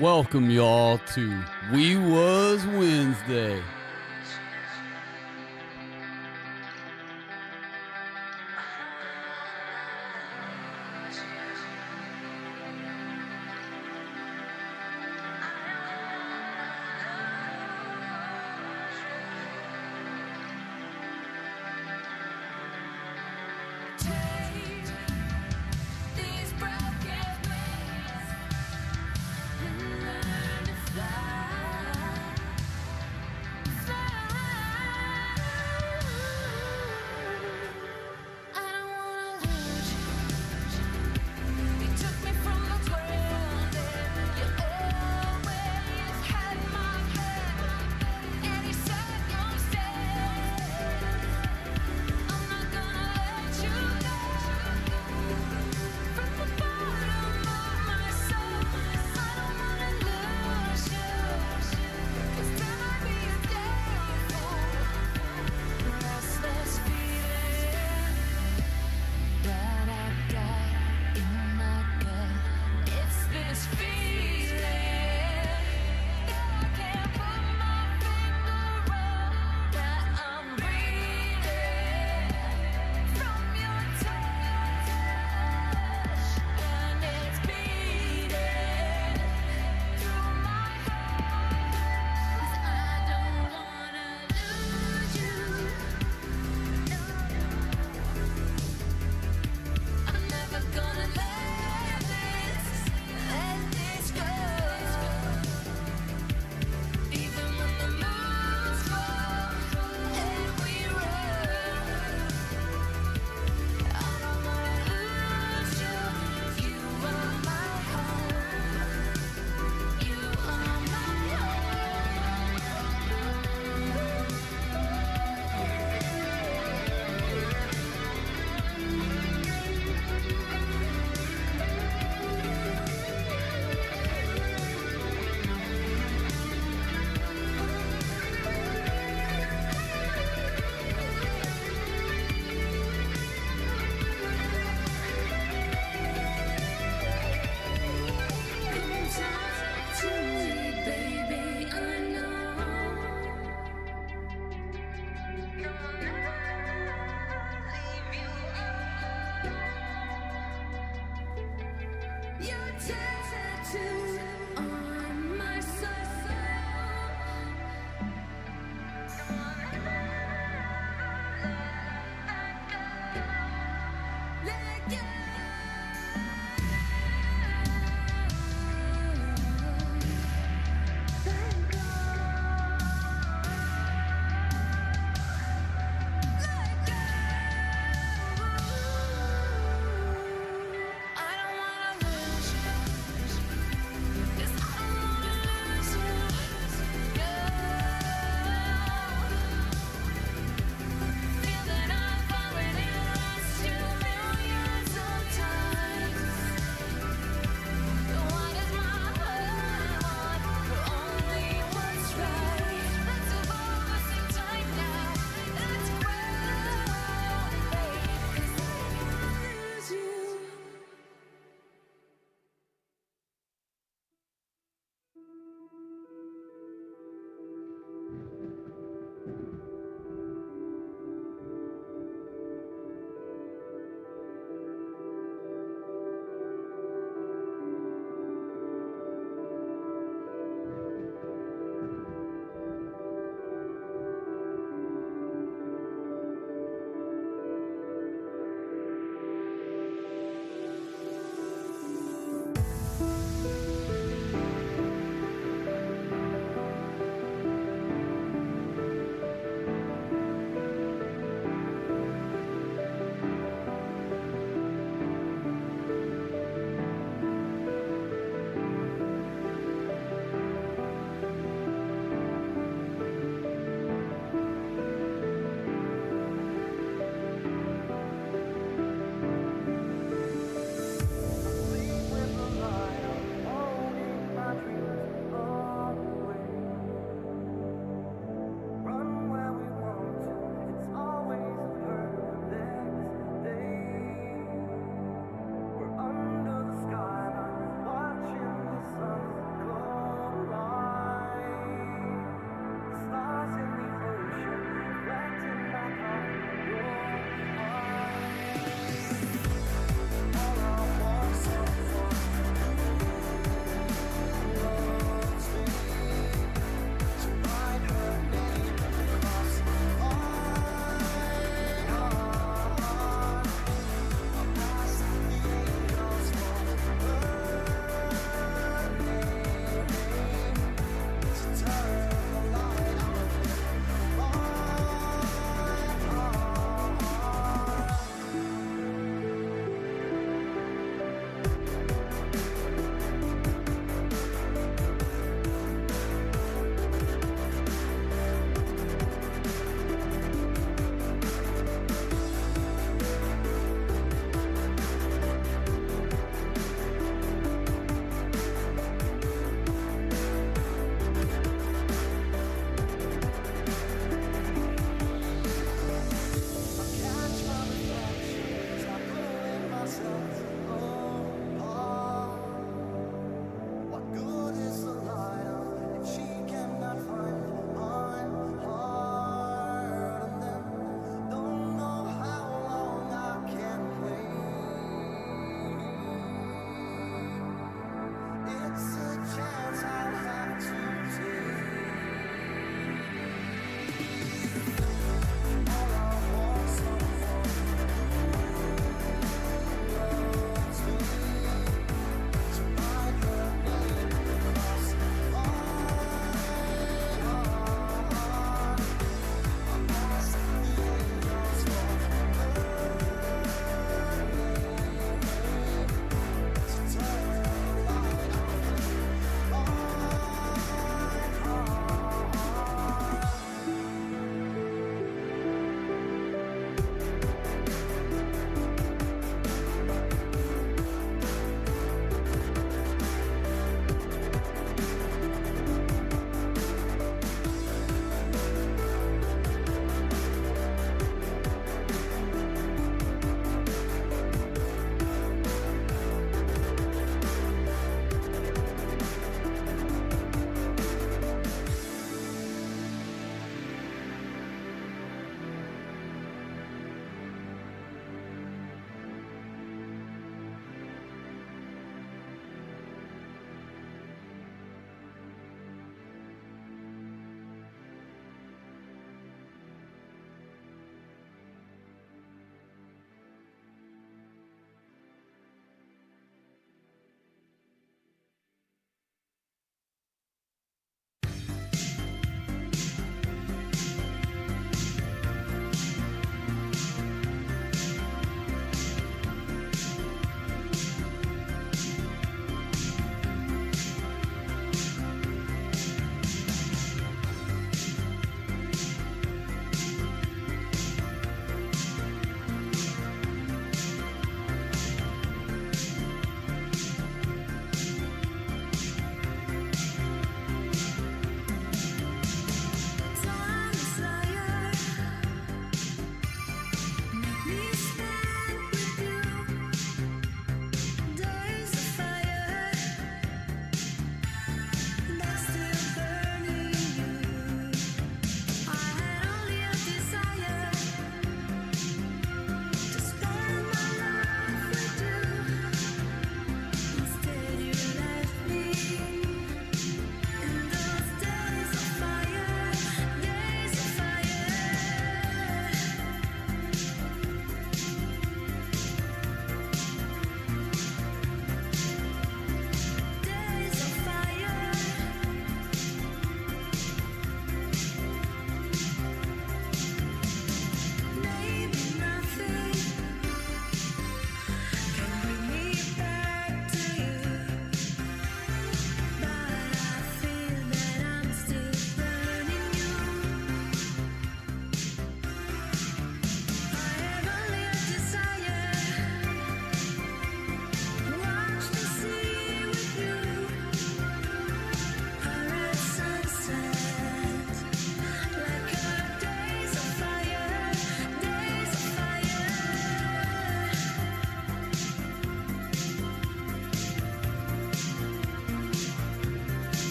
Welcome y'all to Wuz Wednesday.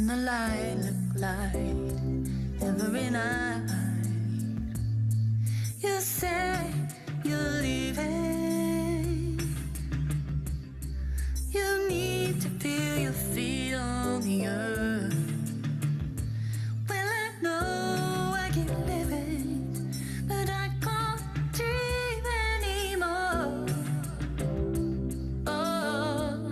and the lilac light every night. You say you're leaving. You need to feel your feet on the earth. Well, I know I keep living, but I can't dream anymore. Oh,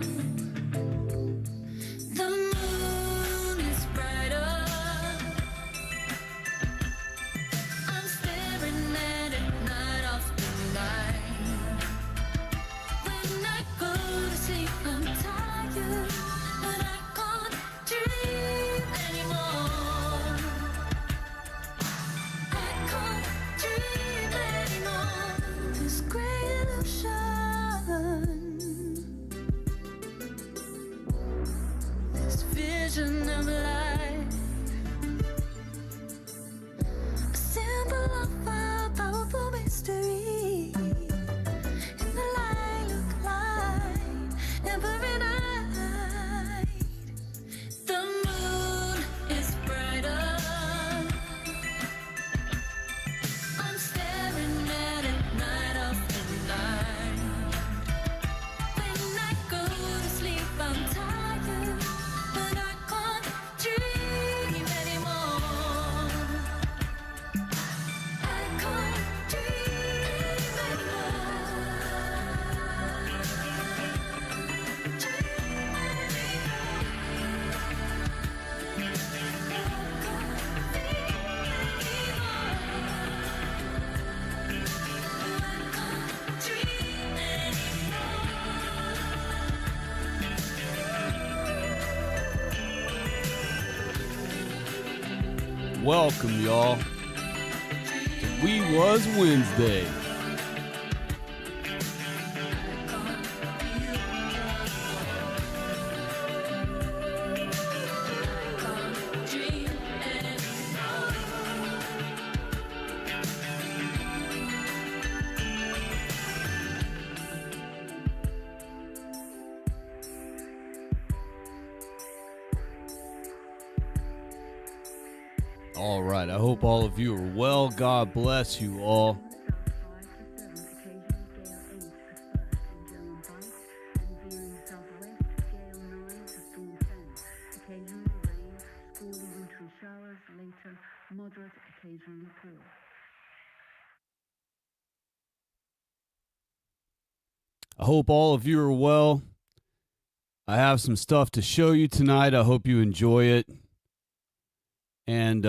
the moon is brighter. I'm staring at it night after night. When I go to sleep, I'm tired, but I can't dream anymore. I can't dream anymore. This great illusion, this vision of life, a symbol of a powerful mystery. In the lilac light every night, the moon is brighter. I'm staring at it night after night. When I go to sleep, I'm tired, but I can't dream anymore. I can't dream Welcome, y'all, to We Was Wednesday. All right, I hope all of you are well. God bless you all. I hope all of you are well. I have some stuff to show you tonight. I hope you enjoy it. And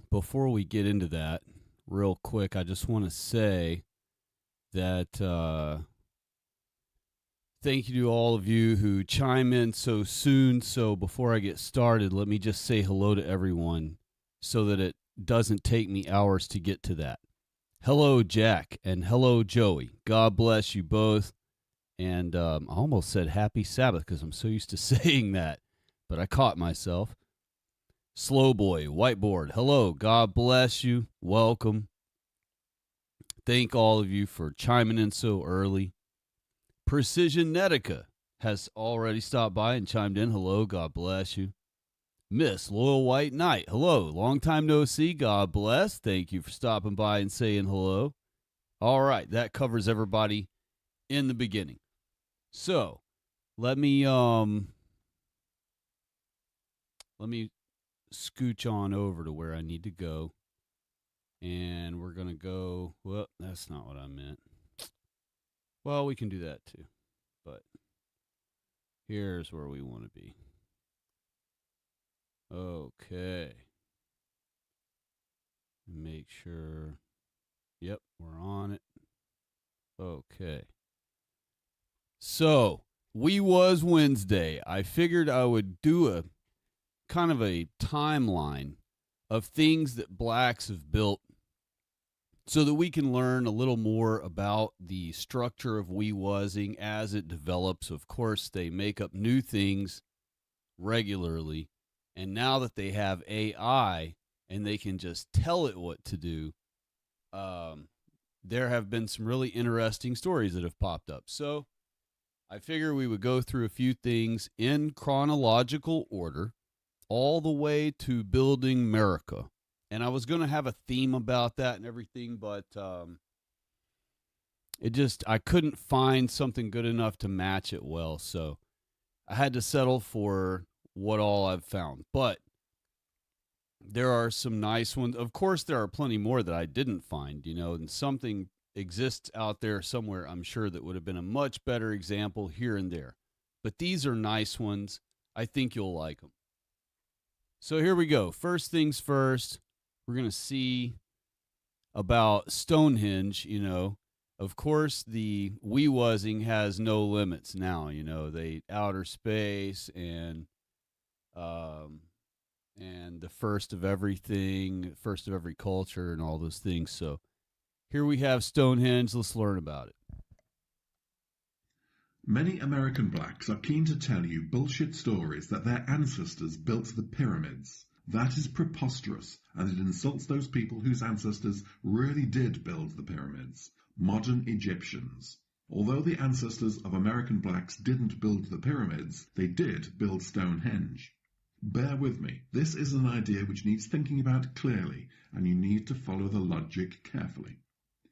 before we get into that, real quick, I just want to say that thank you to all of you who chime in so soon. So before I get started, let me just say hello to everyone so that it doesn't take me hours to get to that. Hello, Jack, and hello, Joey. God bless you both. And I almost said happy Sabbath because I'm so used to saying that, but I caught myself. Slow Boy, Whiteboard, hello, God bless you, welcome. Thank all of you for chiming in so early. Precision Netica has already stopped by and chimed in, hello, God bless you. Miss Loyal White Knight, hello, long time no see, God bless. Thank you for stopping by and saying hello. All right, that covers everybody in the beginning. So, let me scooch on over to where I need to go. And we're going to go, well, that's not what I meant. Well, we can do that too. But here's where we want to be. Okay. Make sure. Yep, we're on it. Okay. So, We Was Wednesday. I figured I would do a kind of a timeline of things that blacks have built so that we can learn a little more about the structure of we wasing as it develops. Of course, they make up new things regularly, and now that they have AI and they can just tell it what to do, there have been some really interesting stories that have popped up. So I figure we would go through a few things in chronological order, all the way to building America. And I was going to have a theme about that and everything, but I couldn't find something good enough to match it well. So I had to settle for what all I've found. But there are some nice ones. Of course, there are plenty more that I didn't find, and something exists out there somewhere, I'm sure, that would have been a much better example here and there. But these are nice ones. I think you'll like them. So here we go. First things first, we're going to see about Stonehenge. Of course, the wee wuzzing has no limits now. They outer space and the first of everything, first of every culture, and all those things. So here we have Stonehenge. Let's learn about it. Many American blacks are keen to tell you bullshit stories that their ancestors built the pyramids. That is preposterous, and it insults those people whose ancestors really did build the pyramids, modern Egyptians. Although the ancestors of American blacks didn't build the pyramids, they did build Stonehenge. Bear with me, this is an idea which needs thinking about clearly, and you need to follow the logic carefully.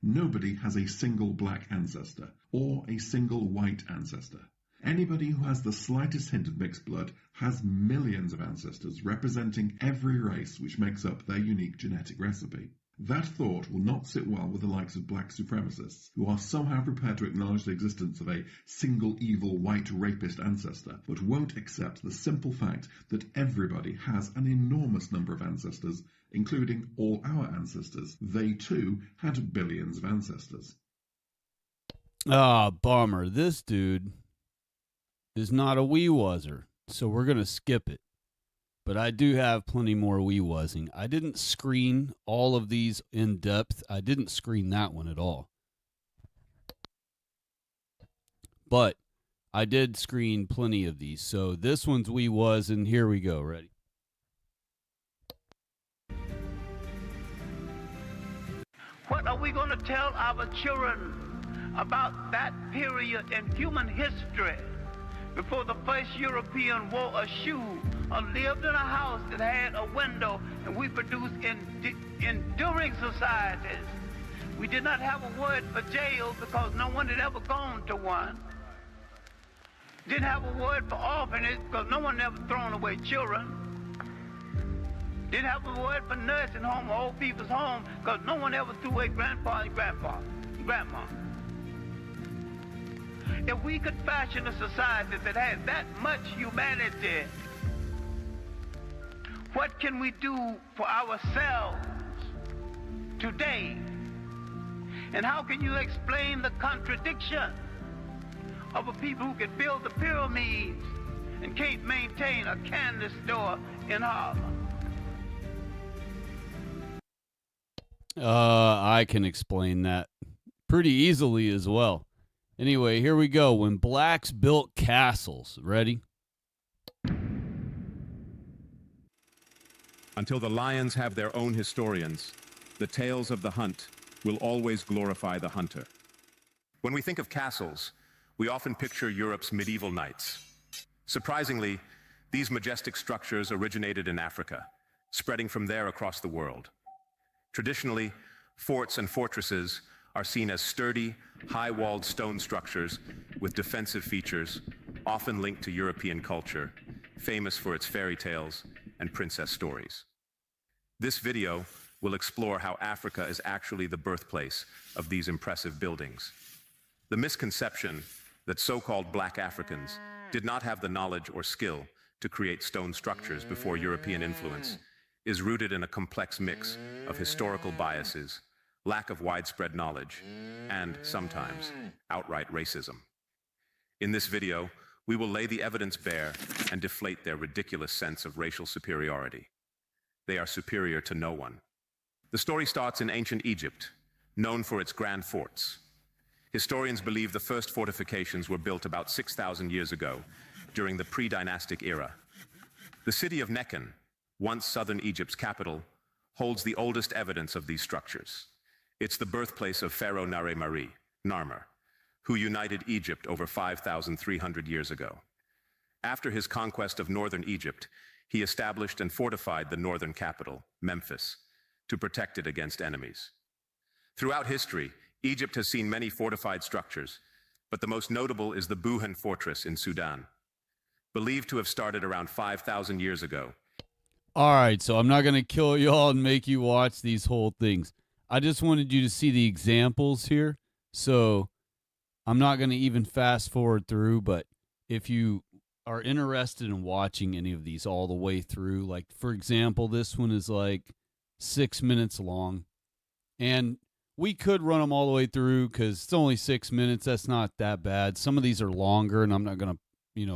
Nobody has a single black ancestor, or a single white ancestor. Anybody who has the slightest hint of mixed blood has millions of ancestors representing every race which makes up their unique genetic recipe. That thought will not sit well with the likes of black supremacists, who are somehow prepared to acknowledge the existence of a single evil white rapist ancestor, but won't accept the simple fact that everybody has an enormous number of ancestors, including all our ancestors. They too had billions of ancestors. Bummer. This dude is not a wee wuzzer, so we're going to skip it. But I do have plenty more wee wuzzing. I didn't screen all of these in depth. I didn't screen that one at all. But I did screen plenty of these. So this one's wee wuzz, and here we go. Ready? What are we going to tell our children about that period in human history before the first European wore a shoe or lived in a house that had a window, and we produced enduring societies? We did not have a word for jail because no one had ever gone to one. Didn't have a word for orphanage because no one ever thrown away children. Didn't have a word for nursing home or old people's home because no one ever threw away grandpa and grandma. If we could fashion a society that had that much humanity, what can we do for ourselves today? And how can you explain the contradiction of a people who can build the pyramids and can't maintain a candy store in Harlem? I can explain that pretty easily as well. Anyway, here we go. When blacks built castles. Ready? Until the lions have their own historians, the tales of the hunt will always glorify the hunter. When we think of castles, we often picture Europe's medieval knights. Surprisingly, these majestic structures originated in Africa, spreading from there across the world. Traditionally, forts and fortresses are seen as sturdy, high-walled stone structures with defensive features, often linked to European culture, famous for its fairy tales and princess stories. This video will explore how Africa is actually the birthplace of these impressive buildings. The misconception that so-called black Africans did not have the knowledge or skill to create stone structures before European influence is rooted in a complex mix of historical biases, lack of widespread knowledge, and sometimes outright racism. In this video, we will lay the evidence bare and deflate their ridiculous sense of racial superiority. They are superior to no one. The story starts in ancient Egypt, known for its grand forts. Historians believe the first fortifications were built about 6,000 years ago, during the pre-dynastic era. The city of Nekhen, once southern Egypt's capital, holds the oldest evidence of these structures. It's the birthplace of Pharaoh Narmer, who united Egypt over 5,300 years ago. After his conquest of northern Egypt, he established and fortified the northern capital, Memphis, to protect it against enemies. Throughout history, Egypt has seen many fortified structures, but the most notable is the Buhan Fortress in Sudan. Believed to have started around 5,000 years ago. All right, so I'm not going to kill y'all and make you watch these whole things. I just wanted you to see the examples here. So I'm not going to even fast forward through, but if you are interested in watching any of these all the way through, like, for example, this one is like 6 minutes long. And we could run them all the way through because it's only 6 minutes. That's not that bad. Some of these are longer, and I'm not going to,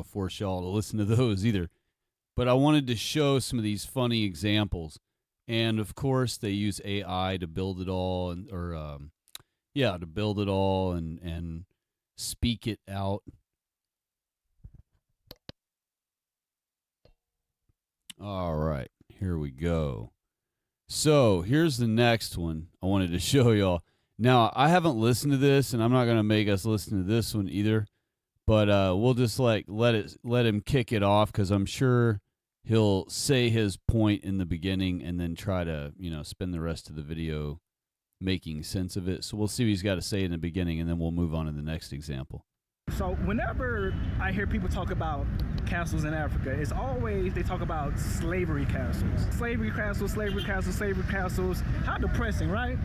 force y'all to listen to those either. But I wanted to show some of these funny examples. And, of course, they use AI to build it all and speak it out. All right, here we go. So here's the next one I wanted to show y'all. Now, I haven't listened to this, and I'm not going to make us listen to this one either. But we'll just let him kick it off because I'm sure he'll say his point in the beginning and then try to, spend the rest of the video making sense of it. So we'll see what he's got to say in the beginning, and then we'll move on to the next example. So whenever I hear people talk about castles in Africa, it's always they talk about slavery castles. Slavery castles, slavery castles, slavery castles. How depressing, right?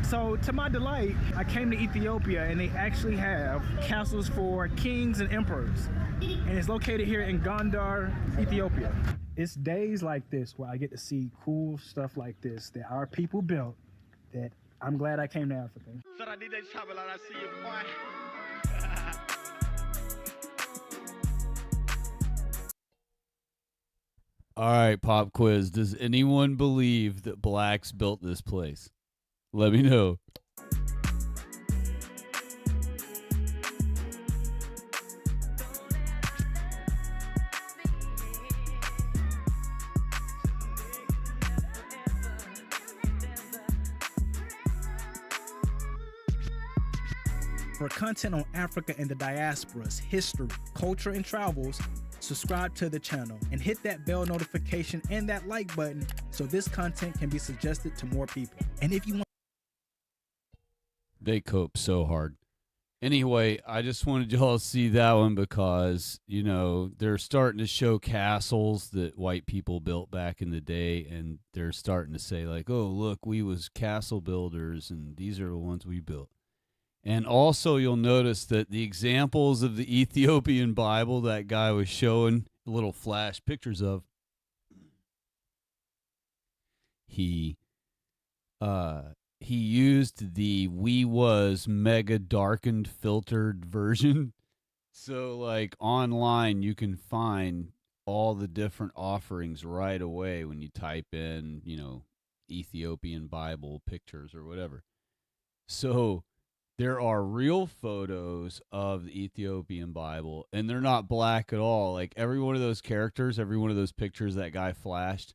So to my delight, I came to Ethiopia and they actually have castles for kings and emperors. And it's located here in Gondar, Ethiopia. It's days like this where I get to see cool stuff like this that our people built that I'm glad I came to Africa. All right, pop quiz. Does anyone believe that blacks built this place? Let me know. For content on Africa and the diaspora's history, culture, and travels, subscribe to the channel and hit that bell notification and that like button so this content can be suggested to more people. And if you want, They cope so hard. Anyway, I just wanted y'all to see that one because, they're starting to show castles that white people built back in the day, and they're starting to say, like, oh, look, we was castle builders, and these are the ones we built. And also, you'll notice that the examples of the Ethiopian Bible that guy was showing little flash pictures of, he used the We Was mega darkened filtered version. So, like, online, you can find all the different offerings right away when you type in, Ethiopian Bible pictures or whatever. So there are real photos of the Ethiopian Bible, and they're not black at all. Like, every one of those characters, every one of those pictures that guy flashed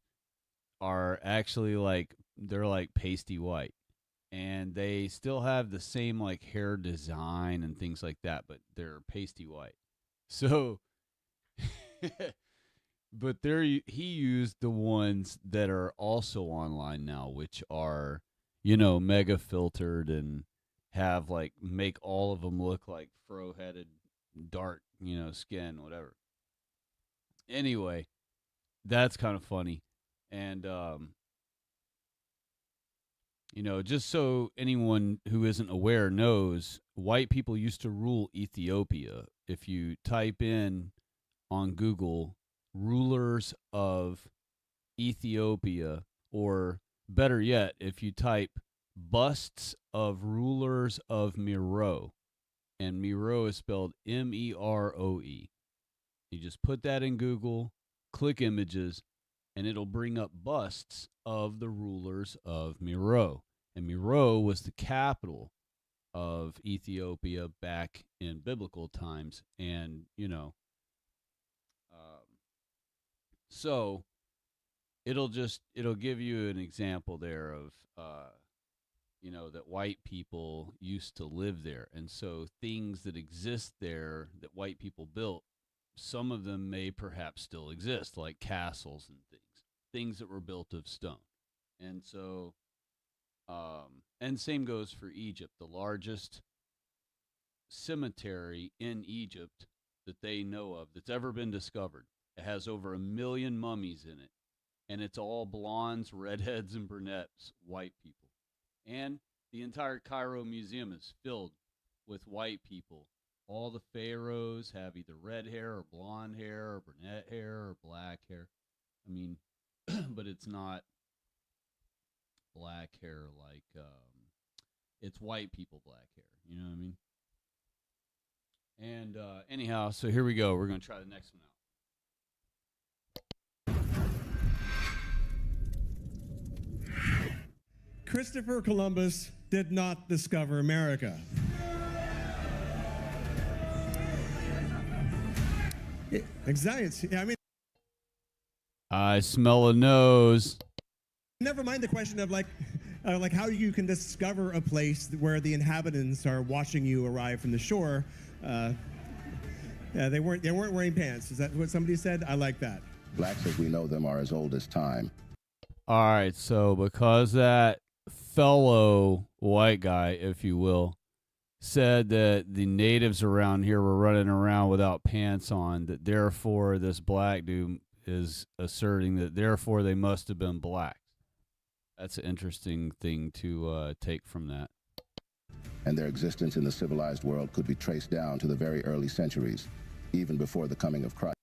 are actually they're like pasty white. And they still have the same like hair design and things like that, but they're pasty white. So, but he used the ones that are also online now, which are, mega filtered and have make all of them look like fro-headed, dark, skin, whatever. Anyway, that's kind of funny. And, just so anyone who isn't aware knows, white people used to rule Ethiopia. If you type in on Google rulers of Ethiopia, or better yet, if you type busts of rulers of Meroe, and Meroe is spelled Meroe. You just put that in Google, click images, and it'll bring up busts of the rulers of Meroe. And Meroe was the capital of Ethiopia back in biblical times. And, so it'll give you an example there of, that white people used to live there. And so things that exist there that white people built, some of them may perhaps still exist, like castles and things that were built of stone. And so, and same goes for Egypt. The largest cemetery in Egypt that they know of that's ever been discovered. It has over 1 million mummies in it, and it's all blondes, redheads, and brunettes, white people. And the entire Cairo Museum is filled with white people. All the pharaohs have either red hair or blonde hair or brunette hair or black hair. I mean, but it's not black hair like it's white people black hair. You know what I mean? And anyhow, so here we go. We're going to try the next one out. Christopher Columbus did not discover America. Exactly. I mean, I smell a nose. never mind the question of like how you can discover a place where the inhabitants are watching you arrive from the shore. Yeah, they weren't wearing pants. Is that what somebody said? I like that. Blacks as we know them are as old as time. All right, so because that fellow white guy, if you will, said that the natives around here were running around without pants on, that therefore this black dude is asserting that therefore they must have been blacks. That's an interesting thing to take from that. And their existence in the civilized world could be traced down to the very early centuries, even before the coming of Christ.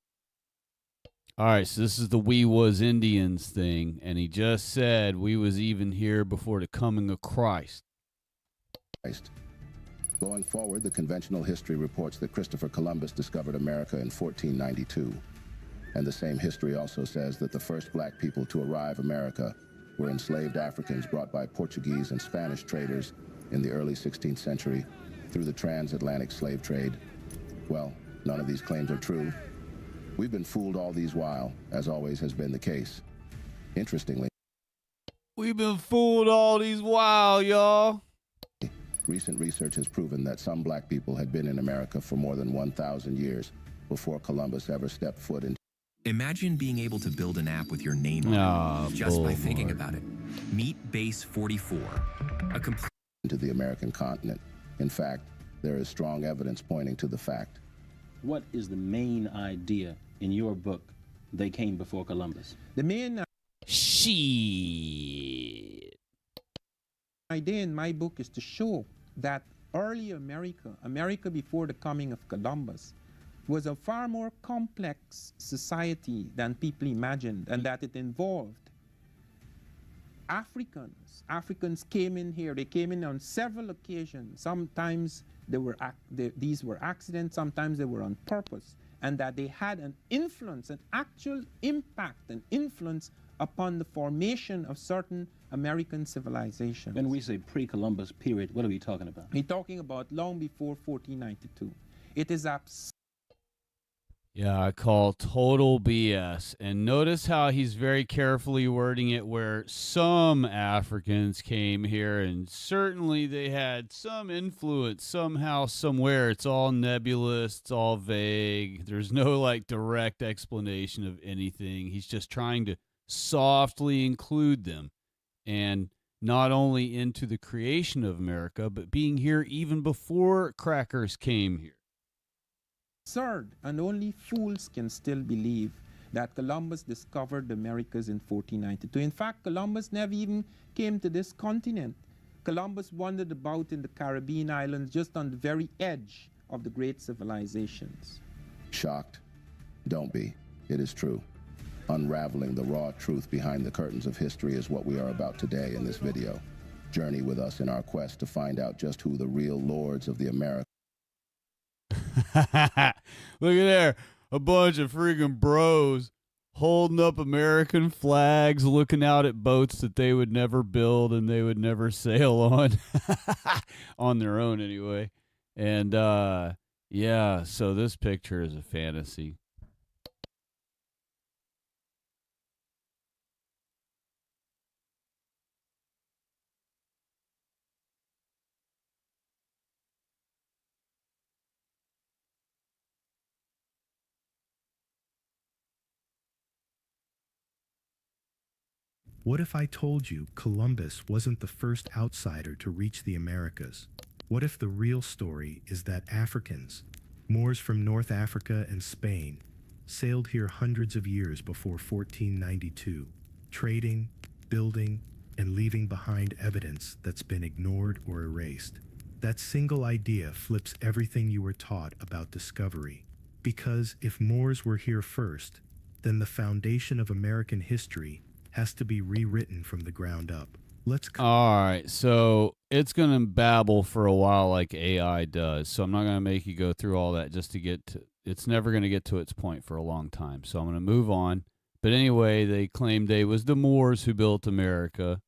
All right, so this is the we was Indians thing, and he just said we was even here before the coming of Christ. Going forward, the conventional history reports that Christopher Columbus discovered America in 1492. And the same history also says that the first black people to arrive America were enslaved Africans brought by Portuguese and Spanish traders in the early 16th century through the transatlantic slave trade. Well, none of these claims are true. We've been fooled all these while, as always has been the case. Interestingly, we've been fooled all these while, y'all. Recent research has proven that some black people had been in America for more than 1,000 years before Columbus ever stepped foot into. Imagine being able to build an app with your name on it just by thinking about it. Meet Base 44, a complete into the American continent. In fact, there is strong evidence pointing to the fact. What is the main idea in your book, They Came Before Columbus? The main Shit. idea in my book is to show that early America before the coming of Columbus, was a far more complex society than people imagined, and that it involved Africans. Africans came in here. They came in on several occasions. Sometimes these were accidents, sometimes they were on purpose, and that they had an influence, an actual impact and influence upon the formation of certain American civilizations. When we say pre-Columbus period, what are we talking about? We're talking about long before 1492. It is Yeah, I call total BS. And notice how he's very carefully wording it where some Africans came here and certainly they had some influence somehow, somewhere. It's all nebulous. It's all vague. There's no like direct explanation of anything. He's just trying to softly include them, and not only into the creation of America, but being here even before crackers came here. absurd, and only fools can still believe that Columbus discovered the Americas in 1492. In fact, Columbus never even came to this continent. Columbus wandered about in the Caribbean islands just on the very edge of the great civilizations. Shocked? Don't be. It is true. Unraveling the raw truth behind the curtains of history is what we are about today in this video. Journey with us in our quest to find out just who the real lords of the Americas. Look at there, a bunch of freaking bros holding up American flags, looking out at boats that they would never build and they would never sail on their own anyway. And yeah, so this picture is a fantasy. What if I told you Columbus wasn't the first outsider to reach the Americas? What if the real story is that Africans, Moors from North Africa and Spain, sailed here hundreds of years before 1492, trading, building, and leaving behind evidence that's been ignored or erased? That single idea flips everything you were taught about discovery. Because if Moors were here first, then the foundation of American history has to be rewritten from the ground up. All right, so it's going to babble for a while like AI does, so I'm not going to make you go through all that just to get to, it's never going to get to its point for a long time, so I'm going to move on. But anyway, they claimed it was the Moors who built America.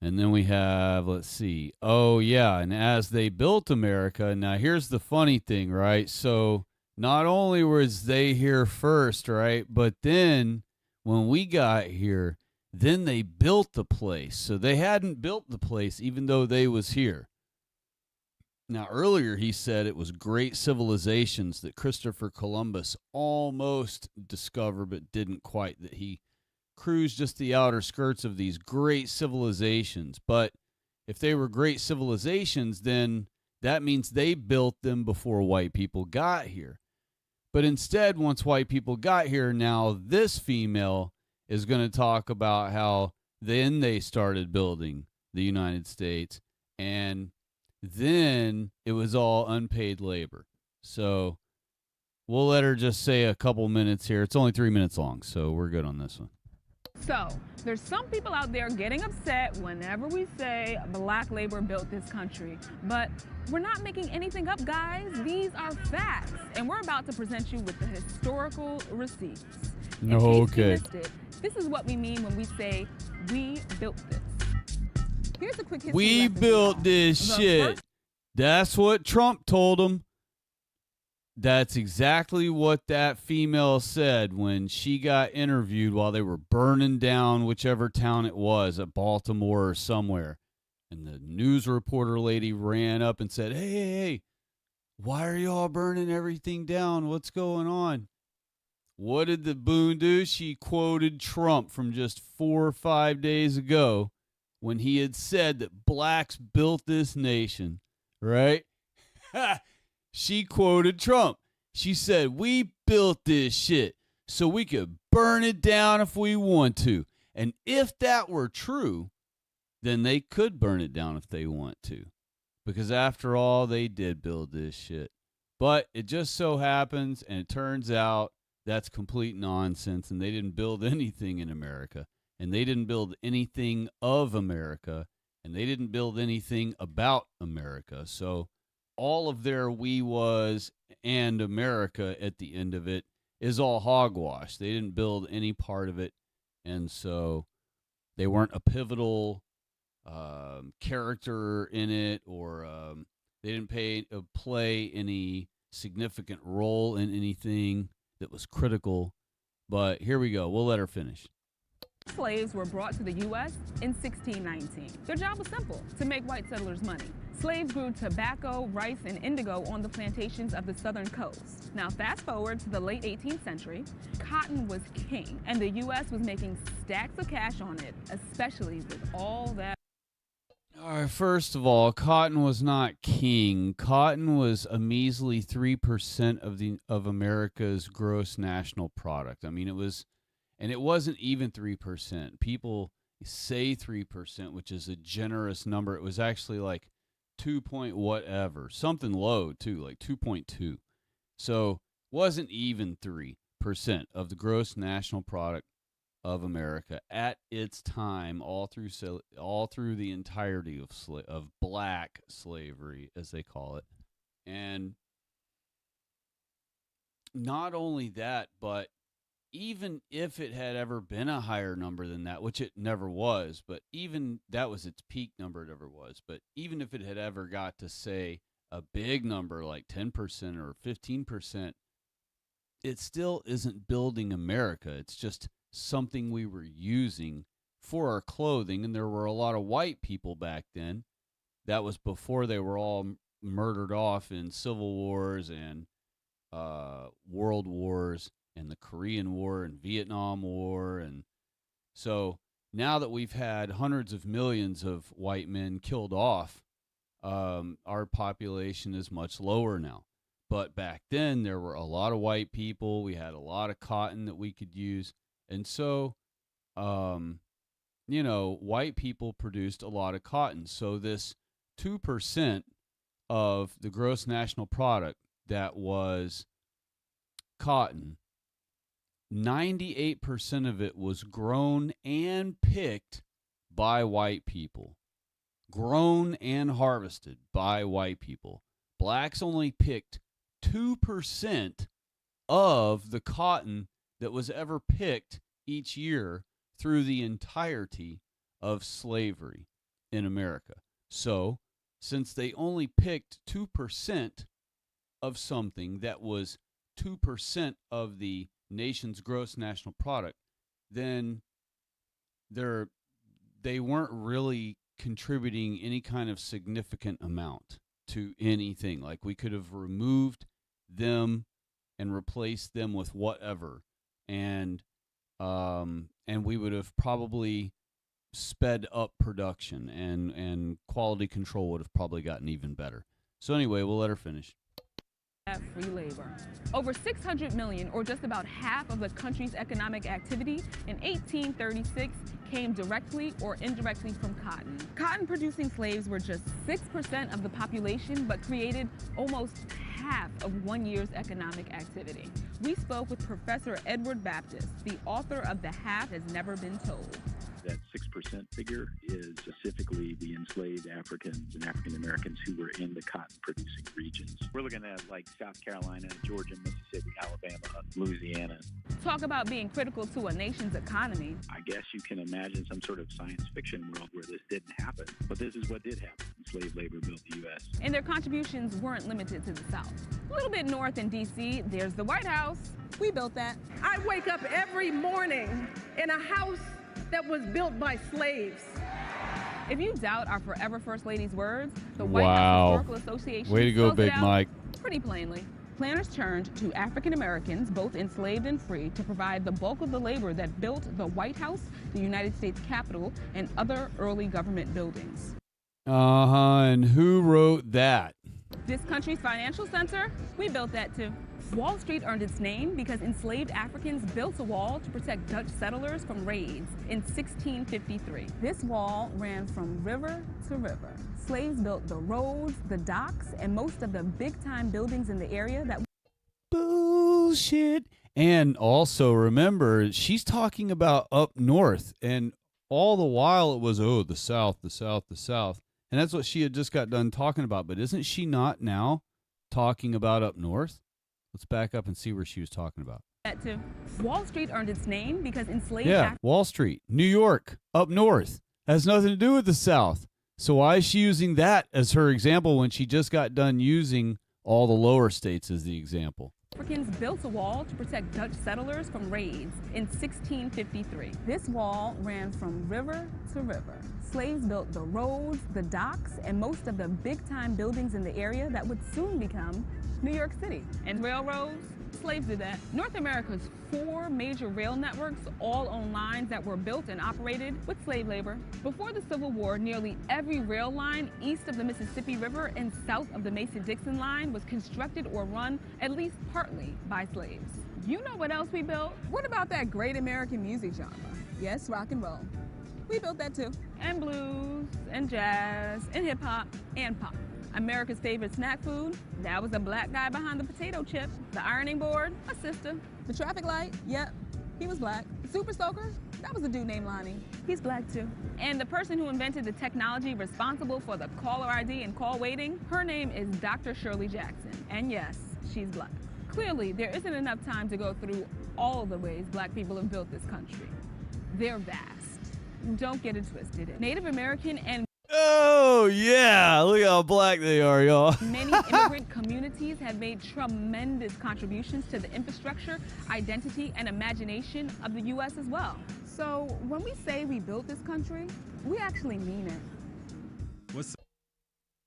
And then we have, let's see, oh yeah, and as they built America, now here's the funny thing, right? So not only was they here first, right, but then when we got here, then they built the place. So they hadn't built the place even though they was here. Now, earlier he said it was great civilizations that Christopher Columbus almost discovered but didn't quite, that he cruised just the outer skirts of these great civilizations. But if they were great civilizations, then that means they built them before white people got here. But instead, once white people got here, now this female is going to talk about how then they started building the United States, and then it was all unpaid labor. So we'll let her just say a couple minutes here. It's only 3 minutes long, so we're good on this one. So, there's some people out there getting upset whenever we say black labor built this country. But we're not making anything up, guys. These are facts. And we're about to present you with the historical receipts. In case you Okay. missed it, this is what we mean when we say we built this. Here's a quick history We lesson for built y'all. this The shit. first- That's what Trump told them. That's exactly what that female said when she got interviewed while they were burning down whichever town it was, at Baltimore or somewhere. And the news reporter lady ran up and said, hey, why are y'all burning everything down? What's going on? What did the boon do? She quoted Trump from just 4 or 5 days ago when he had said that blacks built this nation, right? She quoted Trump. She said, we built this shit so we could burn it down if we want to. And if that were true, then they could burn it down if they want to. Because after all, they did build this shit. But it just so happens, and it turns out, that's complete nonsense, and they didn't build anything in America. And they didn't build anything of America. And they didn't build anything about America. So all of their we was and America at the end of it is all hogwash. They didn't build any part of it. And so they weren't a pivotal character in it, or they didn't play any significant role in anything that was critical. But here we go. We'll let her finish. Slaves were brought to the U.S. in 1619. Their job was simple: to make white settlers money. Slaves grew tobacco, rice, and indigo on the plantations of the southern coast. Now, fast forward to the late 18th century, cotton was king, and the U.S. was making stacks of cash on it, especially with all that. All right, first of all, cotton was not king. Cotton was a measly 3% of America's gross national product. I mean, it was, and it wasn't even 3%. People say 3%, which is a generous number. It was actually like 2 point whatever, something low too, like 2.2. So wasn't even 3% of the gross national product of America at its time, all through the entirety of black slavery, as they call it. And not only that, but even if it had ever been a higher number than that, which it never was, but even that was its peak number it ever was. But even if it had ever got to, say, a big number like 10% or 15%, it still isn't building America. It's just something we were using for our clothing. And there were a lot of white people back then. That was before they were all murdered off in civil wars and world wars, and the Korean War and Vietnam War and So now that we've had hundreds of millions of white men killed off, our population is much lower now. But back then, there were a lot of white people. We had a lot of cotton that we could use. And so, white people produced a lot of cotton. So this 2% of the gross national product that was cotton, 98% of it was grown and picked by white people. Grown and harvested by white people. Blacks only picked 2% of the cotton that was ever picked each year through the entirety of slavery in America. So, since they only picked 2% of something that was 2% of the nation's gross national product, then they weren't really contributing any kind of significant amount to anything. Like, we could have removed them and replaced them with whatever, and we would have probably sped up production, and quality control would have probably gotten even better. So anyway, we'll let her finish. Free labor. Over 600 million, or just about half of the country's economic activity in 1836 came directly or indirectly from cotton. Cotton-producing slaves were just 6% of the population, but created almost half of 1 year's economic activity. We spoke with Professor Edward Baptist, the author of The Half Has Never Been Told. That 6% figure is specifically the enslaved Africans and African Americans who were in the cotton producing regions. We're looking at like South Carolina, Georgia, Mississippi, Alabama, Louisiana. Talk about being critical to a nation's economy. I guess you can imagine some sort of science fiction world where this didn't happen, but this is what did happen. Slave labor built the U.S. And their contributions weren't limited to the South. A little bit north in D.C., there's the White House. We built that. I wake up every morning in a house that was built by slaves. If you doubt our forever First Lady's words, the White House Historical Association Way to go, Big Mike. Pretty plainly. Planners turned to African Americans, both enslaved and free, to provide the bulk of the labor that built the White House, the United States Capitol, and other early government buildings. And who wrote that? This country's financial center, we built that too. Wall Street earned its name because enslaved Africans built a wall to protect Dutch settlers from raids in 1653. This wall ran from river to river. Slaves built the roads, the docks, and most of the big-time buildings in the area that... Bullshit. And also, remember, she's talking about up north, and all the while it was, the South, the South, the South. And that's what she had just got done talking about. But isn't she not now talking about up north? Let's back up and see where she was talking about. That too. Wall Street earned its name because enslaved... Yeah, Wall Street, New York, up north. Has nothing to do with the South. So why is she using that as her example when she just got done using all the lower states as the example? Africans built a wall to protect Dutch settlers from raids in 1653. This wall ran from river to river. Slaves built the roads, the docks, and most of the big-time buildings in the area that would soon become New York City. And railroads, slaves did that. North America's 4 major rail networks all own lines that were built and operated with slave labor. Before the Civil War, nearly every rail line east of the Mississippi River and south of the Mason-Dixon line was constructed or run at least partly by slaves. You know what else we built? What about that great American music genre? Yes, rock and roll. We built that too. And blues, and jazz, and hip-hop, and pop. America's favorite snack food, that was the black guy behind the potato chip. The ironing board, a sister. The traffic light, yep, he was black. The super soaker, that was a dude named Lonnie. He's black too. And the person who invented the technology responsible for the caller ID and call waiting, her name is Dr. Shirley Jackson. And yes, she's black. Clearly, there isn't enough time to go through all the ways black people have built this country. They're vast. Don't get it twisted. Native American and Oh, yeah. Look how black they are, y'all. many immigrant communities have made tremendous contributions to the infrastructure, identity, and imagination of the U.S. as well. So when we say we built this country, we actually mean it. What's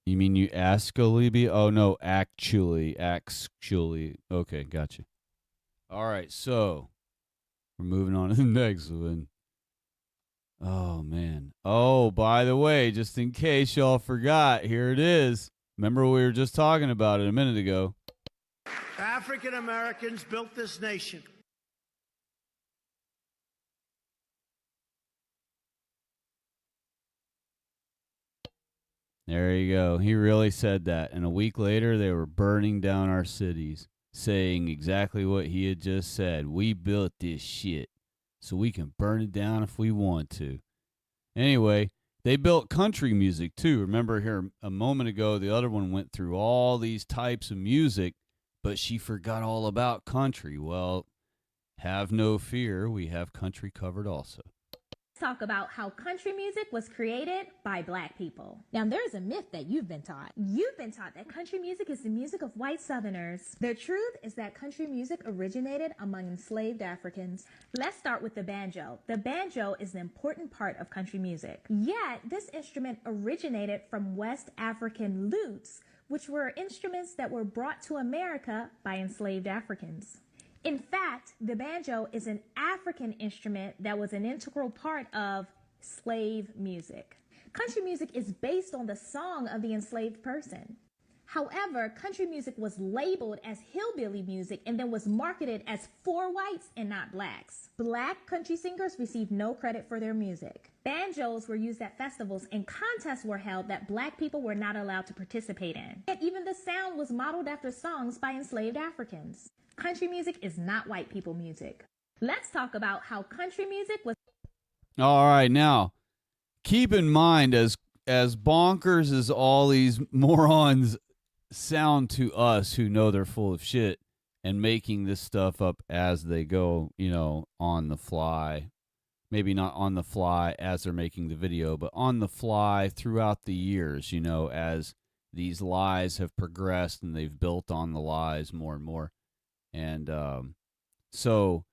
You mean you askally be? Oh, no, actually. Okay, gotcha. All right, so we're moving on to the next one. Oh, man. Oh, by the way, just in case y'all forgot, here it is. Remember we were just talking about it a minute ago. African Americans built this nation. There you go. He really said that. And a week later, they were burning down our cities, saying exactly what he had just said. We built this shit so we can burn it down if we want to. Anyway, they built country music too. Remember here a moment ago, the other one went through all these types of music, but she forgot all about country. Well, have no fear. We have country covered also. Talk about how country music was created by black people. Now, there's a myth that you've been taught. You've been taught that country music is the music of white Southerners. The truth is that country music originated among enslaved Africans. Let's start with the banjo. The banjo is an important part of country music. Yet, this instrument originated from West African lutes, which were instruments that were brought to America by enslaved Africans. In fact, the banjo is an African instrument that was an integral part of slave music. Country music is based on the song of the enslaved person. However, country music was labeled as hillbilly music and then was marketed as for whites and not blacks. Black country singers received no credit for their music. Banjos were used at festivals and contests were held that black people were not allowed to participate in. And even the sound was modeled after songs by enslaved Africans. Country music is not white people music. Let's talk about how country music was. All right, now keep in mind, as bonkers as all these morons sound to us who know they're full of shit and making this stuff up as they go, on the fly. Maybe not on the fly as they're making the video, but on the fly throughout the years, as these lies have progressed and they've built on the lies more and more. And so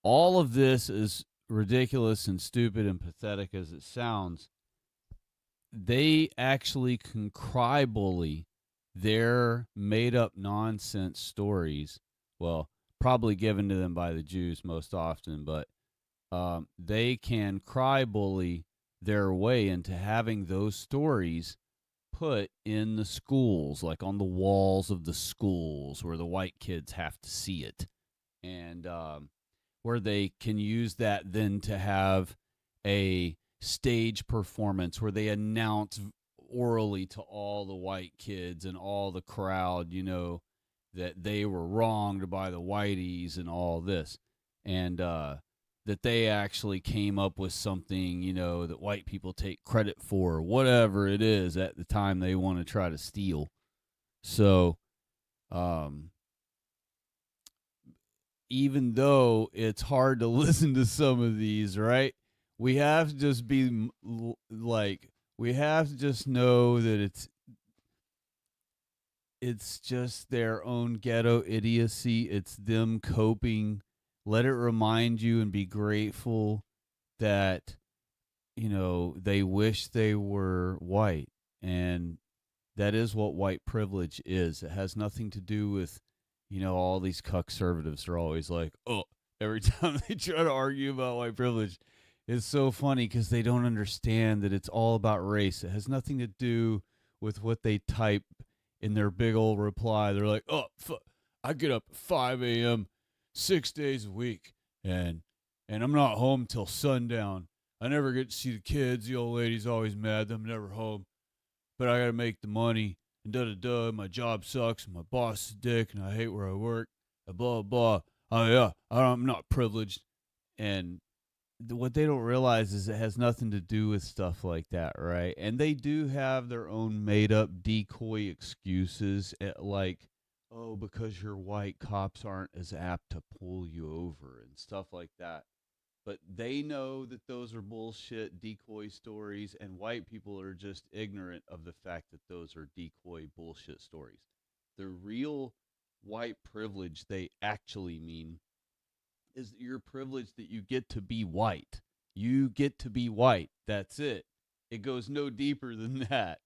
all of this is ridiculous and stupid and pathetic as it sounds. They actually can cry bully their made-up nonsense stories. Well, probably given to them by the Jews most often, but they can cry bully their way into having those stories put in the schools, like on the walls of the schools where the white kids have to see it, and where they can use that then to have a stage performance where they announce orally to all the white kids and all the crowd, that they were wronged by the whiteys and all this, and that they actually came up with something, that white people take credit for, whatever it is at the time they want to try to steal. So, even though it's hard to listen to some of these, right? We have to just be like, we have to just know that it's just their own ghetto idiocy. It's them coping. Let it remind you and be grateful that, they wish they were white. And that is what white privilege is. It has nothing to do with, all these conservatives are always like, oh, every time they try to argue about white privilege, it's so funny because they don't understand that it's all about race. It has nothing to do with what they type in their big old reply. They're like, oh, I get up at 5 a.m., 6 days a week, and I'm not home till sundown. I never get to see the kids. The old lady's always mad that I'm never home, but I gotta make the money, and da-da-da, my job sucks, and my boss is a dick, and I hate where I work, and blah, blah. Oh, yeah, I'm not privileged. And what they don't realize is it has nothing to do with stuff like that, right? And they do have their own made-up decoy excuses, like, oh, because you're white, cops aren't as apt to pull you over and stuff like that. But they know that those are bullshit decoy stories, and white people are just ignorant of the fact that those are decoy bullshit stories. The real white privilege they actually mean is your privilege that you get to be white. You get to be white. That's it. It goes no deeper than that.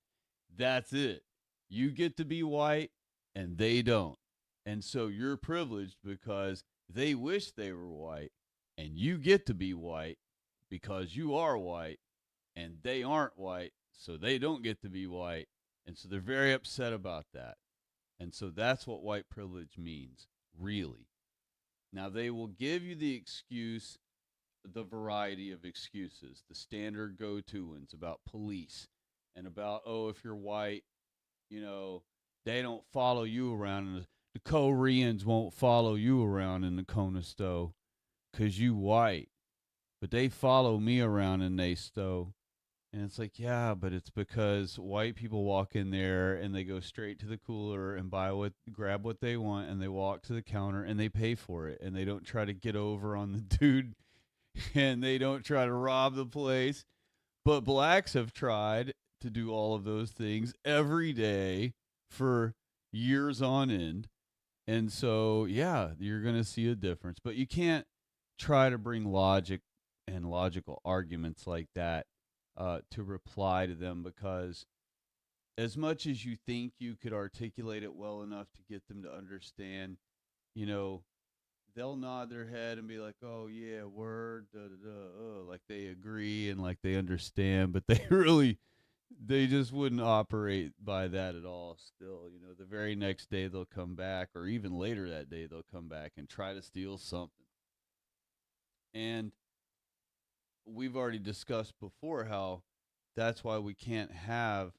That's it. You get to be white, and they don't. And so you're privileged because they wish they were white, and you get to be white, because you are white and they aren't white, so they don't get to be white. And so they're very upset about that. And so that's what white privilege means, really. Now, they will give you the excuse, the variety of excuses, the standard go-to ones about police and about, oh, if you're white, you know, they don't follow you around. And the Koreans won't follow you around in the Conestow because you white. But they follow me around in Nasto. And it's like, yeah, but it's because white people walk in there and they go straight to the cooler and grab what they want, and they walk to the counter and they pay for it. And they don't try to get over on the dude and they don't try to rob the place. But blacks have tried to do all of those things every day for years on end. And so, yeah, you're going to see a difference. But you can't try to bring logic and logical arguments like that to reply to them, because as much as you think you could articulate it well enough to get them to understand, you know, they'll nod their head and be like, oh, yeah, word, like they agree and like they understand, but they just wouldn't operate by that at all still. You know, the very next day they'll come back, or even later that day they'll come back and try to steal something. And we've already discussed before how that's why we can't have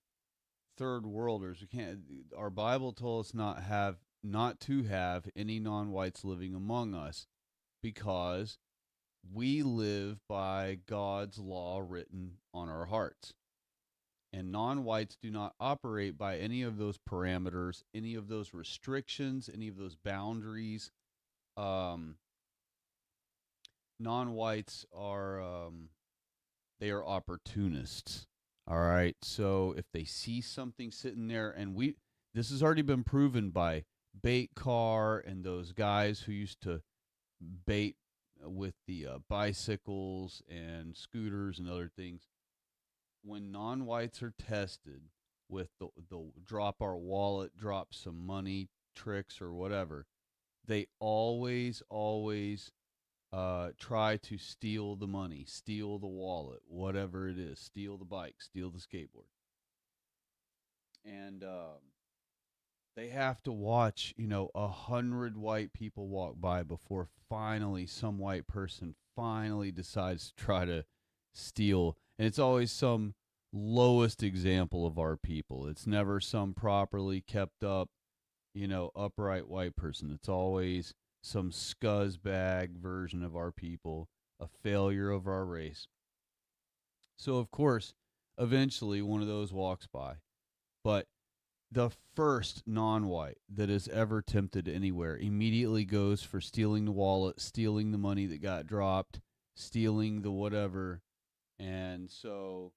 third worlders. We can't. Our Bible told us not to have any non-whites living among us, because we live by God's law written on our hearts. And non-whites do not operate by any of those parameters, any of those restrictions, any of those boundaries. Non-whites are they are opportunists. All right. So if they see something sitting there, and this has already been proven by Bait Car and those guys who used to bait with the bicycles and scooters and other things. When non-whites are tested with the drop our wallet, drop some money tricks or whatever, they always try to steal the money, steal the wallet, whatever it is, steal the bike, steal the skateboard. And they have to watch, 100 white people walk by before finally some white person finally decides to try to steal. And it's always some lowest example of our people. It's never some properly kept up, upright white person. It's always some scuzzbag version of our people, a failure of our race. So, of course, eventually one of those walks by. But the first non-white that is ever tempted anywhere immediately goes for stealing the wallet, stealing the money that got dropped, stealing the whatever. And so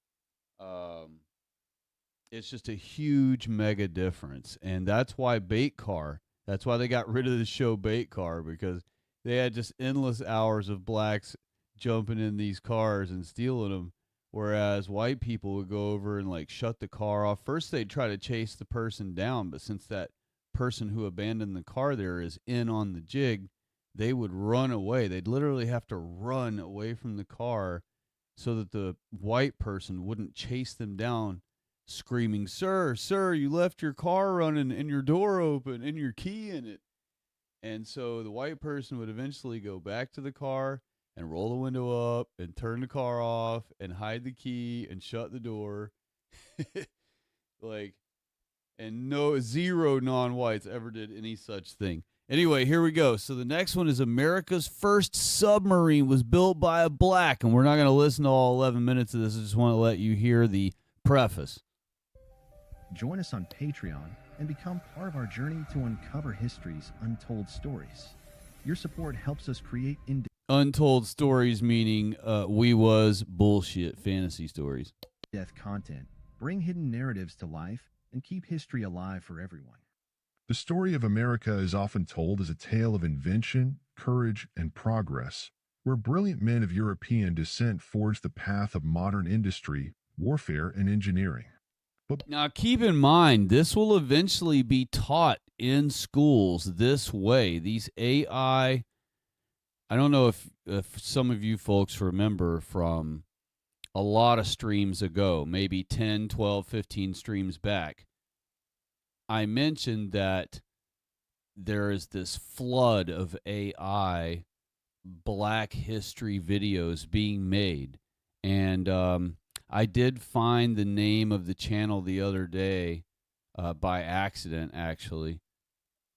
it's just a huge mega difference. And that's why Bait Car, that's why they got rid of the show Bait Car, because they had just endless hours of blacks jumping in these cars and stealing them, whereas white people would go over and like shut the car off. First they'd try to chase the person down, but since that person who abandoned the car there is in on the jig, they would run away. They'd literally have to run away from the car so that the white person wouldn't chase them down screaming, sir, you left your car running and your door open and your key in it. And so the white person would eventually go back to the car and roll the window up and turn the car off and hide the key and shut the door. Zero non-whites ever did any such thing. Anyway, here we go. So the next one is America's first submarine was built by a black, and we're not going to listen to all 11 minutes of this. I just want to let you hear the preface. Join us on Patreon and become part of our journey to uncover history's untold stories. Your support helps us create untold stories, meaning we was bullshit fantasy stories. In-depth content, bring hidden narratives to life, and keep history alive for everyone. The story of America is often told as a tale of invention, courage, and progress, where brilliant men of European descent forged the path of modern industry, warfare, and engineering. Now, keep in mind, this will eventually be taught in schools this way. These AI, I don't know if some of you folks remember from a lot of streams ago, maybe 10, 12, 15 streams back, I mentioned that there is this flood of AI Black history videos being made. And I did find the name of the channel the other day by accident, actually,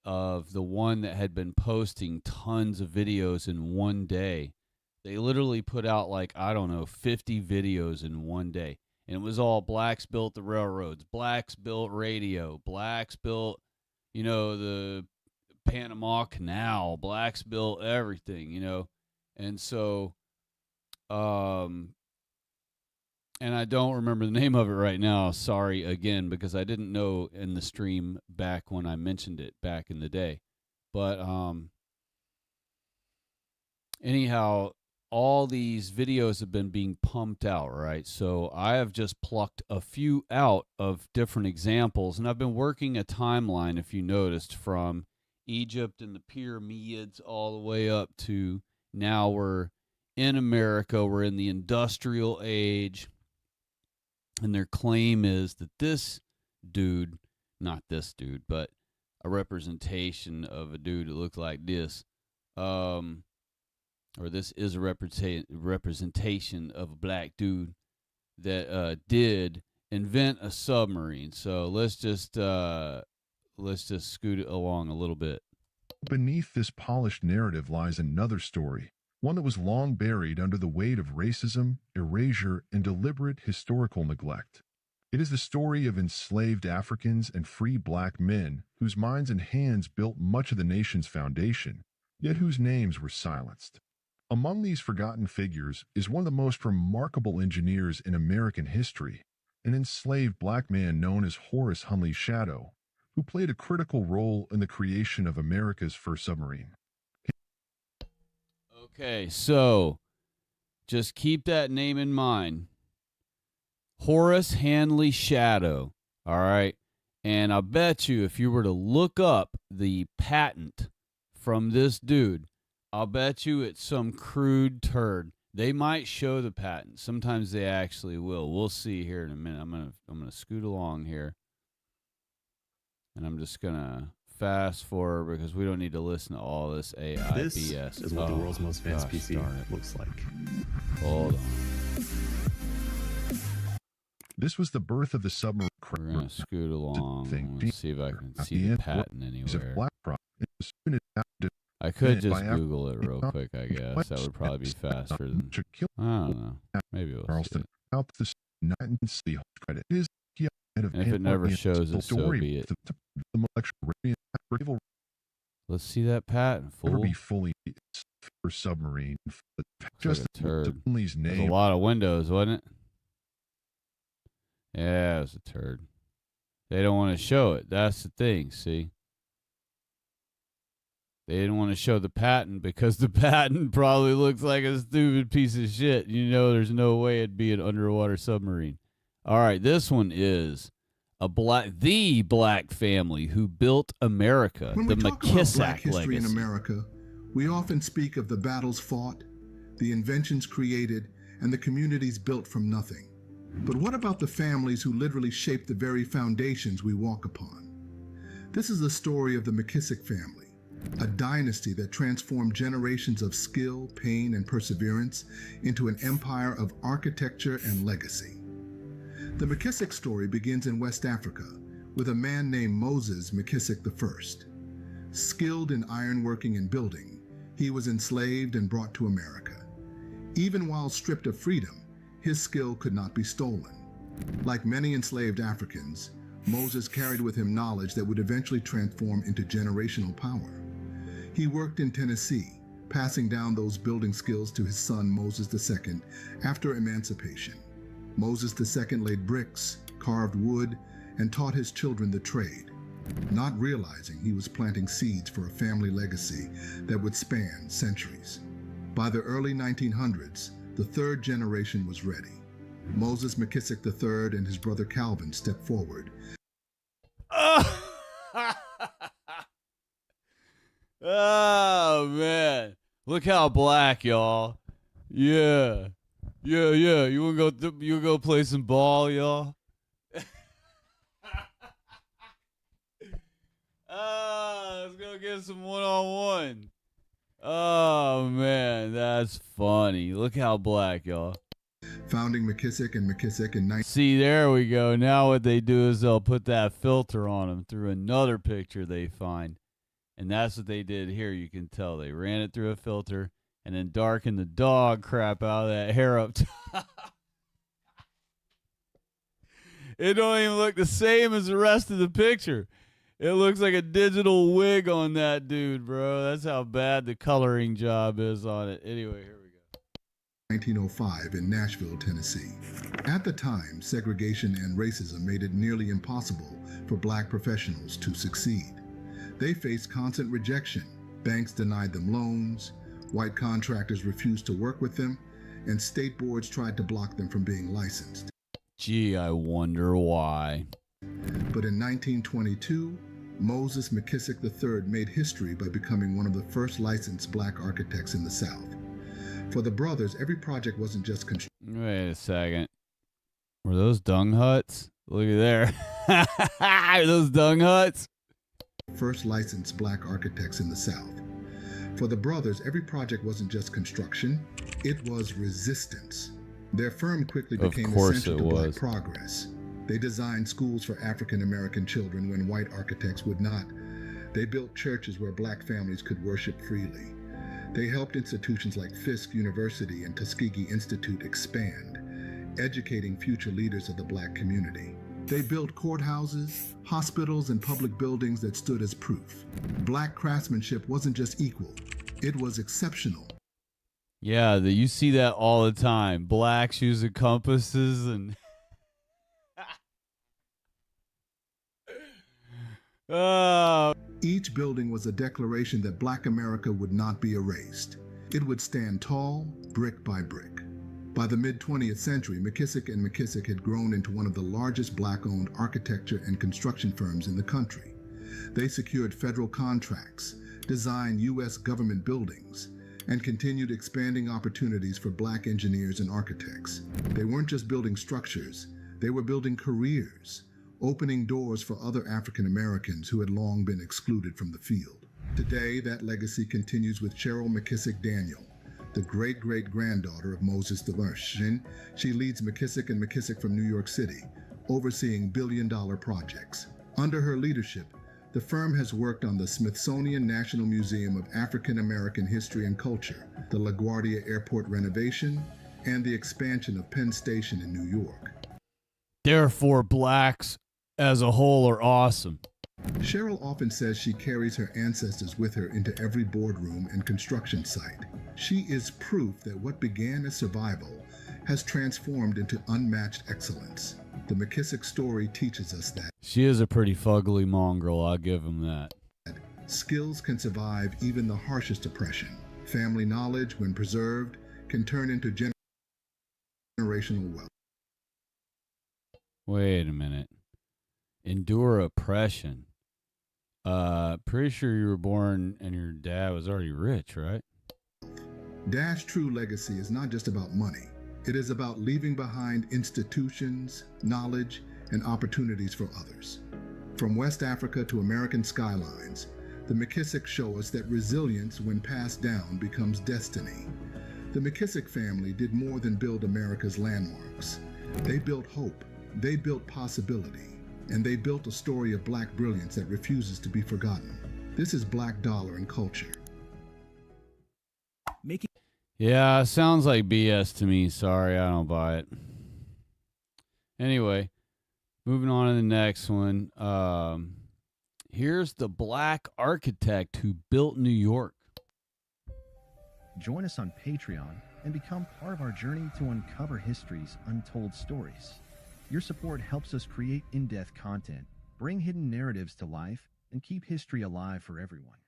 of the one that had been posting tons of videos in one day. They literally put out like, I don't know, 50 videos in one day. And it was all blacks built the railroads, blacks built radio, blacks built, the Panama Canal, blacks built everything, And so, and I don't remember the name of it right now. Sorry again, because I didn't know in the stream back when I mentioned it back in the day. But anyhow, all these videos have been being pumped out, right? So I have just plucked a few out of different examples, and I've been working a timeline, if you noticed, from Egypt and the pyramids all the way up to now we're in America, we're in the industrial age, and their claim is that this dude, not this dude, but a representation of a dude that looked like this, or this is a representation of a black dude that did invent a submarine. So let's just scoot it along a little bit. Beneath this polished narrative lies another story, one that was long buried under the weight of racism, erasure, and deliberate historical neglect. It is the story of enslaved Africans and free black men whose minds and hands built much of the nation's foundation, yet whose names were silenced. Among these forgotten figures is one of the most remarkable engineers in American history, an enslaved black man known as Horace Hunley Shadow, who played a critical role in the creation of America's first submarine. Okay, so just keep that name in mind. Horace Hanley Shadow, all right? And I bet you if you were to look up the patent from this dude, I'll bet you it's some crude turd. They might show the patent. Sometimes they actually will. We'll see here in a minute. I'm gonna scoot along here, and I'm just gonna fast forward because we don't need to listen to all this AI This BS. is what the world's most advanced gosh, PC darn it. looks like. Hold on. This was the birth of the submarine. We're gonna scoot along. Let's see if I can see the patent anywhere. I could just Google it real quick, I guess. That would probably be faster than... I don't know. Maybe we'll see it. And if it never shows it, so be it. Let's see that patent, fool. Be fully for submarine. Just like a turd. There's a lot of windows, wasn't it? Yeah, it was a turd. They don't want to show it. That's the thing, see? They didn't want to show the patent because the patent probably looks like a stupid piece of shit. There's no way it'd be an underwater submarine. All right, this one is the black family who built America, When the we talk about black McKissack history in legacy. America, we often speak of the battles fought, the inventions created, and the communities built from nothing. But what about the families who literally shaped the very foundations we walk upon? This is the story of the McKissack family, a dynasty that transformed generations of skill, pain, and perseverance into an empire of architecture and legacy. The McKissack story begins in West Africa with a man named Moses McKissack I. Skilled in ironworking and building, he was enslaved and brought to America. Even while stripped of freedom, his skill could not be stolen. Like many enslaved Africans, Moses carried with him knowledge that would eventually transform into generational power. He worked in Tennessee, passing down those building skills to his son Moses II after emancipation. Moses II laid bricks, carved wood, and taught his children the trade, not realizing he was planting seeds for a family legacy that would span centuries. By the early 1900s, the third generation was ready. Moses McKissack III and his brother Calvin stepped forward. Oh, man. Look how black, y'all. Yeah. Yeah. You wanna go play some ball, y'all? Let's go get some one-on-one. Oh, man, that's funny. Look how black, y'all. Founding McKissick and McKissick in See, there we go. Now what they do is they'll put that filter on them through another picture they find. And that's what they did here. You can tell they ran it through a filter and then darkened the dog crap out of that hair up top. It don't even look the same as the rest of the picture. It looks like a digital wig on that dude, bro. That's how bad the coloring job is on it. Anyway, here we go. 1905 in Nashville, Tennessee. At the time, segregation and racism made it nearly impossible for black professionals to succeed. They faced constant rejection. Banks denied them loans, white contractors refused to work with them, and state boards tried to block them from being licensed. Gee, I wonder why. But in 1922, Moses McKissick III made history by becoming one of the first licensed black architects in the South. For the brothers, every project wasn't just construction. Wait a second. Were those dung huts? Look at there. Are those dung huts? First licensed black architects in the South. For the brothers, every project wasn't just construction, it was resistance. Their firm quickly became essential to black progress. They designed schools for African American children when white architects would not. They built churches where black families could worship freely. They helped institutions like Fisk University and Tuskegee Institute expand, educating future leaders of the black community. They built courthouses, hospitals, and public buildings that stood as proof. Black craftsmanship wasn't just equal, it was exceptional. Yeah, you see that all the time. Blacks using compasses and... Each building was a declaration that black America would not be erased. It would stand tall, brick by brick. By the mid-20th century, McKissick & McKissick had grown into one of the largest black-owned architecture and construction firms in the country. They secured federal contracts, designed U.S. government buildings, and continued expanding opportunities for black engineers and architects. They weren't just building structures, they were building careers, opening doors for other African Americans who had long been excluded from the field. Today, that legacy continues with Cheryl McKissick Daniel, the great-great-granddaughter of Moses III. She leads McKissick & McKissick from New York City, overseeing billion-dollar projects. Under her leadership, the firm has worked on the Smithsonian National Museum of African American History and Culture, the LaGuardia Airport renovation, and the expansion of Penn Station in New York. Therefore, blacks as a whole are awesome. Cheryl often says she carries her ancestors with her into every boardroom and construction site. She is proof that what began as survival has transformed into unmatched excellence. The McKissick story teaches us that She is a pretty fugly mongrel, I'll give him that. skills can survive even the harshest oppression. Family knowledge, when preserved, can turn into generational wealth. Wait a minute. Endure oppression. Pretty sure you were born and your dad was already rich, right? Dash true legacy is not just about money. It is about leaving behind institutions, knowledge, and opportunities for others. From West Africa to American skylines, the McKissick show us that resilience, when passed down, becomes destiny. The McKissick family did more than build America's landmarks. They built hope, they built possibility, and they built a story of black brilliance that refuses to be forgotten. This is Black Dollar and Culture. Yeah, sounds like BS to me. Sorry, I don't buy it. Anyway, moving on to the next one. Here's the black architect who built New York. Join us on Patreon and become part of our journey to uncover history's untold stories. Your support helps us create in-depth content, bring hidden narratives to life, and keep history alive for everyone.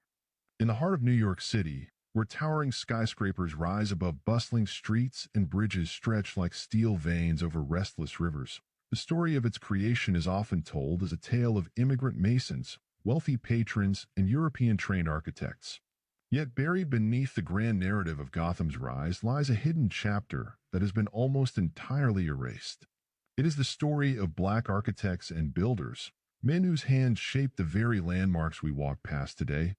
In the heart of New York City, where towering skyscrapers rise above bustling streets and bridges stretch like steel veins over restless rivers, the story of its creation is often told as a tale of immigrant masons, wealthy patrons, and European-trained architects. Yet buried beneath the grand narrative of Gotham's rise lies a hidden chapter that has been almost entirely erased. It is the story of black architects and builders, men whose hands shaped the very landmarks we walk past today.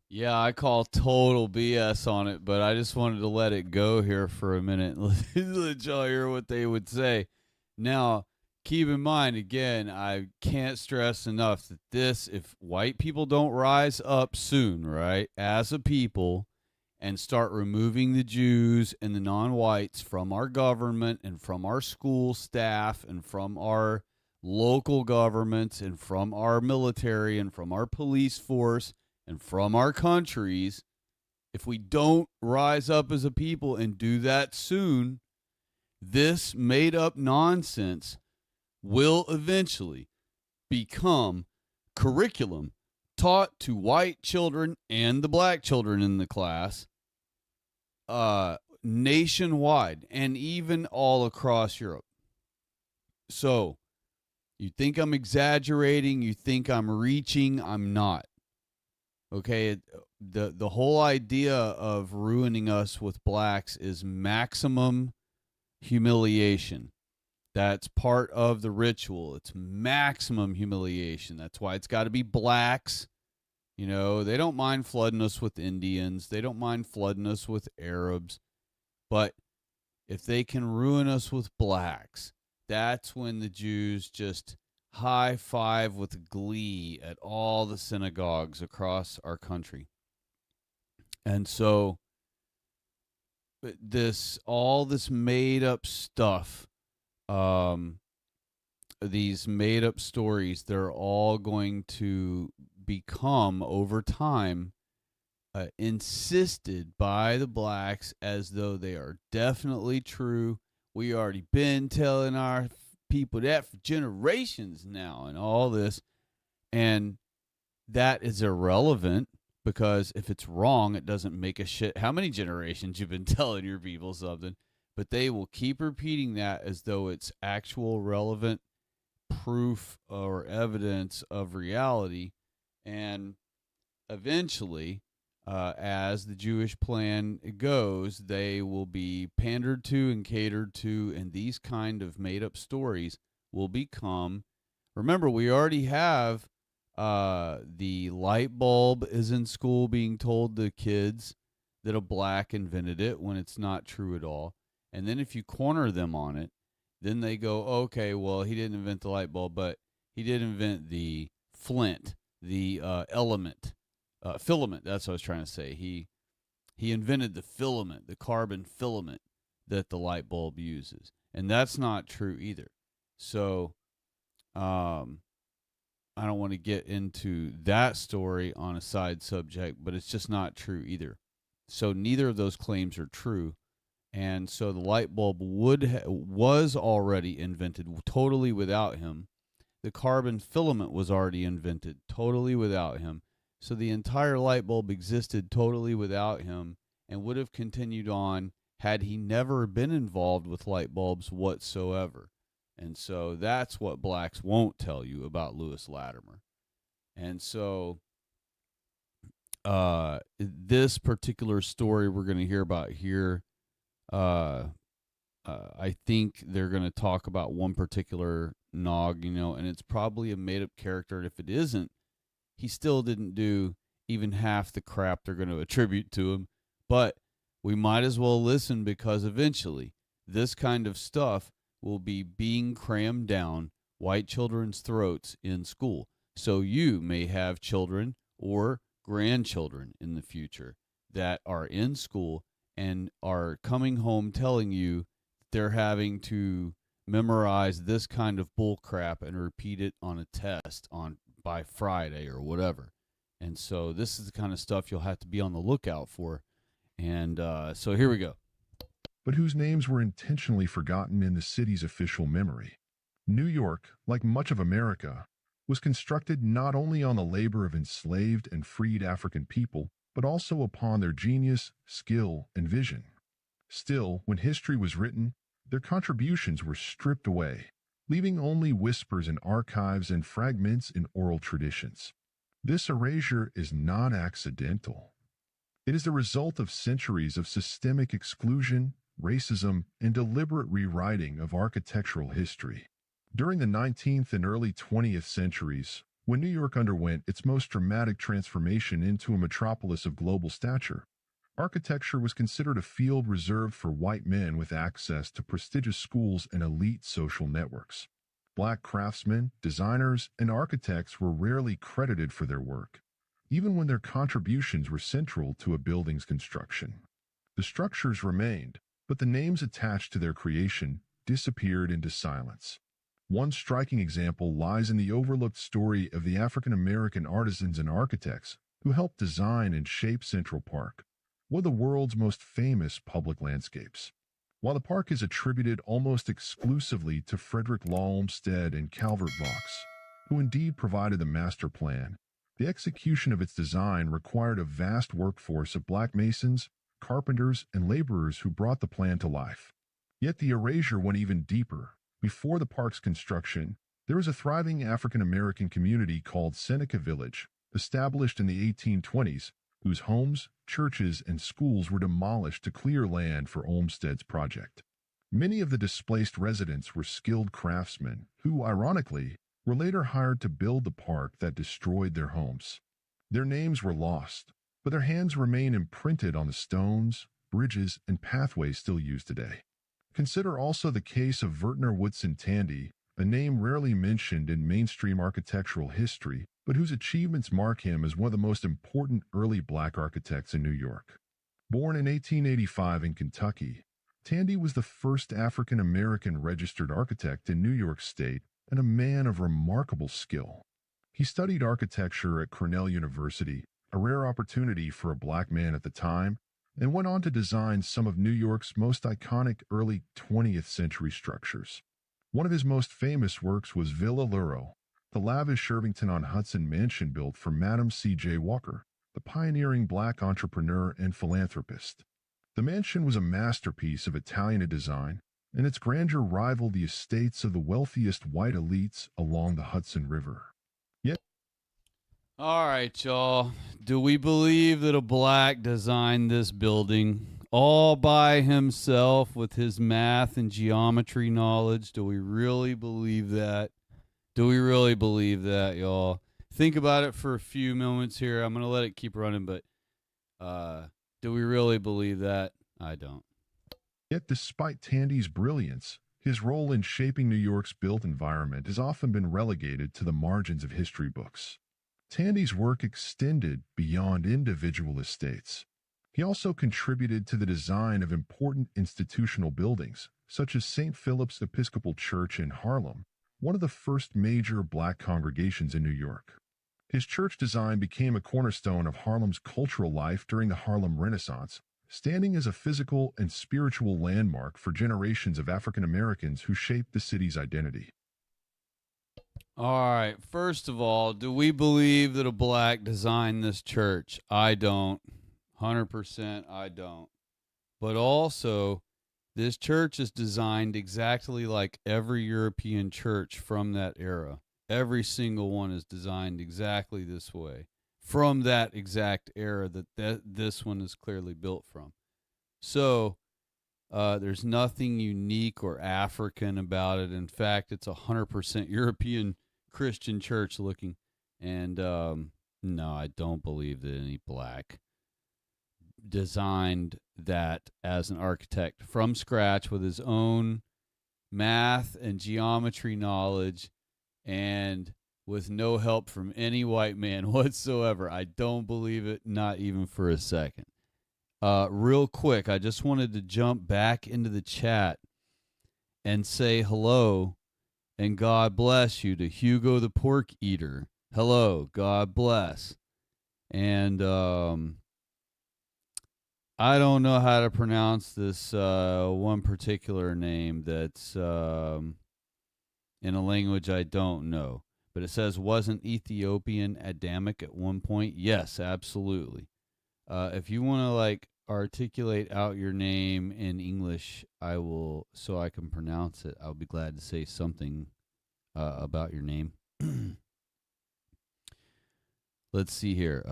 Yeah, I call total BS on it, but I just wanted to let it go here for a minute. Let y'all hear what they would say. Now, keep in mind, again, I can't stress enough that this, if white people don't rise up soon, right, as a people, and start removing the Jews and the non-whites from our government and from our school staff and from our local governments and from our military and from our police force and from our countries, if we don't rise up as a people and do that soon, this made-up nonsense will eventually become curriculum taught to white children and the black children in the class nationwide and even all across Europe. So, you think I'm exaggerating, you think I'm reaching, I'm not. Okay, the whole idea of ruining us with blacks is maximum humiliation. That's part of the ritual. It's maximum humiliation. That's why it's got to be blacks. You know, they don't mind flooding us with Indians. They don't mind flooding us with Arabs. But if they can ruin us with blacks, that's when the Jews just high five with glee at all the synagogues across our country. And so all this made up stuff, these made up stories, they're all going to become over time insisted by the blacks as though they are definitely true. We already been telling our people that for generations now and all this, and that is irrelevant because if it's wrong, it doesn't make a shit how many generations you've been telling your people something, but they will keep repeating that as though it's actual relevant proof or evidence of reality. And eventually, as the Jewish plan goes, they will be pandered to and catered to, and these kind of made-up stories will become. Remember, we already have the light bulb is in school being told to kids that a black invented it when it's not true at all. And then if you corner them on it, then they go, okay, well, he didn't invent the light bulb, but he did invent the flint, the filament. That's what I was trying to say. He invented the filament, the carbon filament that the light bulb uses. And that's not true either. So I don't want to get into that story on a side subject, but it's just not true either. So neither of those claims are true. And so the light bulb was already invented totally without him. The carbon filament was already invented totally without him. So the entire light bulb existed totally without him and would have continued on had he never been involved with light bulbs whatsoever. And so that's what blacks won't tell you about Lewis Latimer. And so this particular story we're going to hear about here, I think they're going to talk about one particular Nog, and it's probably a made-up character. And if it isn't, he still didn't do even half the crap they're going to attribute to him. But we might as well listen because eventually this kind of stuff will be being crammed down white children's throats in school. So you may have children or grandchildren in the future that are in school and are coming home telling you they're having to memorize this kind of bull crap and repeat it on a test by Friday or whatever. And so this is the kind of stuff you'll have to be on the lookout for. And so here we go. But whose names were intentionally forgotten in the city's official memory. New York, like much of America, was constructed not only on the labor of enslaved and freed African people, but also upon their genius, skill, and vision. Still, when history was written, their contributions were stripped away, leaving only whispers in archives and fragments in oral traditions. This erasure is not accidental. It is the result of centuries of systemic exclusion, racism, and deliberate rewriting of architectural history. During the 19th and early 20th centuries, when New York underwent its most dramatic transformation into a metropolis of global stature, architecture was considered a field reserved for white men with access to prestigious schools and elite social networks. Black craftsmen, designers, and architects were rarely credited for their work, even when their contributions were central to a building's construction. The structures remained, but the names attached to their creation disappeared into silence. One striking example lies in the overlooked story of the African American artisans and architects who helped design and shape Central Park, one of the world's most famous public landscapes. While the park is attributed almost exclusively to Frederick Law Olmsted and Calvert Vaux, who indeed provided the master plan, the execution of its design required a vast workforce of black masons, carpenters, and laborers who brought the plan to life. Yet the erasure went even deeper. Before the park's construction, there was a thriving African American community called Seneca Village, established in the 1820s, whose homes, churches, and schools were demolished to clear land for Olmsted's project. Many of the displaced residents were skilled craftsmen who, ironically, were later hired to build the park that destroyed their homes. Their names were lost, but their hands remain imprinted on the stones, bridges, and pathways still used today. Consider also the case of Vertner Woodson Tandy, a name rarely mentioned in mainstream architectural history, but whose achievements mark him as one of the most important early black architects in New York. Born in 1885 in Kentucky, Tandy was the first African American registered architect in New York State and a man of remarkable skill. He studied architecture at Cornell University, a rare opportunity for a black man at the time, and went on to design some of New York's most iconic early 20th century structures. One of his most famous works was Villa Luro, the lavish Irvington-on-Hudson mansion built for Madam C.J. Walker, the pioneering black entrepreneur and philanthropist. The mansion was a masterpiece of Italian design, and its grandeur rivaled the estates of the wealthiest white elites along the Hudson River. Yet, all right, y'all. Do we believe that a black designed this building all by himself with his math and geometry knowledge? Do we really believe that? Do we really believe that, y'all? Think about it for a few moments here. I'm going to let it keep running, but do we really believe that? I don't. Yet despite Tandy's brilliance, his role in shaping New York's built environment has often been relegated to the margins of history books. Tandy's work extended beyond individual estates. He also contributed to the design of important institutional buildings, such as St. Philip's Episcopal Church in Harlem, one of the first major black congregations in New York. His church design became a cornerstone of Harlem's cultural life during the Harlem Renaissance, standing as a physical and spiritual landmark for generations of African Americans who shaped the city's identity. All right, first of all, do we believe that a black designed this church? I don't. 100% I don't. But also, this church is designed exactly like every European church from that era. Every single one is designed exactly this way, from that exact era that this one is clearly built from. So, there's nothing unique or African about it. In fact, it's 100% European Christian church looking. And no, I don't believe that any black designed that as an architect from scratch with his own math and geometry knowledge and with no help from any white man whatsoever. I don't believe it, not even for a second. Real quick, I just wanted to jump back into the chat and say hello and God bless you to Hugo the Pork Eater. Hello, God bless. And I don't know how to pronounce this one particular name that's in a language I don't know. But it says, wasn't Ethiopian Adamic at one point? Yes, absolutely. If you want to articulate out your name in English, I will, so I can pronounce it. I'll be glad to say something about your name. Let's see here.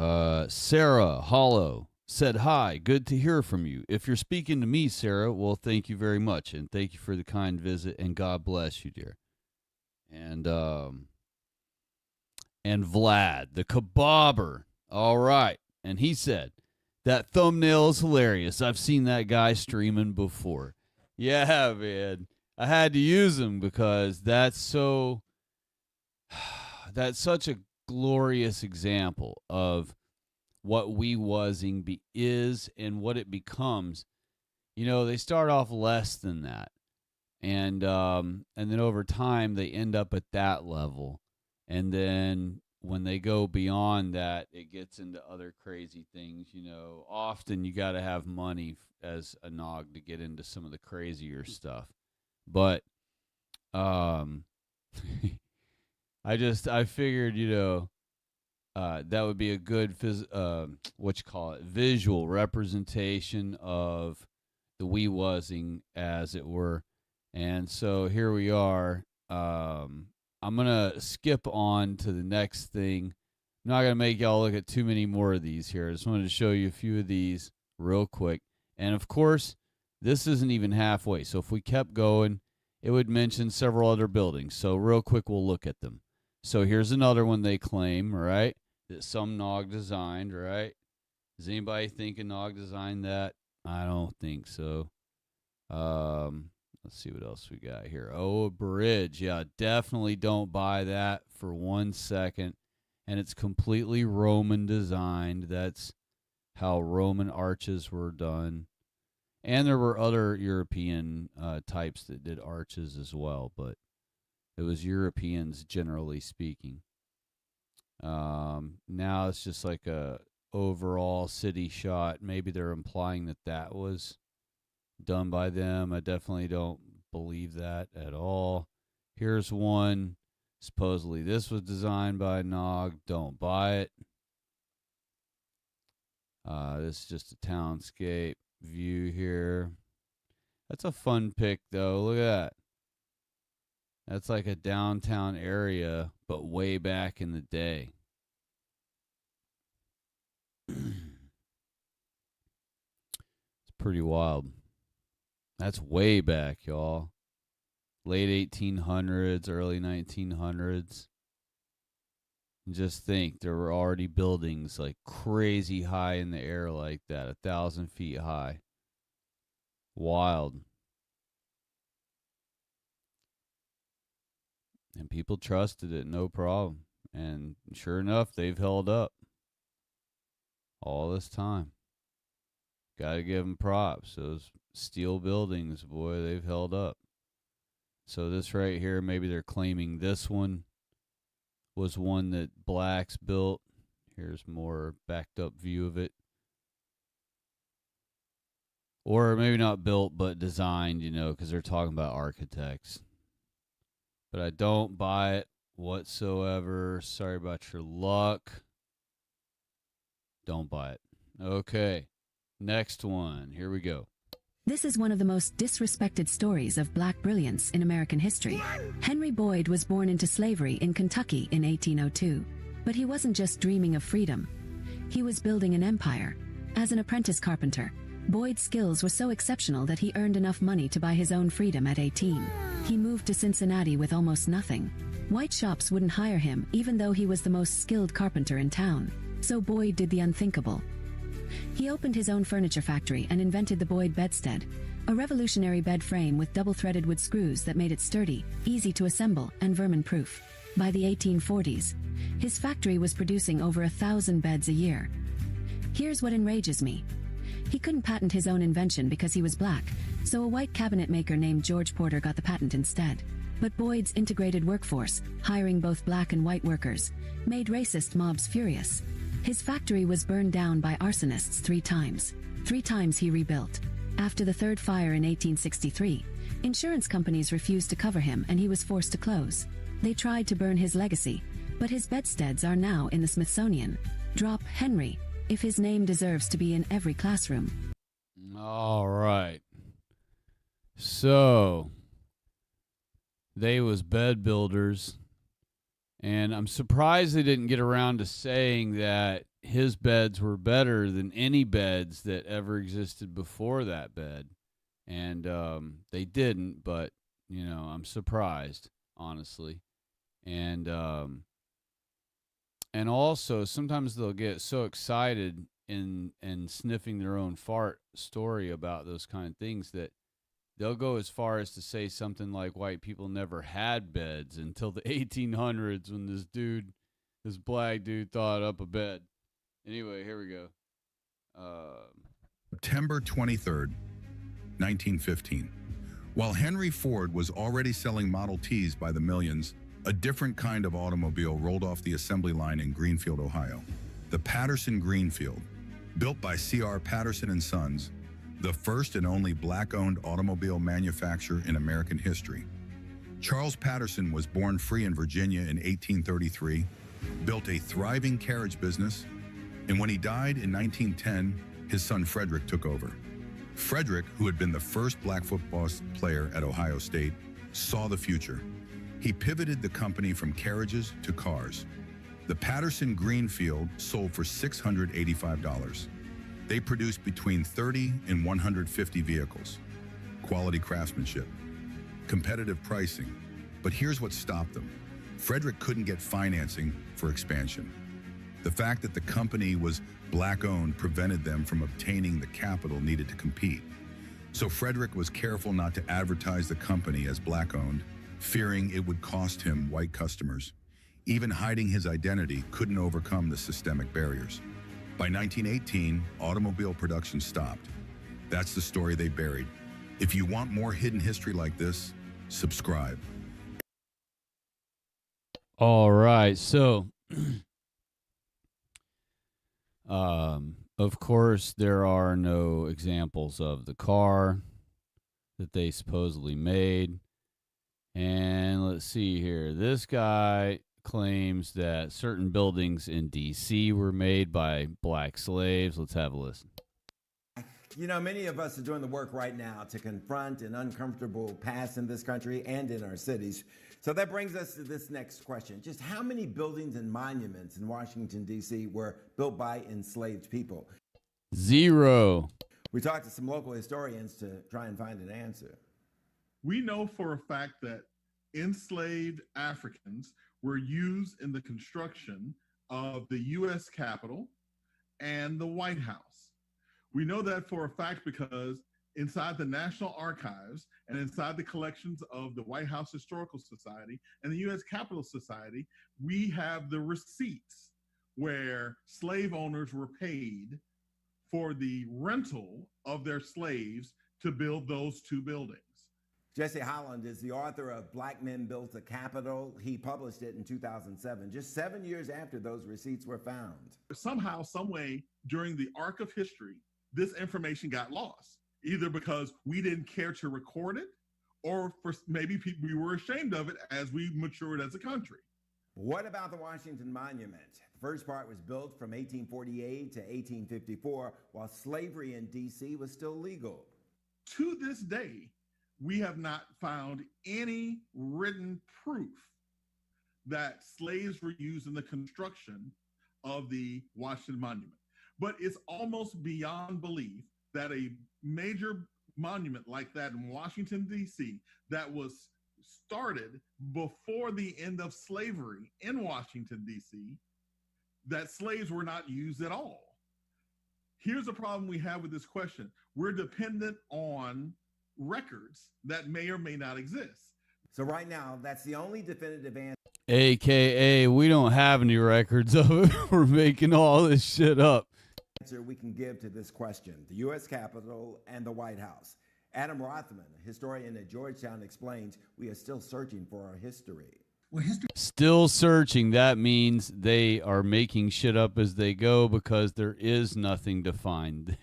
Sarah Hollow. said, "Hi, good to hear from you. If you're speaking to me, Sarah, well, thank you very much, and thank you for the kind visit, and God bless you, dear." And Vlad, the kebabber, all right. And he said, "That thumbnail is hilarious. I've seen that guy streaming before." Yeah, man. I had to use him because that's such a glorious example of what WeWuzzing is and what it becomes. You know, they start off less than that. And then over time they end up at that level. And then when they go beyond that, it gets into other crazy things. You know, often you got to have money as a nog to get into some of the crazier stuff. But I figured, you know, that would be a good visual representation of the WeWuzzing, as it were. And so here we are. I'm going to skip on to the next thing. I'm not going to make y'all look at too many more of these here. I just wanted to show you a few of these real quick. And, of course, this isn't even halfway. So if we kept going, it would mention several other buildings. So real quick, we'll look at them. So here's another one they claim, right, that some nog designed, right? Does anybody think a nog designed that? I don't think so. Let's see what else we got here. Oh, a bridge. Yeah, definitely don't buy that for 1 second. And it's completely Roman designed. That's how Roman arches were done. And there were other European types that did arches as well, but it was Europeans generally speaking. Now it's just like a overall city shot. Maybe they're implying that was done by them. I definitely don't believe that at all. Here's one. Supposedly this was designed by Nog. Don't buy it. This is just a townscape view here. That's a fun pic, though. Look at that. That's like a downtown area, but way back in the day. It's pretty wild. That's way back, y'all. Late 1800s, early 1900s. And just think, there were already buildings like crazy high in the air like that, 1,000 feet high. Wild. And people trusted it, no problem. And sure enough, they've held up all this time. Got to give them props. Those steel buildings, boy, they've held up. So this right here, maybe they're claiming this one was one that blacks built. Here's more backed up view of it. Or maybe not built, but designed, you know, because they're talking about architects. But I don't buy it whatsoever. Sorry about your luck. Don't buy it. Okay. Next one. Here we go. This is one of the most disrespected stories of black brilliance in American history. Henry Boyd was born into slavery in Kentucky in 1802. But he wasn't just dreaming of freedom. He was building an empire. As an apprentice carpenter, Boyd's skills were so exceptional that he earned enough money to buy his own freedom at 18. He moved to Cincinnati with almost nothing. White shops wouldn't hire him, even though he was the most skilled carpenter in town. So Boyd did the unthinkable. He opened his own furniture factory and invented the Boyd bedstead, a revolutionary bed frame with double-threaded wood screws that made it sturdy, easy to assemble, and vermin-proof. By the 1840s, his factory was producing over 1,000 beds a year. Here's what enrages me. He couldn't patent his own invention because he was black, so a white cabinet maker named George Porter got the patent instead. But Boyd's integrated workforce, hiring both black and white workers, made racist mobs furious. His factory was burned down by arsonists 3 times. 3 times he rebuilt. After the third fire in 1863, insurance companies refused to cover him and he was forced to close. They tried to burn his legacy, but his bedsteads are now in the Smithsonian. Drop Henry, if his name deserves to be in every classroom. All right. So, they was bed builders, And I'm surprised they didn't get around to saying that his beds were better than any beds that ever existed before that bed. And they didn't, but, I'm surprised, honestly. And also, sometimes they'll get so excited in sniffing their own fart story about those kind of things that they'll go as far as to say something like white people never had beds until the 1800s when this black dude thought up a bed. Anyway, here we go. September 23rd, 1915. While Henry Ford was already selling Model Ts by the millions, a different kind of automobile rolled off the assembly line in Greenfield, Ohio. The Patterson Greenfield, built by C.R. Patterson & Sons, the first and only black-owned automobile manufacturer in American history. Charles Patterson was born free in Virginia in 1833, built a thriving carriage business, and when he died in 1910, his son Frederick took over. Frederick, who had been the first black football player at Ohio State, saw the future. He pivoted the company from carriages to cars. The Patterson Greenfield sold for $685. They produced between 30 and 150 vehicles. Quality craftsmanship, competitive pricing. But here's what stopped them. Frederick couldn't get financing for expansion. The fact that the company was black-owned prevented them from obtaining the capital needed to compete. So Frederick was careful not to advertise the company as black-owned, fearing it would cost him white customers. Even hiding his identity couldn't overcome the systemic barriers. By 1918, automobile production stopped. That's the story they buried. If you want more hidden history like this, subscribe. All right, so of course, there are no examples of the car that they supposedly made. And let's see here. This guy claims that certain buildings in D.C. were made by black slaves. Let's have a listen. You know, many of us are doing the work right now to confront an uncomfortable past in this country and in our cities. So that brings us to this next question. Just how many buildings and monuments in Washington, D.C. were built by enslaved people? 0. We talked to some local historians to try and find an answer. We know for a fact that enslaved Africans were used in the construction of the U.S. Capitol and the White House. We know that for a fact because inside the National Archives and inside the collections of the White House Historical Society and the U.S. Capitol Society, we have the receipts where slave owners were paid for the rental of their slaves to build those two buildings. Jesse Holland is the author of Black Men Built the Capitol. He published it in 2007, just 7 years after those receipts were found. Somehow, some way, during the arc of history, this information got lost, either because we didn't care to record it or for maybe we were ashamed of it as we matured as a country. What about the Washington Monument? The first part was built from 1848 to 1854, while slavery in D.C. was still legal. To this day, we have not found any written proof that slaves were used in the construction of the Washington Monument. But it's almost beyond belief that a major monument like that in Washington, D.C., that was started before the end of slavery in Washington, D.C., that slaves were not used at all. Here's the problem we have with this question. We're dependent on records that may or may not exist. So right now, that's the only definitive answer. AKA, we don't have any records of it. We're making all this shit up. Answer we can give to this question: the U.S. Capitol and the White House. Adam Rothman, a historian at Georgetown, explains we are still searching for our history. Still searching. That means they are making shit up as they go because there is nothing to find.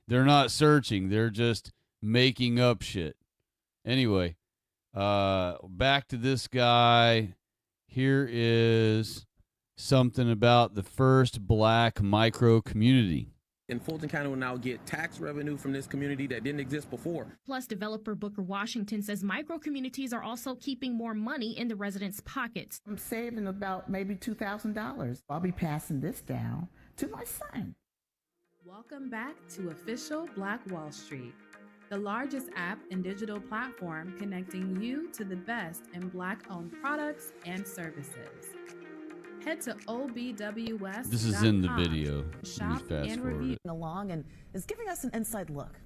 They're not searching. They're just making up shit. Anyway, back to this guy. Here is something about the first black micro community. And Fulton County will now get tax revenue from this community that didn't exist before. Plus, developer Booker Washington says micro-communities are also keeping more money in the residents' pockets. I'm saving about maybe $2,000. I'll be passing this down to my son. Welcome back to Official Black Wall Street, the largest app and digital platform connecting you to the best in Black-owned products and services. Head to obws.com. This is in the video. Shop Fast and forward review. it. Along and is giving us an inside look.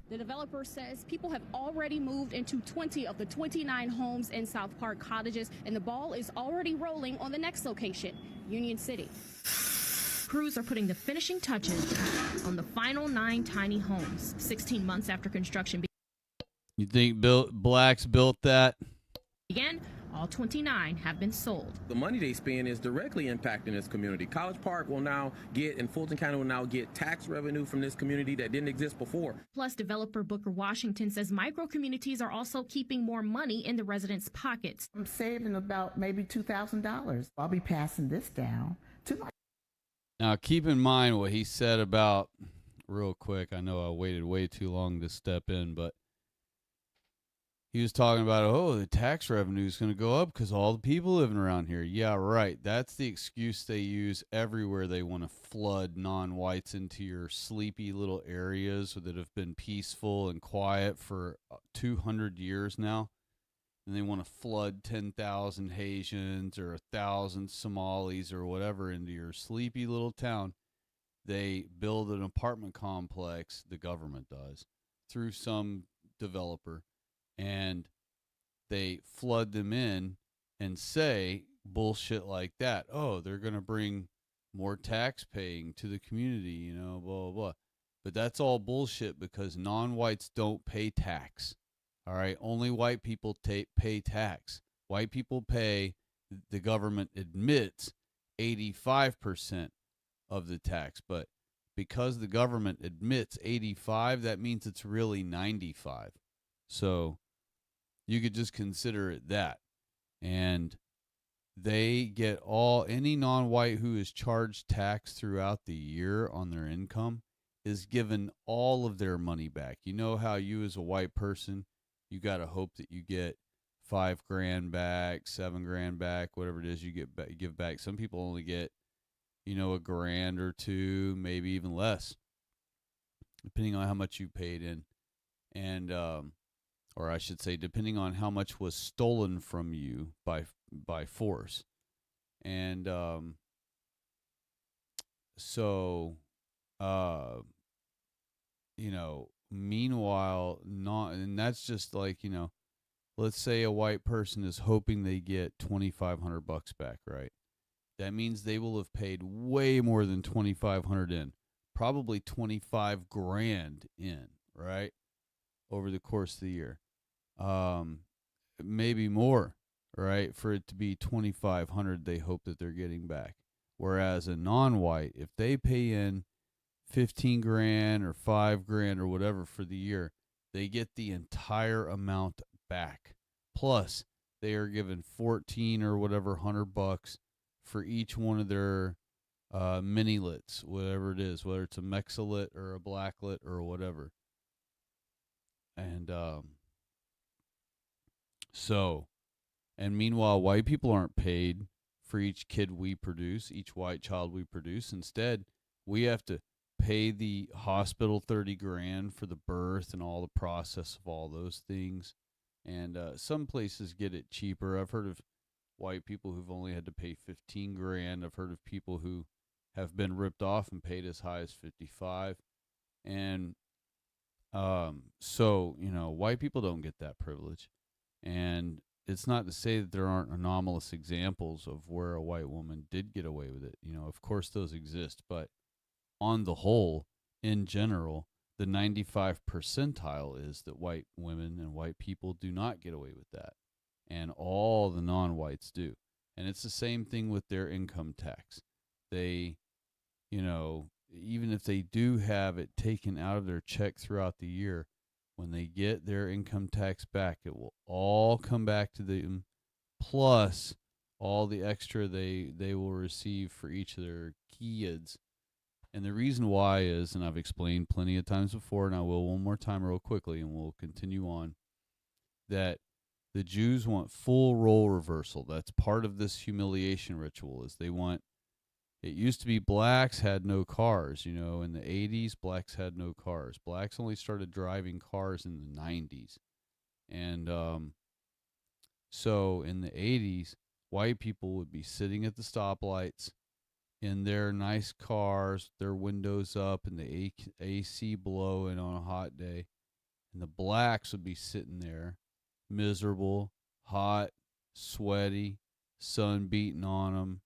The developer says people have already moved into 20 of the 29 homes in South Park Cottages, and the ball is already rolling on the next location, Union City. Crews are putting the finishing touches on the final 9 tiny homes, 16 months after construction You think blacks built that? began. All 29 have been sold. The money they spend is directly impacting this community. College Park will now get, and Fulton County will now get tax revenue from this community that didn't exist before. Plus, developer Booker Washington says micro-communities are also keeping more money in the residents' pockets. I'm saving about maybe $2,000. I'll be passing this down to my. Now, keep in mind what he said about, real quick, I know I waited way too long to step in, but he was talking about, oh, the tax revenue is going to go up because all the people living around here. Yeah, right. That's the excuse they use everywhere they want to flood non-whites into your sleepy little areas that have been peaceful and quiet for 200 years now. And they want to flood 10,000 Haitians or 1,000 Somalis or whatever into your sleepy little town. They build an apartment complex, the government does, through some developer. And they flood them in and say bullshit like that. Oh, they're going to bring more tax paying to the community, you know, blah, blah, blah. But that's all bullshit because non-whites don't pay tax. All right. Only white people pay tax. White people pay, the government admits, 85% of the tax. But because the government admits 85, that means it's really 95. So you could just consider it that. And they get any non-white who is charged tax throughout the year on their income is given all of their money back. You know how you as a white person, you got to hope that you get $5,000 back, $7,000 back, whatever it is you give back. Some people only get, $1,000 or $2,000, maybe even less, depending on how much you paid in. And, or I should say, depending on how much was stolen from you by force. And meanwhile, and that's just like, let's say a white person is hoping they get $2,500 back, right? That means they will have paid way more than $2,500 in, probably $25,000 in, right, over the course of the year. Maybe more, right? For it to be $2,500, they hope that they're getting back. Whereas a non-white, if they pay in $15,000 or $5,000 or whatever for the year, they get the entire amount back. Plus, they are given $14 or whatever $100 for each one of their mini-lits, whatever it is, whether it's a Mexilit or a Blacklit or whatever. And and meanwhile, white people aren't paid for each kid we produce, each white child we produce. Instead, we have to pay the hospital $30,000 for the birth and all the process of all those things. And some places get it cheaper. I've heard of white people who've only had to pay $15,000. I've heard of people who have been ripped off and paid as high as $55,000. And white people don't get that privilege. And it's not to say that there aren't anomalous examples of where a white woman did get away with it. Of course those exist, but on the whole, in general, the 95th percentile is that white women and white people do not get away with that. And all the non-whites do. And it's the same thing with their income tax. They, even if they do have it taken out of their check throughout the year, when they get their income tax back, it will all come back to them, plus all the extra they will receive for each of their kids. And the reason why is, and I've explained plenty of times before, and I will one more time real quickly, and we'll continue on, that the Jews want full role reversal. That's part of this humiliation ritual, is they want, it used to be blacks had no cars. You know, in the 80s, blacks had no cars. Blacks only started driving cars in the 90s. And so in the 80s, white people would be sitting at the stoplights in their nice cars, their windows up, and the AC blowing on a hot day. And the blacks would be sitting there, miserable, hot, sweaty, sun beating on them.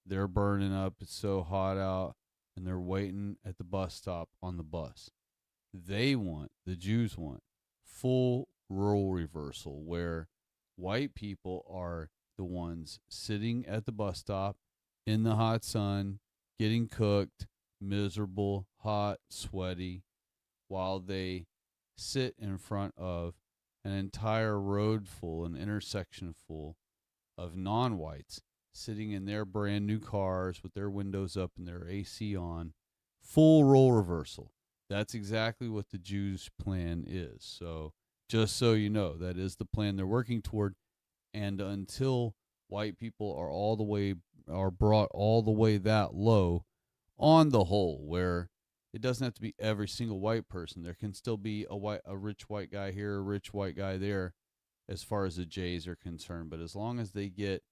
They're burning up. It's so hot out. And they're waiting at the bus stop on the bus. The Jews want, full role reversal, where white people are the ones sitting at the bus stop in the hot sun, getting cooked, miserable, hot, sweaty, while they sit in front of an entire road full, an intersection full of non-whites sitting in their brand new cars with their windows up and their AC on. Full role reversal. That's exactly what the Jews' plan is. So just so you know, that is the plan they're working toward. And until white people are brought all the way that low, on the whole, where it doesn't have to be every single white person. There can still be a rich white guy here, a rich white guy there, as far as the Jays are concerned. But as long as they get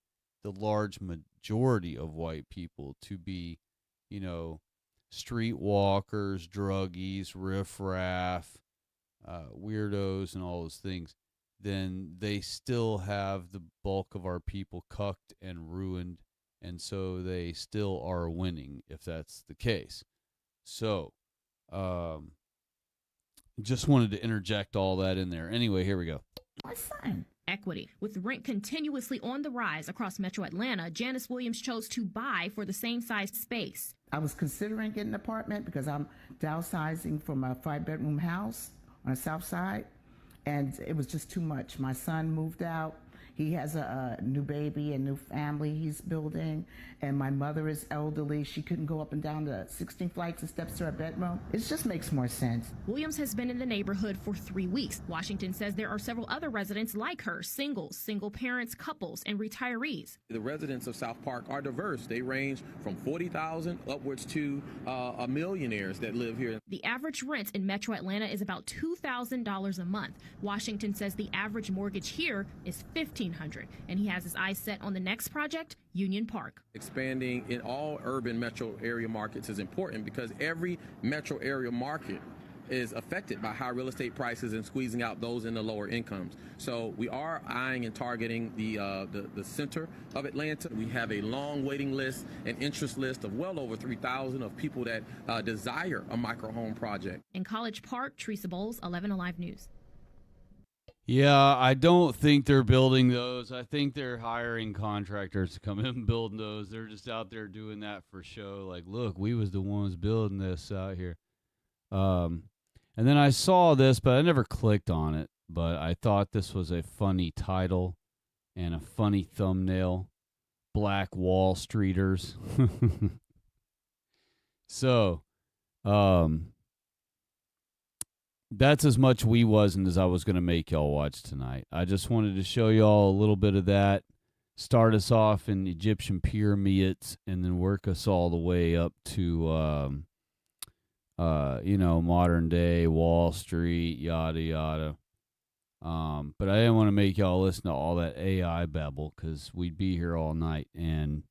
the large majority of white people to be, you know, streetwalkers, druggies, riffraff, weirdos, and all those things, then they still have the bulk of our people cucked and ruined, and so they still are winning if that's the case. So, just wanted to interject all that in there. Anyway, here we go. My son. Equity. With rent continuously on the rise across Metro Atlanta, Janice Williams chose to buy for the same size space. I was considering getting an apartment because I'm downsizing from a 5-bedroom house on the south side, and it was just too much. My son moved out. He has a new baby, a new family he's building, and my mother is elderly. She couldn't go up and down the 16 flights of steps to her bedroom. It just makes more sense. Williams has been in the neighborhood for 3 weeks. Washington says there are several other residents like her, singles, single parents, couples, and retirees. The residents of South Park are diverse. They range from 40,000 upwards to millionaires that live here. The average rent in Metro Atlanta is about $2,000 a month. Washington says the average mortgage here is $1,500, and he has his eyes set on the next project, Union Park. Expanding in all urban metro area markets is important because every metro area market is affected by high real estate prices and squeezing out those in the lower incomes. So we are eyeing and targeting the center of Atlanta. We have a long waiting list and interest list of well over 3,000 of people that desire a micro home project. In College Park, Teresa Bowles, 11 Alive News. Yeah, I don't think they're building those. I think they're hiring contractors to come in and build those. They're just out there doing that for show. Like, look, we was the ones building this out here. And then I saw this, but I never clicked on it. But I thought this was a funny title and a funny thumbnail. Black Wall Streeters. So, that's as much we wasn't as I was going to make y'all watch tonight. I just wanted to show y'all a little bit of that, start us off in Egyptian pyramids, and then work us all the way up to, modern day Wall Street, yada, yada. But I didn't want to make y'all listen to all that AI babble because we'd be here all night, and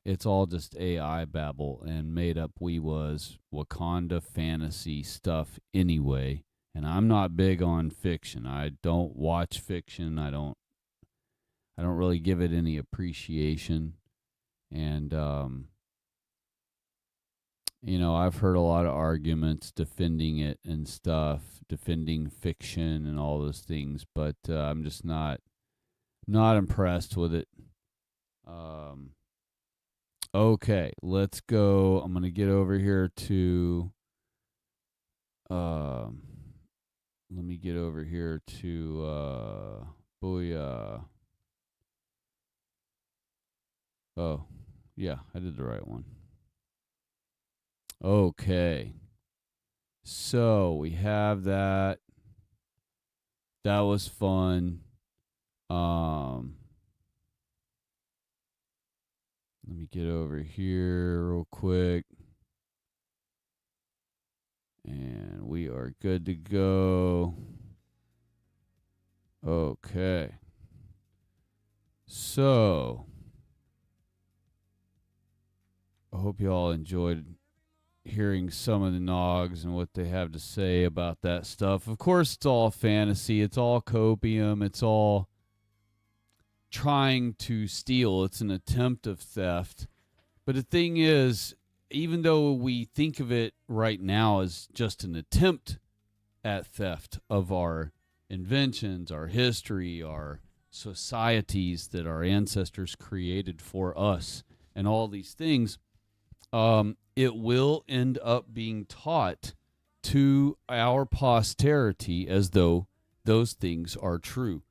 it's all just AI babble and made up Wakanda fantasy stuff anyway. And I'm not big on fiction. I don't watch fiction. I don't really give it any appreciation. And I've heard a lot of arguments defending it and stuff, defending fiction and all those things, but I'm just not impressed with it. Okay, let's go. I'm going to get over here to, let me get over here to, Booyah. Oh, yeah, I did the right one. Okay. So we have that. That was fun. Let me get over here real quick. And we are good to go. Okay. So, I hope you all enjoyed hearing some of the Nogs and what they have to say about that stuff. Of course, it's all fantasy. It's all copium. It's all trying to steal. It's an attempt of theft. But the thing is, even though we think of it right now as just an attempt at theft of our inventions, our history, our societies that our ancestors created for us, and all these things, it will end up being taught to our posterity as though those things are true.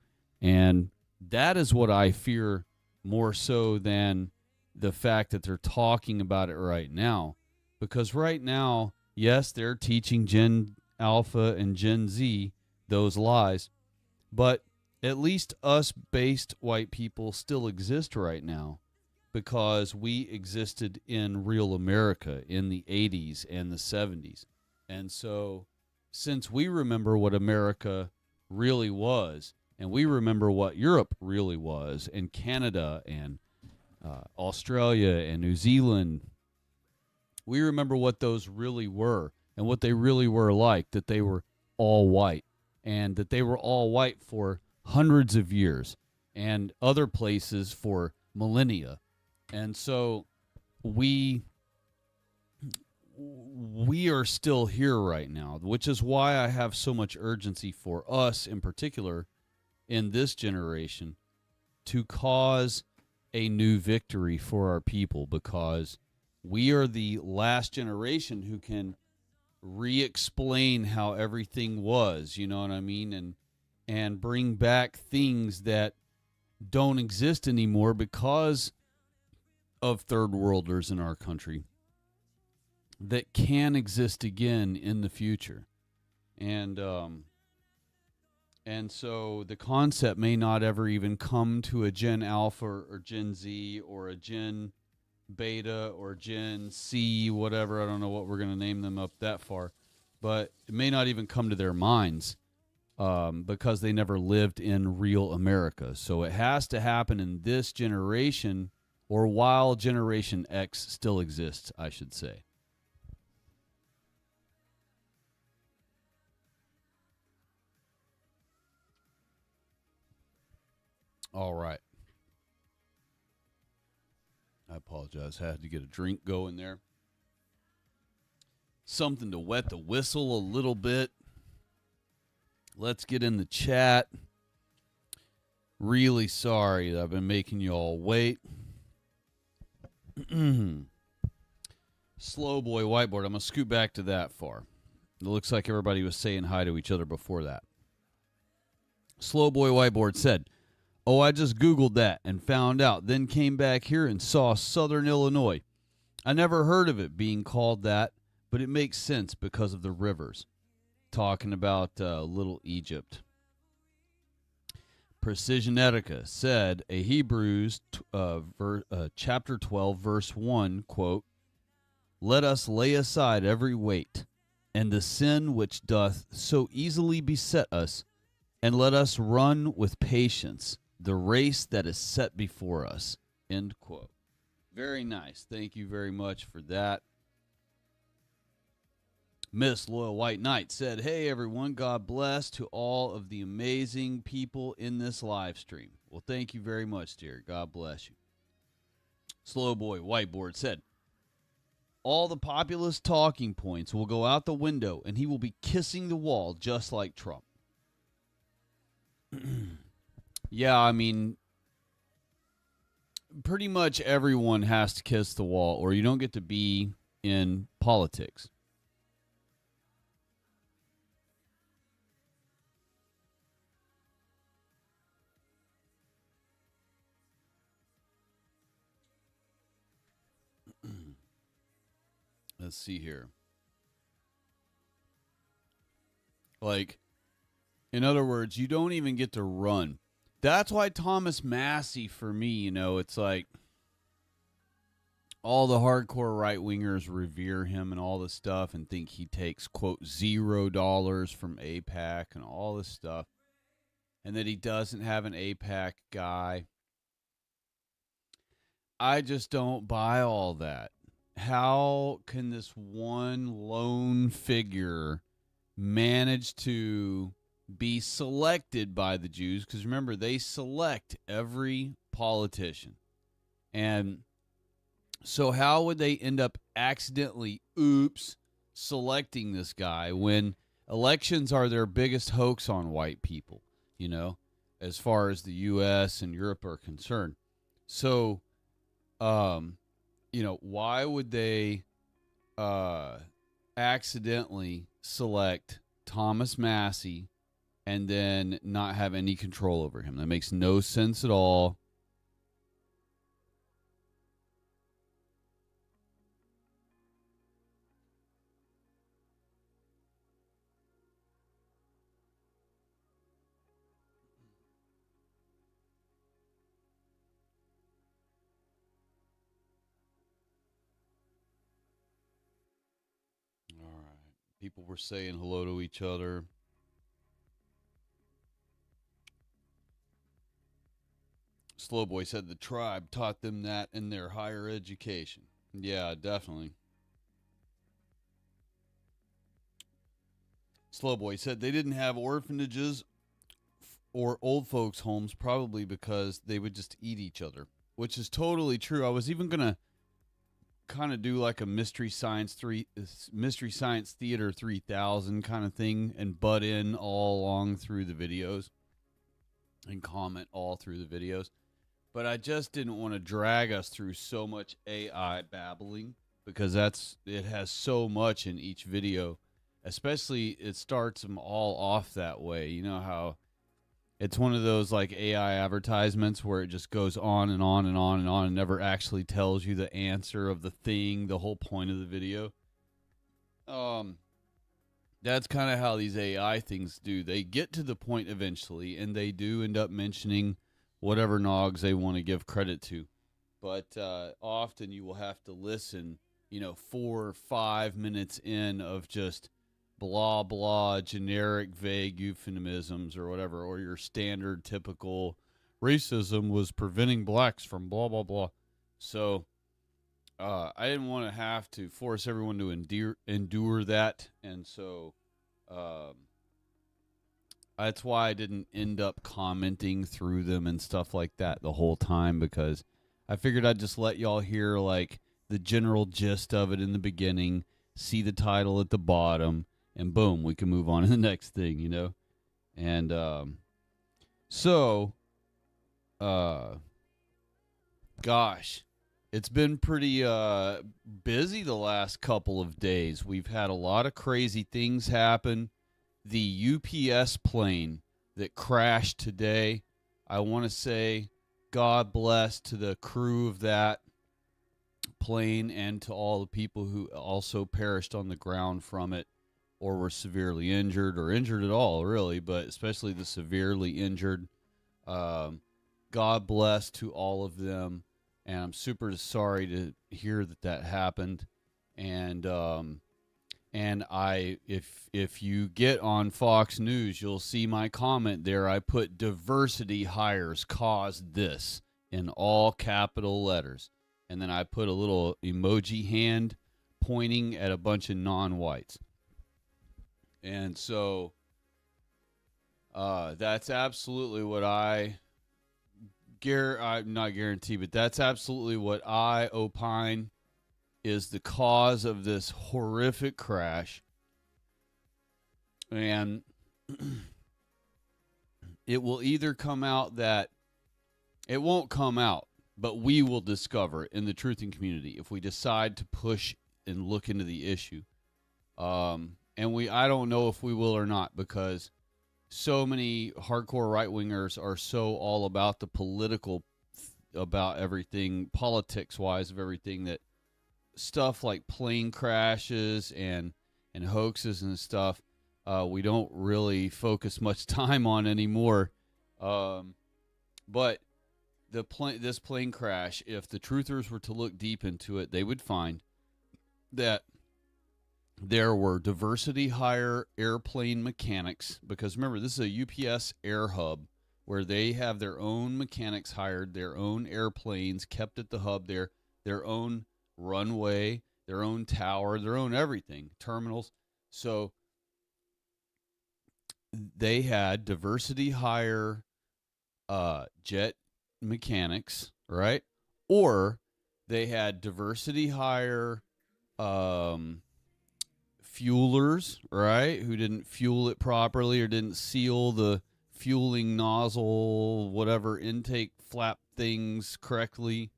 And that is what I fear more so than the fact that they're talking about it right now. Because right now, yes, they're teaching Gen Alpha and Gen Z those lies, but at least us based white people still exist right now because we existed in real America in the 80s and the 70s. And so since we remember what America really was, and we remember what Europe really was, and Canada and Australia and New Zealand, we remember what those really were and what they really were like, that they were all white, and that they were all white for hundreds of years and other places for millennia. And so we are still here right now, which is why I have so much urgency for us in particular in this generation to cause a new victory for our people, because we are the last generation who can re-explain how everything was, you know what I mean, and bring back things that don't exist anymore because of third worlders in our country that can exist again in the future. And so the concept may not ever even come to a Gen Alpha or Gen Z or a Gen Beta or Gen C, whatever. I don't know what we're going to name them up that far. But it may not even come to their minds because they never lived in real America. So it has to happen in this generation, or while Generation X still exists, I should say. All right. I apologize. I had to get a drink going there. Something to wet the whistle a little bit. Let's get in the chat. Really sorry that I've been making you all wait. Slow boy whiteboard. I'm going to scoot back to that far. It looks like everybody was saying hi to each other before that. Slow boy whiteboard said, "Oh, I just Googled that and found out, then came back here and saw Southern Illinois. I never heard of it being called that, but it makes sense because of the rivers." Talking about Little Egypt. Precision Etica said, a Hebrews chapter 12, verse 1, quote, "Let us lay aside every weight and the sin which doth so easily beset us, and let us run with patience the race that is set before us." End quote. Very nice. Thank you very much for that. Miss Loyal White Knight said, "Hey everyone, God bless to all of the amazing people in this live stream." Well, thank you very much, dear. God bless you. Slow Boy Whiteboard said, "All the populist talking points will go out the window and he will be kissing the wall just like Trump." Yeah, I mean, pretty much everyone has to kiss the wall or you don't get to be in politics. Let's see here. Like, in other words, you don't even get to run. That's why Thomas Massey, for me, you know, it's like all the hardcore right-wingers revere him and all this stuff and think he takes, quote, $0 from AIPAC and all this stuff, and that he doesn't have an AIPAC guy. I just don't buy all that. How can this one lone figure manage to be selected by the Jews? Because remember, they select every politician. And so how would they end up accidentally, selecting this guy when elections are their biggest hoax on white people, you know, as far as the U.S. and Europe are concerned? So, you know, why would they accidentally select Thomas Massey and then not have any control over him? That makes no sense at all. All right. People were saying hello to each other. Slowboy said the tribe taught them that in their higher education. Yeah, definitely. Slowboy said they didn't have orphanages or old folks' homes, probably because they would just eat each other, which is totally true. I was even going to kind of do like a Mystery Science Theater 3000 kind of thing and butt in all along through the videos and comment all through the videos. But I just didn't want to drag us through so much AI babbling, because it has so much in each video, especially it starts them all off that way. You know how it's one of those like AI advertisements where it just goes on and on and on and on and never actually tells you the answer of the thing, the whole point of the video. That's kind of how these AI things do. They get to the point eventually, and they do end up mentioning whatever nogs they want to give credit to. But often you will have to listen, 4 or 5 minutes in of just blah, blah, generic, vague euphemisms or whatever, or your standard, typical racism was preventing blacks from blah, blah, blah. So I didn't want to have to force everyone to endure that. And so that's why I didn't end up commenting through them and stuff like that the whole time, because I figured I'd just let y'all hear like the general gist of it in the beginning, see the title at the bottom, and boom, we can move on to the next thing, And gosh, it's been pretty busy the last couple of days. We've had a lot of crazy things happen. The UPS plane that crashed today, I want to say God bless to the crew of that plane and to all the people who also perished on the ground from it or were severely injured or injured at all, really, but especially the severely injured. God bless to all of them, and I'm super sorry to hear that happened. And if you get on Fox News, you'll see my comment there. I put diversity hires caused this in all capital letters. And then I put a little emoji hand pointing at a bunch of non-whites. And so that's absolutely what I'm not guarantee, but that's absolutely what I opine is the cause of this horrific crash. And it will either come out that it won't come out, but we will discover it in the truthing community if we decide to push and look into the issue. And I don't know if we will or not, because so many hardcore right-wingers are so all about the about everything, politics-wise of everything, that stuff like plane crashes and hoaxes and stuff, we don't really focus much time on anymore. But this plane crash, if the truthers were to look deep into it, they would find that there were diversity hire airplane mechanics, because remember, this is a UPS air hub where they have their own mechanics hired, their own airplanes kept at the hub there, their own runway, their own tower, their own everything, terminals. So they had diversity hire jet mechanics, right? Or they had diversity hire fuelers, right, who didn't fuel it properly or didn't seal the fueling nozzle, whatever, intake flap things correctly,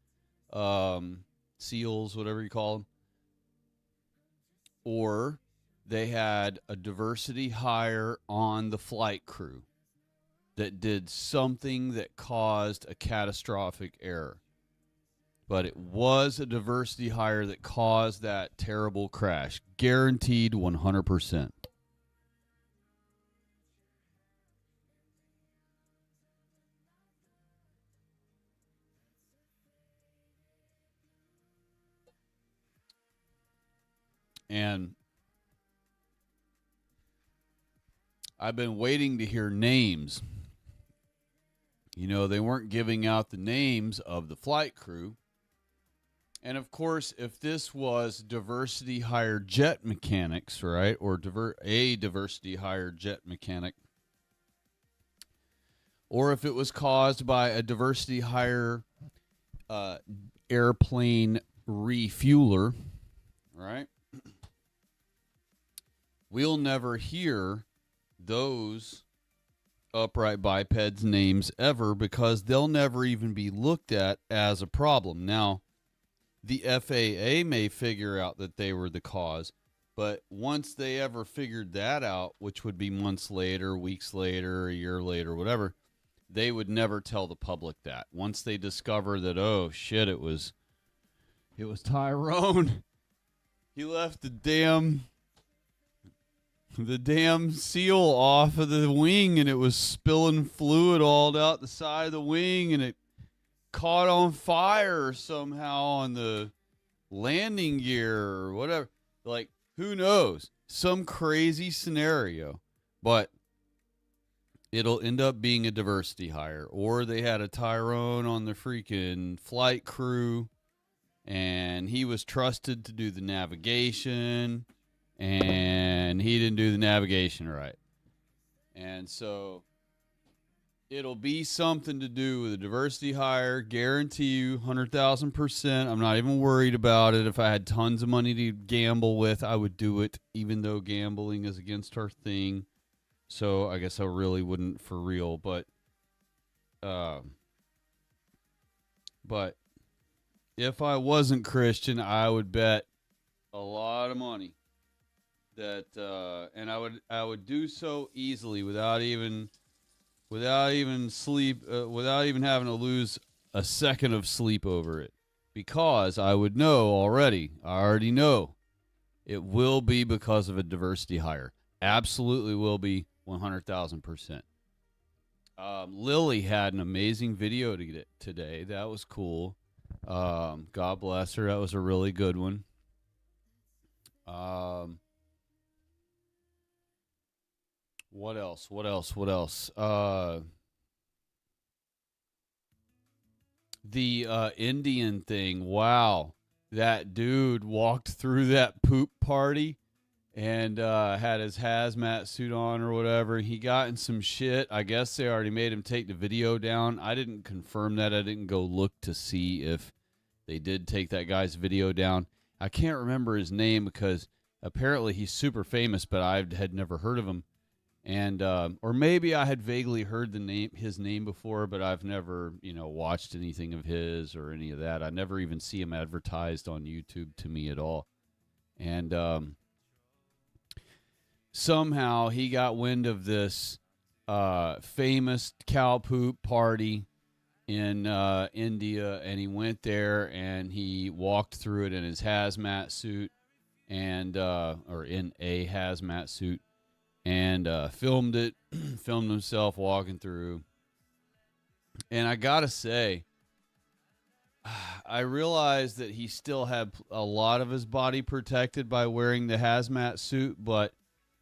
seals, whatever you call them. Or they had a diversity hire on the flight crew that did something that caused a catastrophic error. But it was a diversity hire that caused that terrible crash. Guaranteed 100%. And I've been waiting to hear names. You know, they weren't giving out the names of the flight crew. And of course, if this was diversity hire jet mechanics, right, or a diversity hire jet mechanic, or if it was caused by a diversity hire airplane refueler, right, we'll never hear those upright bipeds names ever, because they'll never even be looked at as a problem. Now, the FAA may figure out that they were the cause, but once they ever figured that out, which would be months later, weeks later, a year later, whatever, they would never tell the public that. Once they discover that, oh shit, it was Tyrone. He left the damn seal off of the wing, and it was spilling fluid all out the side of the wing, and it caught on fire somehow on the landing gear or whatever. Like, who knows? Some crazy scenario. But it'll end up being a diversity hire. Or they had a Tyrone on the freaking flight crew, and he was trusted to do the navigation, and he didn't do the navigation right. And so it'll be something to do with a diversity hire. Guarantee you 100,000%. I'm not even worried about it. If I had tons of money to gamble with, I would do it, even though gambling is against our thing. So I guess I really wouldn't for real. But if I wasn't Christian, I would bet a lot of money that, and I would do so easily without even having to lose a second of sleep over it, because I would know already. I already know it will be because of a diversity hire. Absolutely will be 100,000%. Lily had an amazing video to get today. That was cool. God bless her. That was a really good one. What else? The Indian thing. Wow. That dude walked through that poop party and had his hazmat suit on or whatever. He got in some shit. I guess they already made him take the video down. I didn't confirm that. I didn't go look to see if they did take that guy's video down. I can't remember his name because apparently he's super famous, but I had never heard of him. And or maybe I had vaguely heard his name before, but I've never, watched anything of his or any of that. I never even see him advertised on YouTube to me at all. And somehow he got wind of this famous cow poop party in India, and he went there and he walked through it in his hazmat suit and or in a hazmat suit and filmed it, filmed himself walking through. And I gotta say, I realized that he still had a lot of his body protected by wearing the hazmat suit, but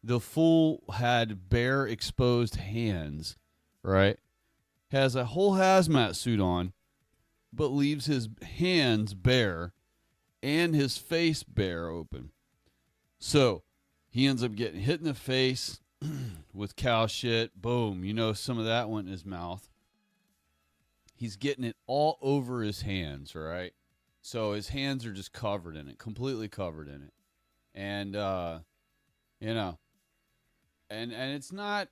the fool had bare exposed hands, right? Has a whole hazmat suit on, but leaves his hands bare and his face bare open. So he ends up getting hit in the face with cow shit. Boom. You know, some of that went in his mouth. He's getting it all over his hands, right? So his hands are just covered in it, completely covered in it. And, you know, and it's not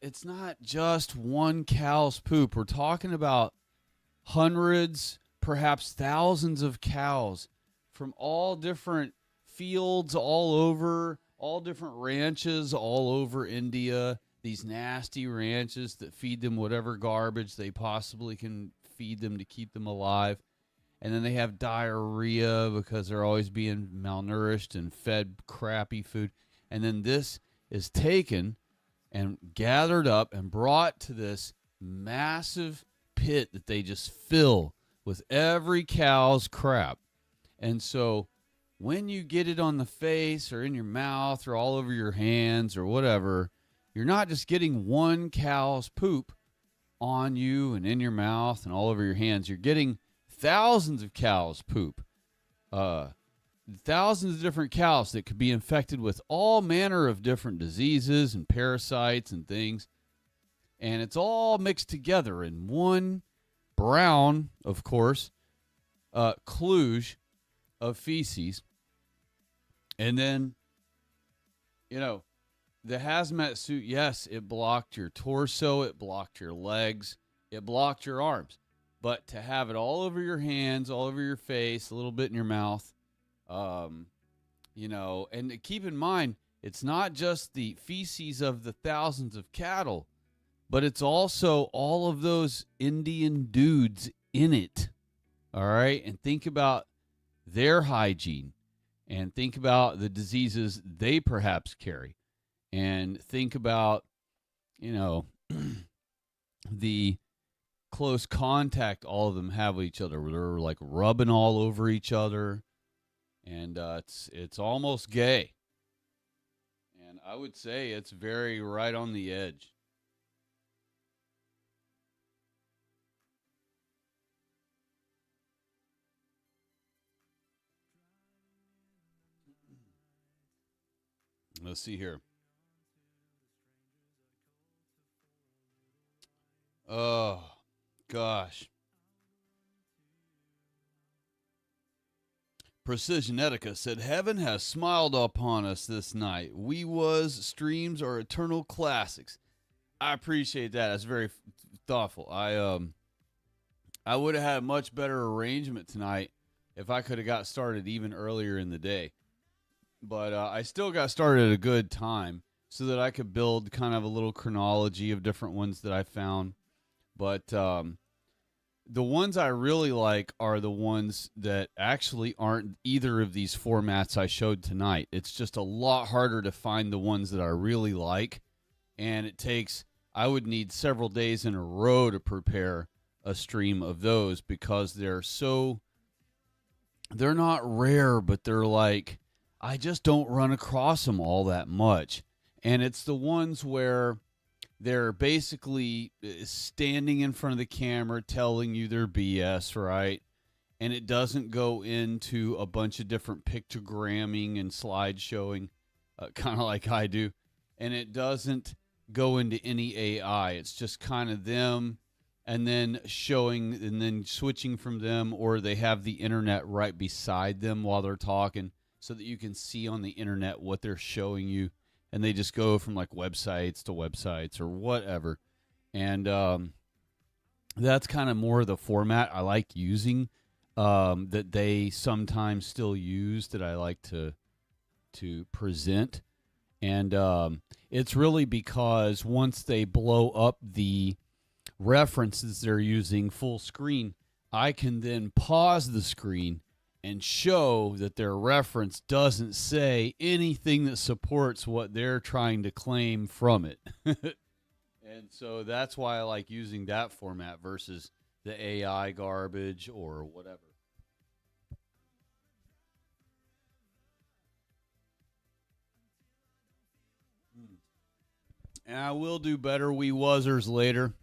just one cow's poop. We're talking about hundreds, perhaps thousands of cows from all different fields all over, all different ranches all over India. These nasty ranches that feed them whatever garbage they possibly can feed them to keep them alive. And then they have diarrhea because they're always being malnourished and fed crappy food. And then this is taken and gathered up and brought to this massive pit that they just fill with every cow's crap. And so when you get it on the face or in your mouth or all over your hands or whatever, you're not just getting one cow's poop on you and in your mouth and all over your hands. You're getting thousands of cows' poop. Thousands of different cows that could be infected with all manner of different diseases and parasites and things. And it's all mixed together in one brown, of course, kludge of feces. And then, you know, the hazmat suit, yes, it blocked your torso, it blocked your legs, it blocked your arms. But to have it all over your hands, all over your face, a little bit in your mouth, you know, and keep in mind, it's not just the feces of the thousands of cattle, but it's also all of those Indian dudes in it. All right. And think about their hygiene and think about the diseases they perhaps carry and think about, you know, the close contact all of them have with each other where they're like rubbing all over each other. And it's almost gay. And I would say it's very right on the edge. Let's see here. Oh, gosh. Precisionetica said, "Heaven has smiled upon us this night. We was streams are eternal classics." I appreciate that. That's very thoughtful. I would have had a much better arrangement tonight if I could have got started even earlier in the day. But I still got started at a good time so that I could build kind of a little chronology of different ones that I found. But the ones I really like are the ones that actually aren't either of these formats I showed tonight. It's just a lot harder to find the ones that I really like. And it takes, I would need several days in a row to prepare a stream of those because they're not rare, but they're like, I just don't run across them all that much. And it's the ones where they're basically standing in front of the camera telling you their BS, right? And it doesn't go into a bunch of different pictogramming and slide showing, kind of like I do. And it doesn't go into any AI. It's just kind of them and then showing and then switching from them, or they have the internet right beside them while they're talking so that you can see on the internet what they're showing you. And they just go from like websites to websites or whatever. And that's kind of more the format I like using, that they sometimes still use, that I like to present. And it's really because once they blow up the references they're using full screen, I can then pause the screen and show that their reference doesn't say anything that supports what they're trying to claim from it. And so that's why I like using that format versus the AI garbage or whatever. And I will do better Wee Wuzzers later.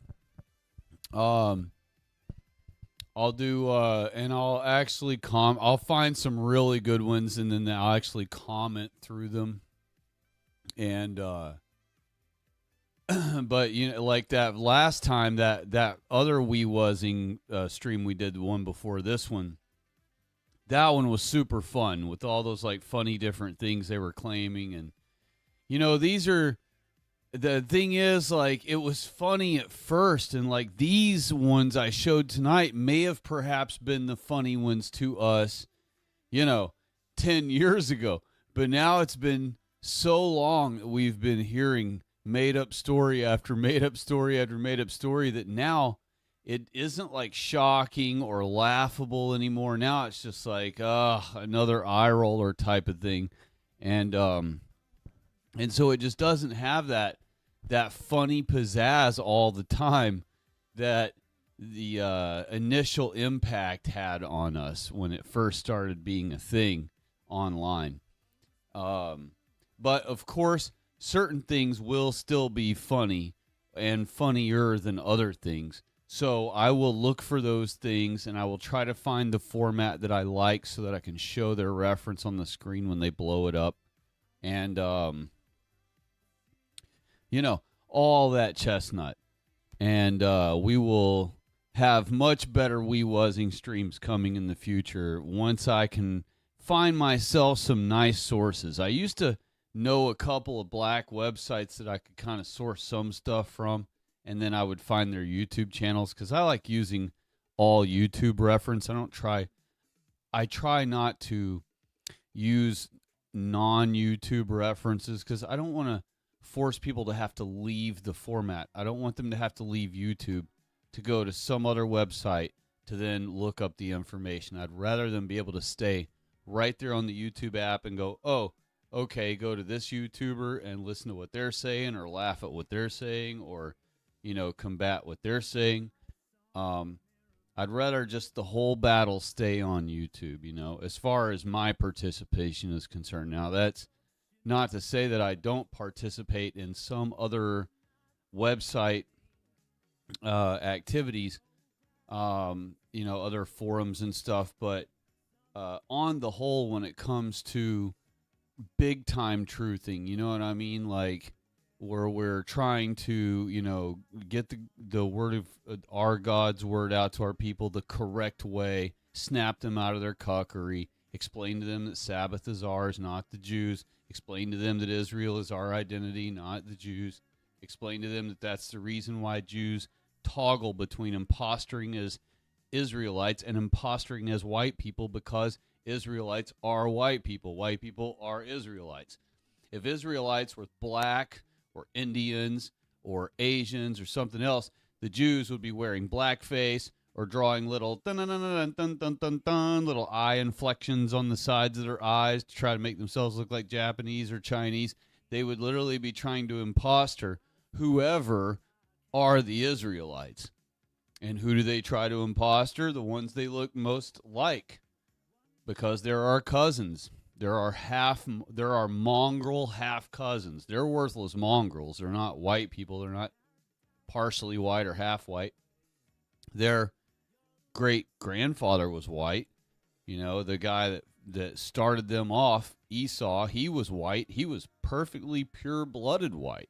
I'll do, and I'll actually I'll find some really good ones, and then I'll actually comment through them. And, but you know, like that last time, that other Wee Wuzzing stream we did, the one before this one, that one was super fun with all those like funny different things they were claiming. And, you know, the thing is, like, it was funny at first, and like these ones I showed tonight may have perhaps been the funny ones to us, 10 years ago. But now it's been so long that we've been hearing made up story after made up story after made up story that now it isn't like shocking or laughable anymore. Now it's just like, another eye roller type of thing. And so it just doesn't have that funny pizzazz all the time that the initial impact had on us when it first started being a thing online. But of course, certain things will still be funny and funnier than other things. So I will look for those things, and I will try to find the format that I like so that I can show their reference on the screen when they blow it up. And, all that chestnut. And we will have much better Wee Wuzzing streams coming in the future once I can find myself some nice sources. I used to know a couple of black websites that I could kind of source some stuff from, and then I would find their YouTube channels because I like using all YouTube reference. I try not to use non-YouTube references because I don't want to force people to have to leave the format. I don't want them to have to leave YouTube to go to some other website to then look up the information. I'd rather them be able to stay right there on the YouTube app and go, oh, okay, go to this YouTuber and listen to what they're saying or laugh at what they're saying or, combat what they're saying. I'd rather just the whole battle stay on YouTube, as far as my participation is concerned. Now, that's not to say that I don't participate in some other website activities, other forums and stuff, but on the whole, when it comes to big time truthing, you know what I mean? Like where we're trying to, get the word of our God's word out to our people the correct way, snap them out of their cuckery, explain to them that Sabbath is ours, not the Jews. Explain to them that Israel is our identity, not the Jews. Explain to them that that's the reason why Jews toggle between imposturing as Israelites and imposturing as white people, because Israelites are white people. White people are Israelites. If Israelites were black or Indians or Asians or something else, the Jews would be wearing blackface or drawing little little eye inflections on the sides of their eyes to try to make themselves look like Japanese or Chinese. They would literally be trying to imposter whoever are the Israelites. And who do they try to imposter? The ones they look most like, because they're our cousins. There are mongrel half cousins. They're worthless mongrels. They're not white people. They're not partially white or half white. Their great-grandfather was white. The guy that started them off, Esau, he was white. He was perfectly pure-blooded white.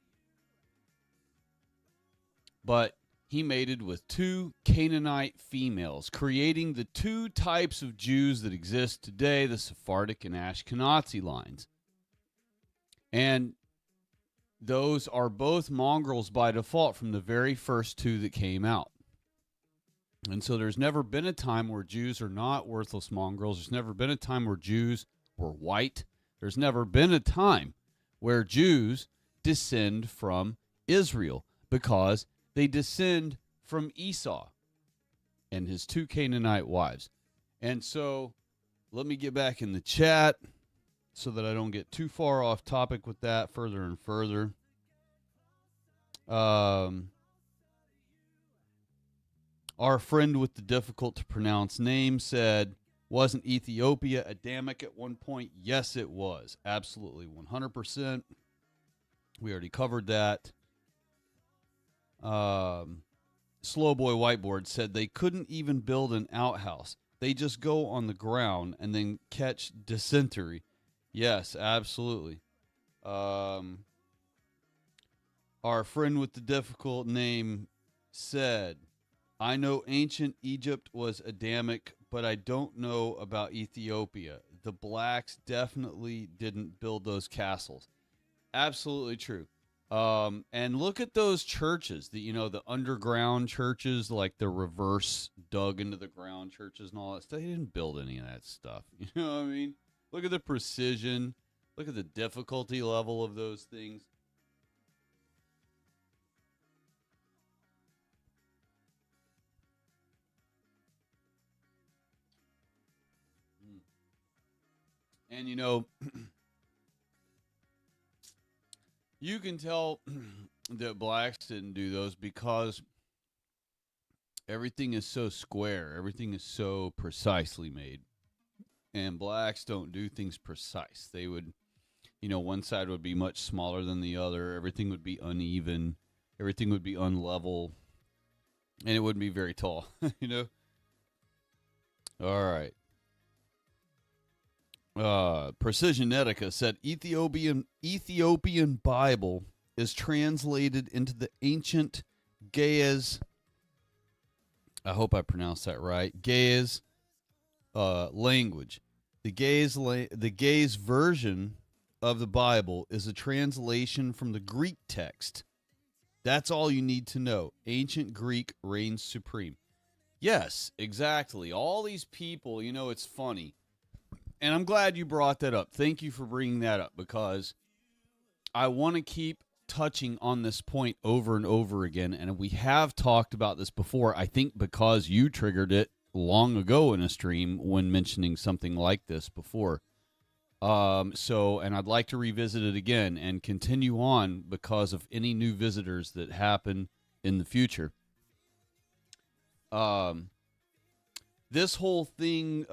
But he mated with two Canaanite females, creating the two types of Jews that exist today, the Sephardic and Ashkenazi lines. And those are both mongrels by default from the very first two that came out. And so there's never been a time where Jews are not worthless mongrels. There's never been a time where Jews were white. There's never been a time where Jews descend from Israel, because they descend from Esau. and his 2 Canaanite wives. And so let me get back in the chat so that I don't get too far off topic with that further and further. Our friend with the difficult to pronounce name said, wasn't Ethiopia Adamic at one point? Yes, it was. Absolutely. 100%. We already covered that. Slowboy Whiteboard said they couldn't even build an outhouse. They just go on the ground and then catch dysentery. Yes, absolutely. Our friend with the difficult name said, I know ancient Egypt was Adamic, but I don't know about Ethiopia. The blacks definitely didn't build those castles. Absolutely true. And look at those churches, the underground churches, like the reverse dug into the ground churches and all that stuff. They didn't build any of that stuff. You know what I mean? Look at the precision. Look at the difficulty level of those things. And, you can tell that blacks didn't do those because everything is so square. Everything is so precisely made. And blacks don't do things precise. They would, one side would be much smaller than the other. Everything would be uneven. Everything would be unlevel. And it wouldn't be very tall, All right. Precisionetica said Ethiopian Bible is translated into the ancient Ge'ez. I hope I pronounced that right. Ge'ez language. The Ge'ez version of the Bible is a translation from the Greek text. That's all you need to know. Ancient Greek reigns supreme. Yes, exactly. All these people, it's funny. And I'm glad you brought that up. Thank you for bringing that up because I want to keep touching on this point over and over again. And we have talked about this before, I think because you triggered it long ago in a stream when mentioning something like this before. And I'd like to revisit it again and continue on because of any new visitors that happen in the future. This whole thing,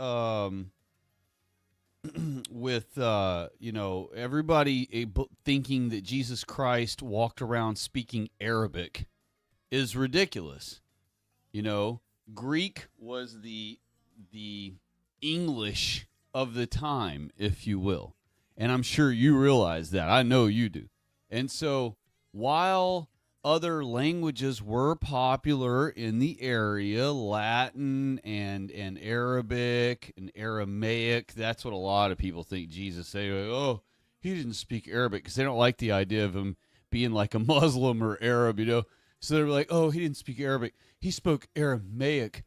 with everybody thinking that Jesus Christ walked around speaking Arabic is ridiculous. Greek was the English of the time, if you will. And I'm sure you realize that. I know you do. And so while other languages were popular in the area, Latin and Arabic and Aramaic. That's what a lot of people think Jesus said. Oh, he didn't speak Arabic because they don't like the idea of him being like a Muslim or Arab, So they're like, oh, he didn't speak Arabic. He spoke Aramaic,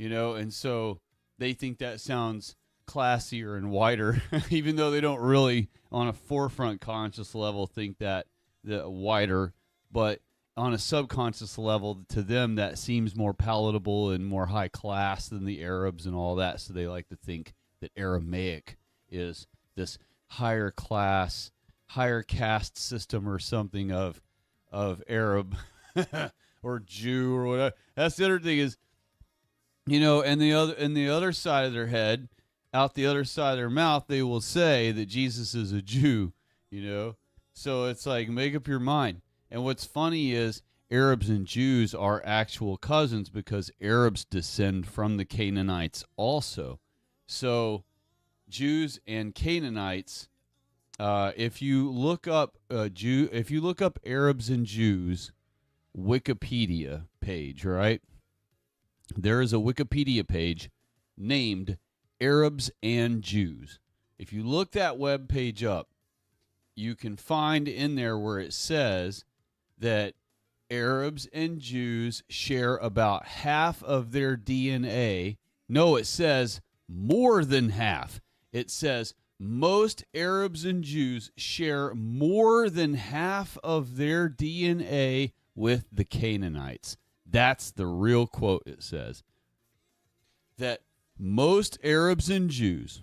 and so they think that sounds classier and whiter, even though they don't really, on a forefront conscious level, think that the whiter, but on a subconscious level, to them, that seems more palatable and more high class than the Arabs and all that. So they like to think that Aramaic is this higher class, higher caste system or something of Arab or Jew or whatever. That's the other thing is, and the other side of their head, out the other side of their mouth, they will say that Jesus is a Jew, So it's like, make up your mind. And what's funny is Arabs and Jews are actual cousins because Arabs descend from the Canaanites also. So Jews and Canaanites, if you look up Arabs and Jews Wikipedia page, right? There is a Wikipedia page named Arabs and Jews. If you look that web page up, you can find in there where it says that Arabs and Jews share about half of their DNA. No, it says more than half. It says most Arabs and Jews share more than half of their DNA with the Canaanites. That's the real quote, it says. that most Arabs and Jews,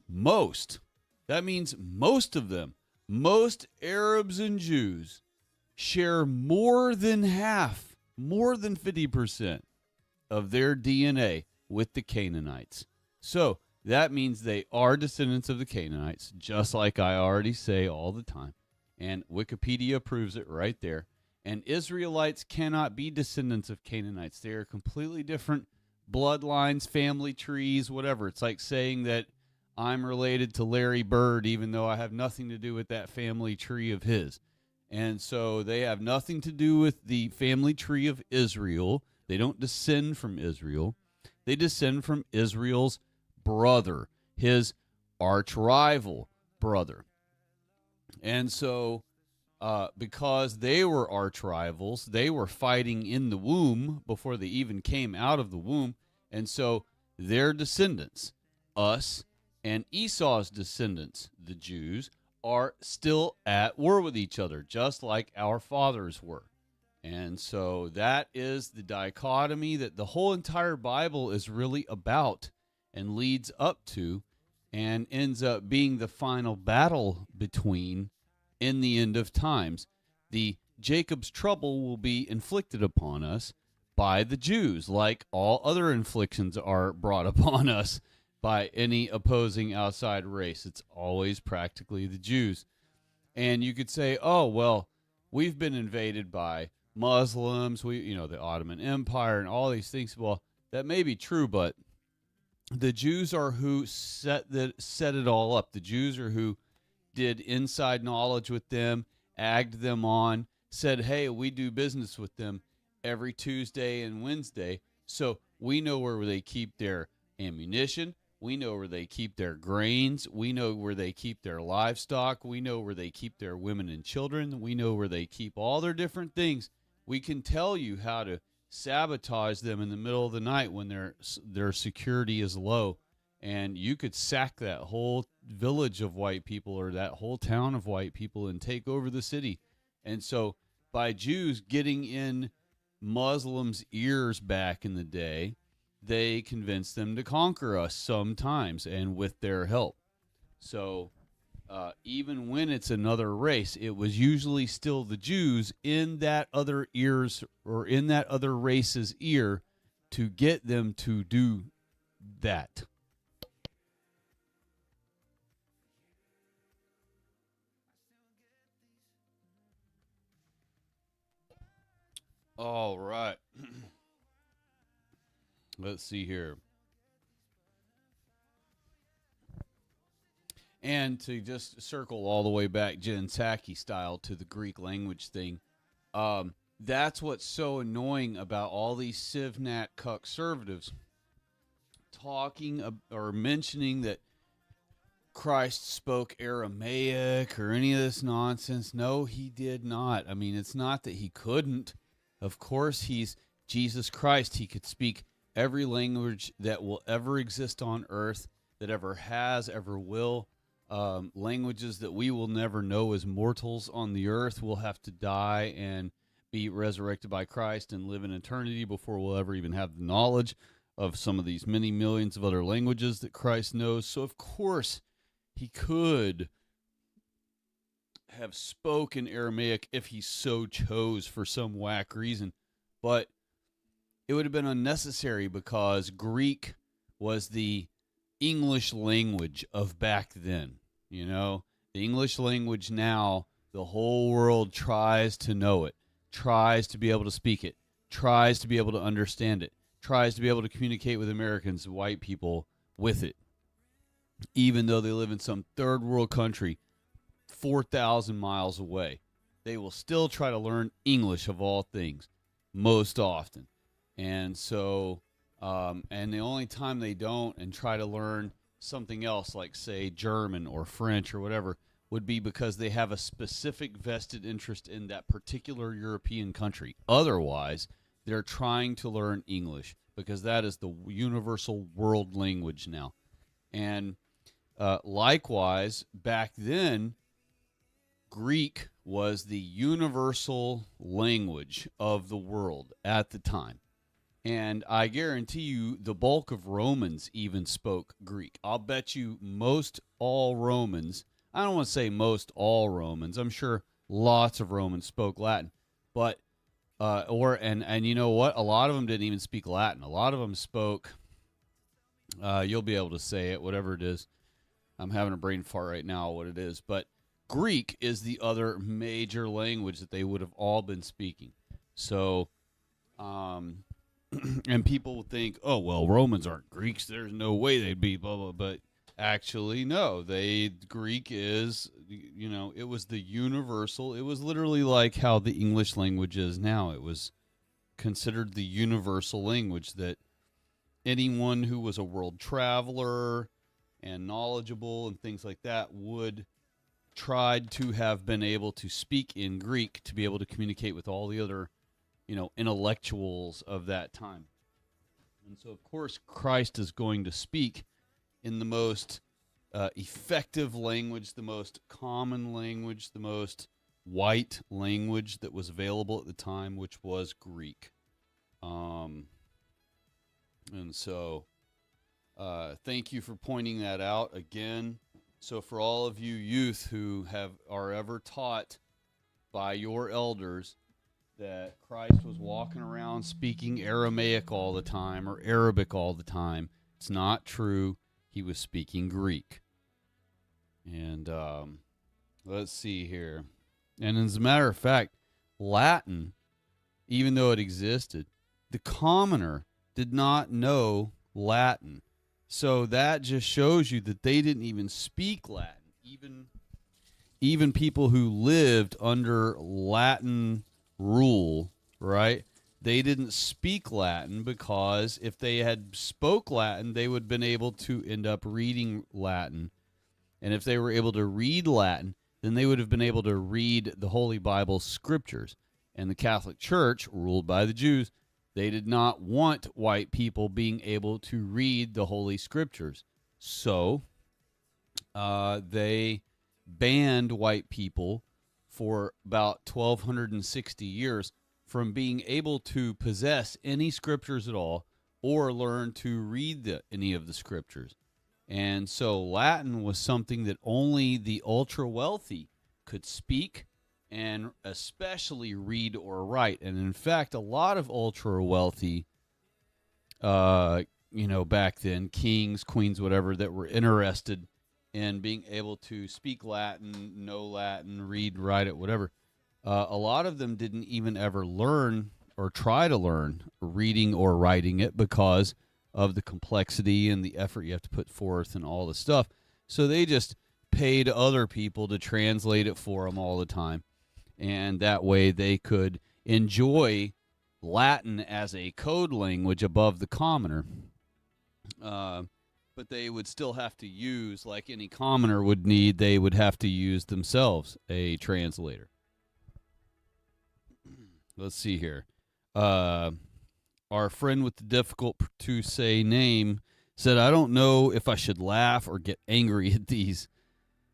that means most of them, most Arabs and Jews share more than half, more than 50% of their DNA with the Canaanites. So that means they are descendants of the Canaanites, just like I already say all the time. And Wikipedia proves it right there. And Israelites cannot be descendants of Canaanites. They are completely different bloodlines, family trees, whatever. It's like saying that I'm related to Larry Bird, even though I have nothing to do with that family tree of his. And so they have nothing to do with the family tree of Israel. They don't descend from Israel. They descend from Israel's brother, his arch rival brother. And so because they were arch rivals, they were fighting in the womb before they even came out of the womb. And so their descendants, us and Esau's descendants, the Jews, are still at war with each other, just like our fathers were. And so that is the dichotomy that the whole entire Bible is really about and leads up to and ends up being the final battle between in the end of times. The Jacob's trouble will be inflicted upon us by the Jews, like all other inflictions are brought upon us by any opposing outside race. It's always practically the Jews. And you could say, oh, well, we've been invaded by Muslims, the Ottoman Empire and all these things. Well, that may be true, but the Jews are who set it all up. The Jews are who did inside knowledge with them, egged them on, said, hey, we do business with them every Tuesday and Wednesday. So we know where they keep their ammunition. We know where they keep their grains. We know where they keep their livestock. We know where they keep their women and children. We know where they keep all their different things. We can tell you how to sabotage them in the middle of the night when their security is low. And you could sack that whole village of white people or that whole town of white people and take over the city. And so by Jews getting in Muslims' ears back in the day, they convinced them to conquer us sometimes and with their help. So even when it's another race, it was usually still the Jews in that other ears or in that other race's ear to get them to do that. All right. Let's see here. And to just circle all the way back Jen Psaki style to the Greek language thing, that's what's so annoying about all these Civnat conservatives talking or mentioning that Christ spoke Aramaic or any of this nonsense. No, he did not. I mean, it's not that he couldn't. Of course, he's Jesus Christ. He could speak every language that will ever exist on earth, that ever has, ever will. Languages that we will never know as mortals on the earth. We'll have to die and be resurrected by Christ and live in eternity before we'll ever even have the knowledge of some of these many millions of other languages that Christ knows. So, of course, he could have spoken Aramaic if he so chose for some whack reason. But it would have been unnecessary because Greek was the English language of back then. You know, the English language now, the whole world tries to know it, tries to be able to speak it, tries to be able to understand it, tries to be able to communicate with Americans, white people, with it. Even though they live in some third world country 4,000 miles away, they will still try to learn English of all things most often. And so, and the only time they don't and try to learn something else like, say, German or French or whatever would be because they have a specific vested interest in that particular European country. Otherwise, they're trying to learn English because that is the universal world language now. And likewise, back then, Greek was the universal language of the world at the time. And I guarantee you the bulk of Romans even spoke Greek. I'll bet you most all Romans, I don't want to say most all Romans, I'm sure lots of Romans spoke Latin. But, and you know what? A lot of them didn't even speak Latin. A lot of them spoke, you'll be able to say it, whatever it is. I'm having a brain fart right now what it is. But Greek is the other major language that they would have all been speaking. So, and people will think, oh, well, Romans aren't Greeks. There's no way they'd be blah, blah. But actually, no. Greek is, it was the universal. It was literally like how the English language is now. It was considered the universal language that anyone who was a world traveler and knowledgeable and things like that would tried to have been able to speak in Greek to be able to communicate with all the other, intellectuals of that time. And so, of course, Christ is going to speak in the most effective language, the most common language, the most white language that was available at the time, which was Greek. And so, thank you for pointing that out again. So for all of you youth who are ever taught by your elders that Christ was walking around speaking Aramaic all the time or Arabic all the time, it's not true. He was speaking Greek. And let's see here. And as a matter of fact, Latin, even though it existed, the commoner did not know Latin. So that just shows you that they didn't even speak Latin. Even people who lived under Latin rule, right? They didn't speak Latin because if they had spoke Latin, they would have been able to end up reading Latin. And if they were able to read Latin, then they would have been able to read the Holy Bible scriptures. And the Catholic Church, ruled by the Jews, they did not want white people being able to read the Holy Scriptures. So they banned white people for about 1,260 years from being able to possess any scriptures at all or learn to read any of the scriptures. And so Latin was something that only the ultra-wealthy could speak and especially read or write. And in fact, a lot of ultra wealthy, back then, kings, queens, whatever, that were interested in being able to speak Latin, know Latin, read, write it, whatever. A lot of them didn't even ever learn or try to learn reading or writing it because of the complexity and the effort you have to put forth and all the stuff. So they just paid other people to translate it for them all the time. And that way they could enjoy Latin as a code language above the commoner. But they would still have to use, like any commoner would need, they would have to use themselves a translator. Let's see here. Our friend with the difficult to say name said, I don't know if I should laugh or get angry at these.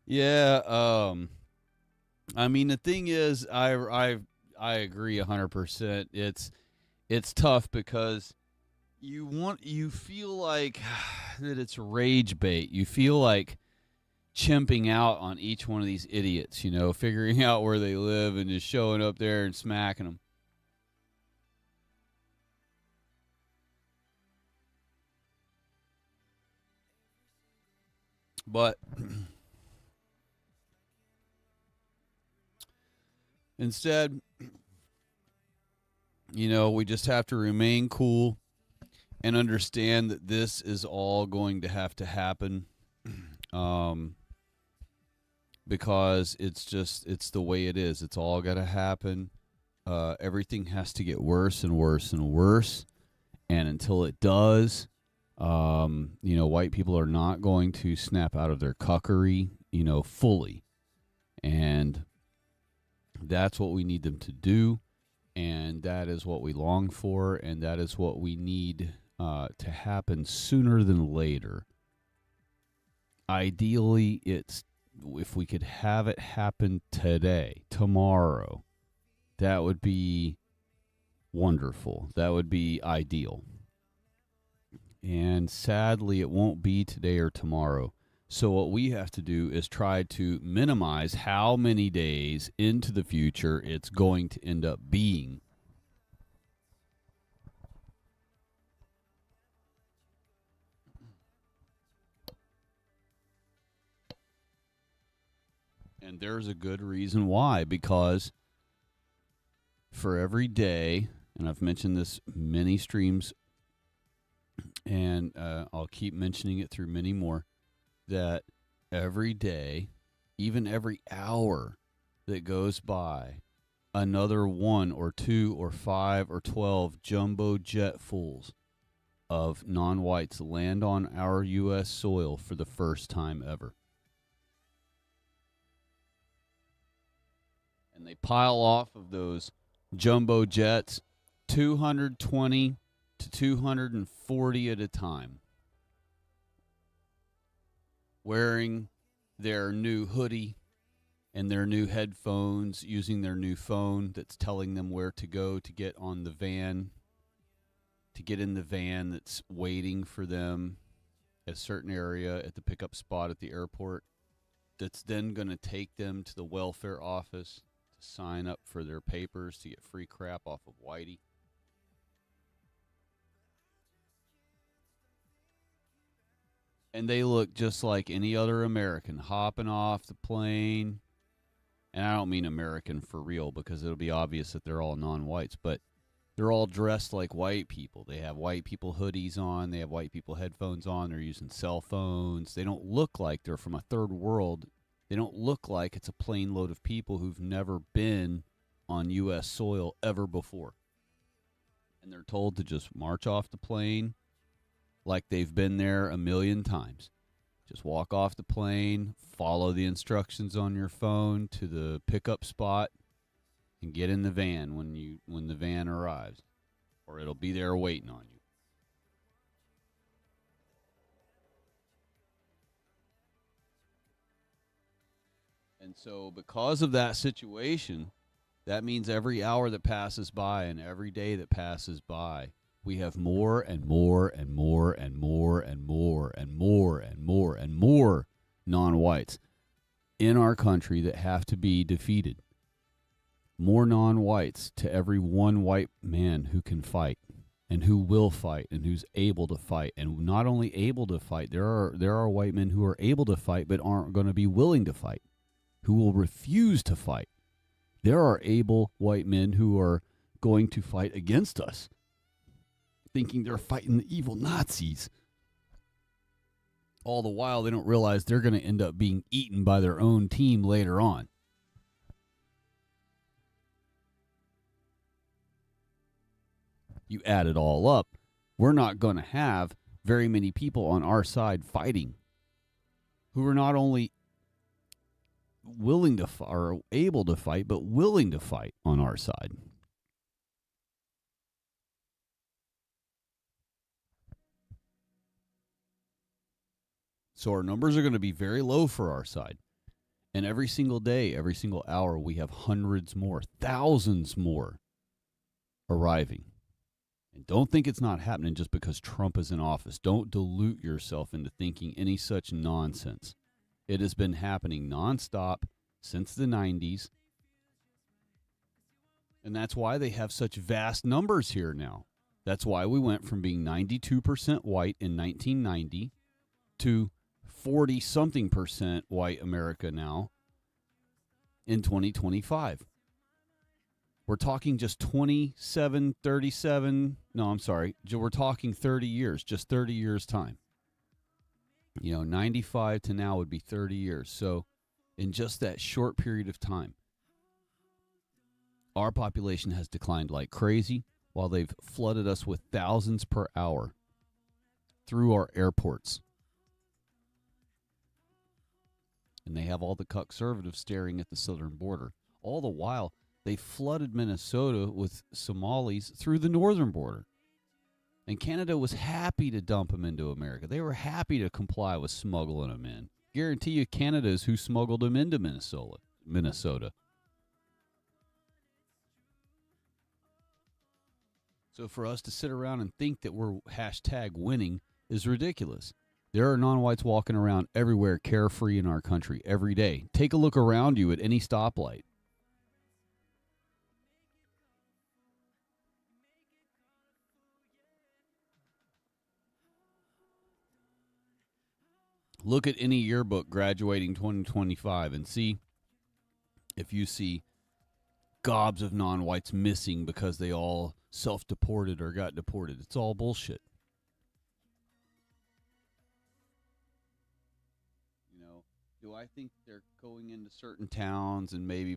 Yeah, I mean, the thing is, I agree 100%. It's tough because you feel like that it's rage bait. You feel like chimping out on each one of these idiots, figuring out where they live and just showing up there and smacking them. But instead, we just have to remain cool and understand that this is all going to have to happen because it's the way it is. It's all got to happen. Everything has to get worse and worse and worse. And until it does, white people are not going to snap out of their cuckery, fully. And that's what we need them to do. And that is what we long for. And that is what we need to happen sooner than later. Ideally, if we could have it happen today, tomorrow, that would be wonderful. That would be ideal. And sadly, it won't be today or tomorrow. So what we have to do is try to minimize how many days into the future it's going to end up being. And there's a good reason why, because for every day, and I've mentioned this many streams, and I'll keep mentioning it through many more, that every day, even every hour that goes by, another 1 or 2 or 5 or 12 jumbo jetfuls of non-whites land on our U.S. soil for the first time ever. And they pile off of those jumbo jets 220 to 240 at a time, wearing their new hoodie and their new headphones, using their new phone that's telling them where to go to get on the van, to get in the van that's waiting for them at a certain area at the pickup spot at the airport, that's then going to take them to the welfare office to sign up for their papers to get free crap off of Whitey. And they look just like any other American hopping off the plane. And I don't mean American for real, because it'll be obvious that they're all non-whites, but they're all dressed like white people. They have white people hoodies on. They have white people headphones on. They're using cell phones. They don't look like they're from a third world. They don't look like it's a plane load of people who've never been on U.S. soil ever before. And they're told to just march off the plane like they've been there a million times. Just walk off the plane, follow the instructions on your phone to the pickup spot, and get in the van when the van arrives, or it'll be there waiting on you. And so because of that situation, that means every hour that passes by and every day that passes by, we have more and more and more and more and more and more and more and more non-whites in our country that have to be defeated. More non-whites to every one white man who can fight and who will fight and who's able to fight. And not only able to fight, there are white men who are able to fight but aren't going to be willing to fight, who will refuse to fight. There are able white men who are going to fight against us, thinking they're fighting the evil Nazis. All the while, they don't realize they're going to end up being eaten by their own team later on. You add it all up, we're not going to have very many people on our side fighting who are not only willing to or able to fight, but willing to fight on our side. So our numbers are going to be very low for our side. And every single day, every single hour, we have hundreds more, thousands more arriving. And don't think it's not happening just because Trump is in office. Don't dilute yourself into thinking any such nonsense. It has been happening nonstop since the 90s. And that's why they have such vast numbers here now. That's why we went from being 92% white in 1990 to 40-something% white America now in 2025. We're talking just 27, 37. No, I'm sorry. We're talking 30 years, just 30 years time. 95 to now would be 30 years. So in just that short period of time, our population has declined like crazy while they've flooded us with thousands per hour through our airports. And they have all the conservatives staring at the southern border. All the while, they flooded Minnesota with Somalis through the northern border. And Canada was happy to dump them into America. They were happy to comply with smuggling them in. Guarantee you Canada is who smuggled them into Minnesota. So for us to sit around and think that we're hashtag winning is ridiculous. There are non-whites walking around everywhere carefree in our country every day. Take a look around you at any stoplight. Look at any yearbook graduating 2025 and see if you see gobs of non-whites missing because they all self-deported or got deported. It's all bullshit. You know, do I think they're going into certain towns and maybe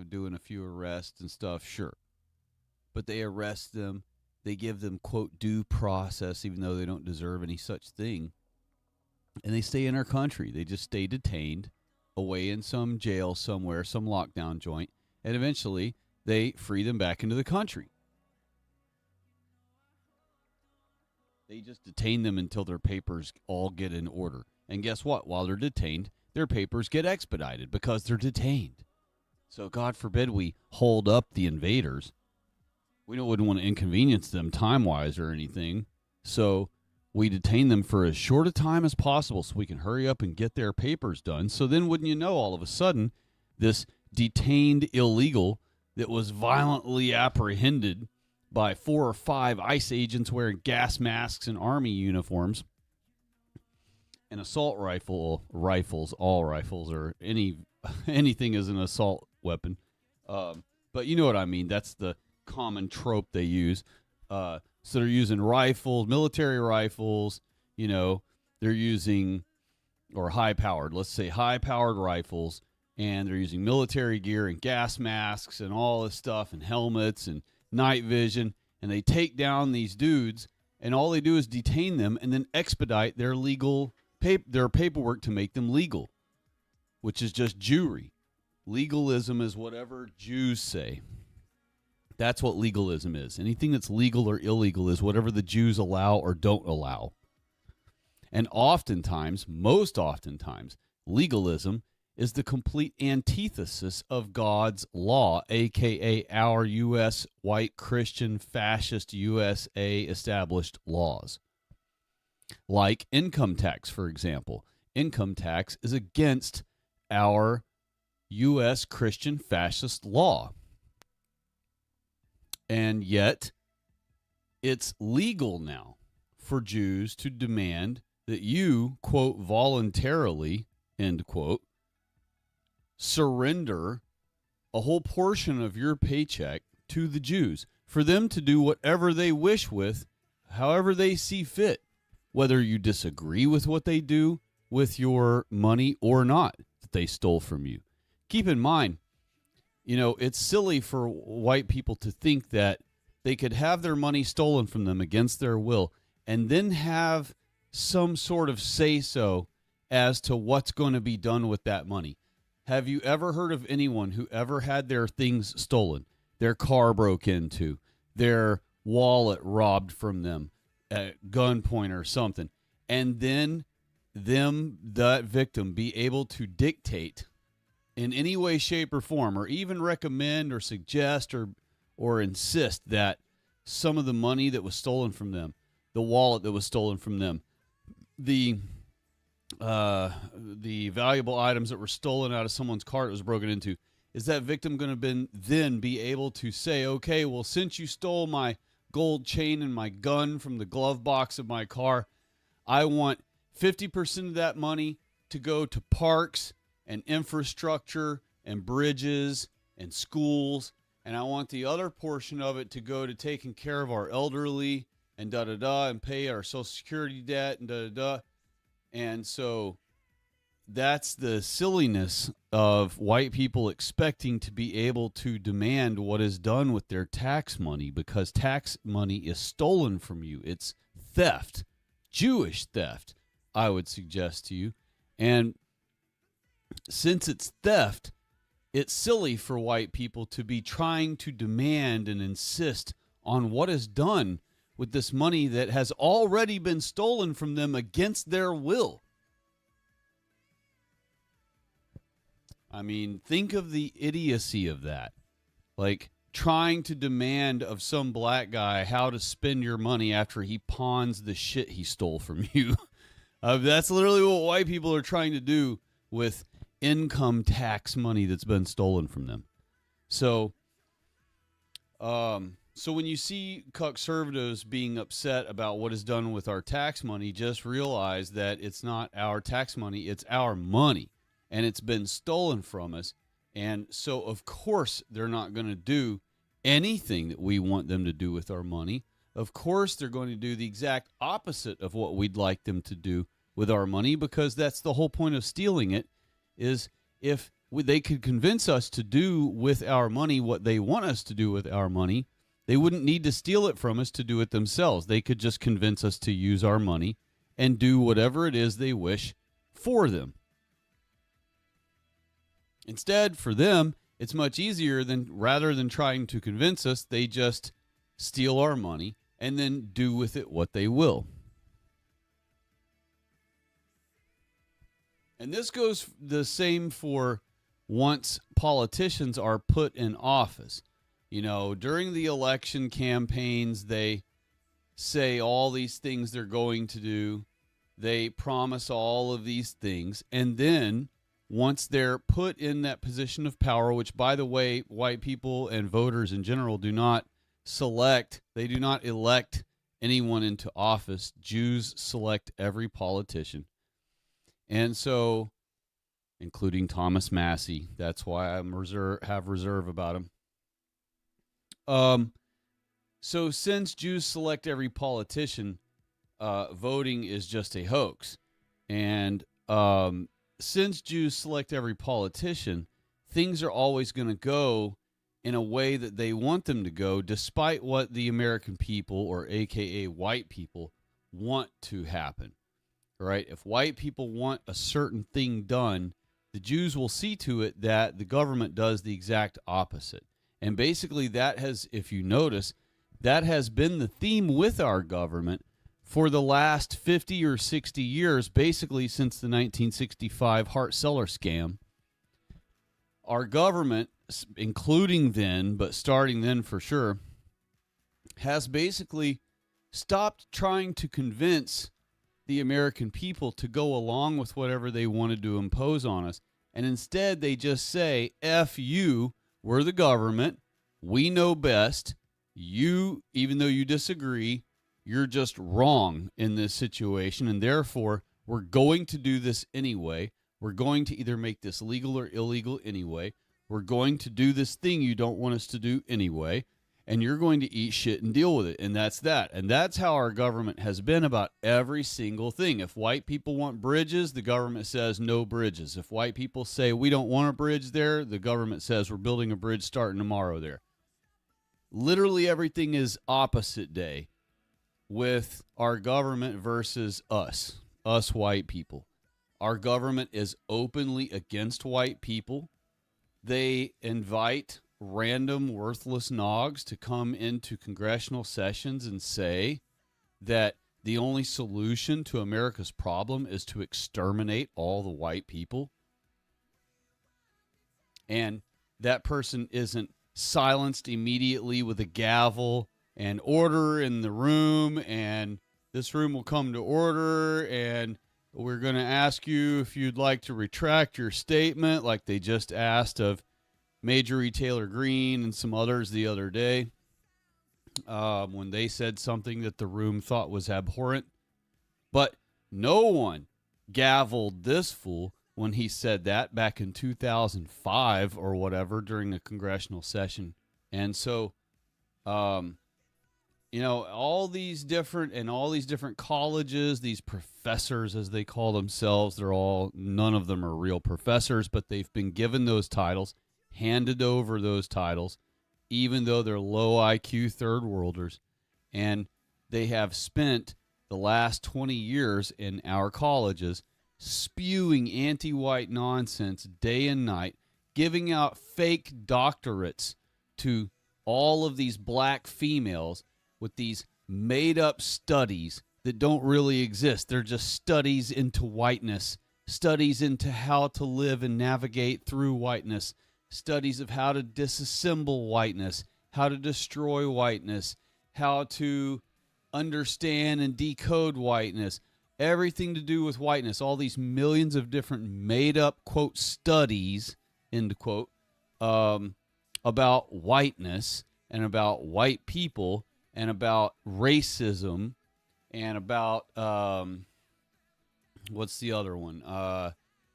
doing a few arrests and stuff? Sure. But they arrest them. They give them, quote, due process, even though they don't deserve any such thing. And they stay in our country. They just stay detained away in some jail somewhere, some lockdown joint, and eventually they free them back into the country. They just detain them until their papers all get in order. And guess what? While they're detained, their papers get expedited because they're detained. So God forbid we hold up the invaders. We wouldn't want to inconvenience them time-wise or anything. So we detain them for as short a time as possible so we can hurry up and get their papers done. So then, wouldn't you know, all of a sudden, this detained illegal that was violently apprehended by 4 or 5 ICE agents wearing gas masks and army uniforms and assault rifles, all rifles, or anything is an assault weapon. But you know what I mean. That's the common trope they use. So they're using rifles, military rifles, they're using, or high-powered rifles, and they're using military gear and gas masks and all this stuff and helmets and night vision, and they take down these dudes, and all they do is detain them and then expedite their their paperwork to make them legal, which is just Jewry. Legalism is whatever Jews say. That's what legalism is. Anything that's legal or illegal is whatever the Jews allow or don't allow. And oftentimes, most oftentimes, legalism is the complete antithesis of God's law, a.k.a. our U.S. white Christian fascist USA established laws. Like income tax, for example. Income tax is against our U.S. Christian fascist law. And yet, it's legal now for Jews to demand that you, quote, voluntarily, end quote, surrender a whole portion of your paycheck to the Jews for them to do whatever they wish with, however they see fit, whether you disagree with what they do with your money or not that they stole from you. Keep in mind, it's silly for white people to think that they could have their money stolen from them against their will and then have some sort of say-so as to what's going to be done with that money. Have you ever heard of anyone who ever had their things stolen, their car broke into, their wallet robbed from them at gunpoint or something, and then that victim, be able to dictate in any way, shape, or form, or even recommend or suggest or insist that some of the money that was stolen from them, the wallet that was stolen from them, the valuable items that were stolen out of someone's car that was broken into, is that victim going to then be able to say, okay, well, since you stole my gold chain and my gun from the glove box of my car, I want 50% of that money to go to parks and infrastructure and bridges and schools, and I want the other portion of it to go to taking care of our elderly and and pay our Social Security debt and And so that's the silliness of white people expecting to be able to demand what is done with their tax money, because tax money is stolen from you. It's theft, Jewish theft, I would suggest to you. And since it's theft, it's silly for white people to be trying to demand and insist on what is done with this money that has already been stolen from them against their will. I mean, think of the idiocy of that. Like, trying to demand of some black guy how to spend your money after he pawns the shit he stole from you. That's literally what white people are trying to do with income tax money that's been stolen from them. So when you see conservatives being upset about what is done with our tax money, just realize that it's not our tax money, it's our money, and it's been stolen from us. And so, of course, they're not going to do anything that we want them to do with our money. Of course, they're going to do the exact opposite of what we'd like them to do with our money, because that's the whole point of stealing it, is if they could convince us to do with our money what they want us to do with our money, they wouldn't need to steal it from us to do it themselves. They could just convince us to use our money and do whatever it is they wish for them. Instead, for them, it's much easier rather than trying to convince us, they just steal our money and then do with it what they will. And this goes the same for once politicians are put in office. You know, during the election campaigns, they say all these things they're going to do. They promise all of these things. And then once they're put in that position of power, which, by the way, white people and voters in general do not select, they do not elect anyone into office. Jews select every politician. And so, including Thomas Massey, that's why I have reserve about him. So since Jews select every politician, voting is just a hoax. And since Jews select every politician, things are always going to go in a way that they want them to go, despite what the American people, or AKA white people, want to happen. Right? If white people want a certain thing done, the Jews will see to it that the government does the exact opposite. And basically that has, if you notice, that has been the theme with our government for the last 50 or 60 years, basically since the 1965 Hart-Celler scam. Our government, including then, but starting then for sure, has basically stopped trying to convince the American people to go along with whatever they wanted to impose on us. And instead they just say, F you, we're the government, we know best, you, even though you disagree, you're just wrong in this situation, and therefore we're going to do this anyway. We're going to either make this legal or illegal anyway. We're going to do this thing you don't want us to do anyway, and you're going to eat shit and deal with it. And that's that. And that's how our government has been about every single thing. If white people want bridges, the government says no bridges. If white people say we don't want a bridge there, the government says we're building a bridge starting tomorrow there. Literally everything is opposite day with our government versus us white people. Our government is openly against white people. They invite random worthless nogs to come into congressional sessions and say that the only solution to America's problem is to exterminate all the white people. And that person isn't silenced immediately with a gavel and order in the room, and this room will come to order, and we're going to ask you if you'd like to retract your statement, like they just asked of Marjorie Taylor Greene and some others the other day, when they said something that the room thought was abhorrent. But no one gavelled this fool when he said that back in 2005 or whatever during a congressional session. And so, you know, all these different colleges, these professors, as they call themselves, none of them are real professors, but they've been given those titles, handed over those titles, even though they're low IQ third worlders. And they have spent the last 20 years in our colleges spewing anti-white nonsense day and night, giving out fake doctorates to all of these black females with these made-up studies that don't really exist. They're just studies into whiteness, studies into how to live and navigate through whiteness, studies of how to disassemble whiteness, how to destroy whiteness, how to understand and decode whiteness, everything to do with whiteness, all these millions of different made-up, quote, studies, end quote, about whiteness and about white people and about racism and about, what's the other one?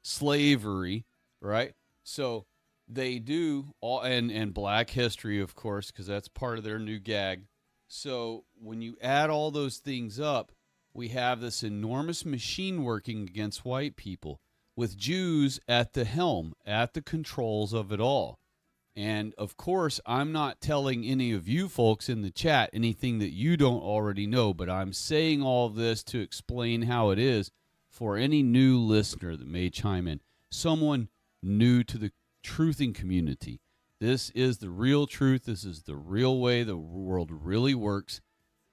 Slavery, right? So they do all, and black history, of course, because that's part of their new gag. So when you add all those things up, we have this enormous machine working against white people with Jews at the helm, at the controls of it all. And of course, I'm not telling any of you folks in the chat anything that you don't already know, but I'm saying all of this to explain how it is for any new listener that may chime in, someone new to the truthing community. This is the real truth. This is the real way the world really works.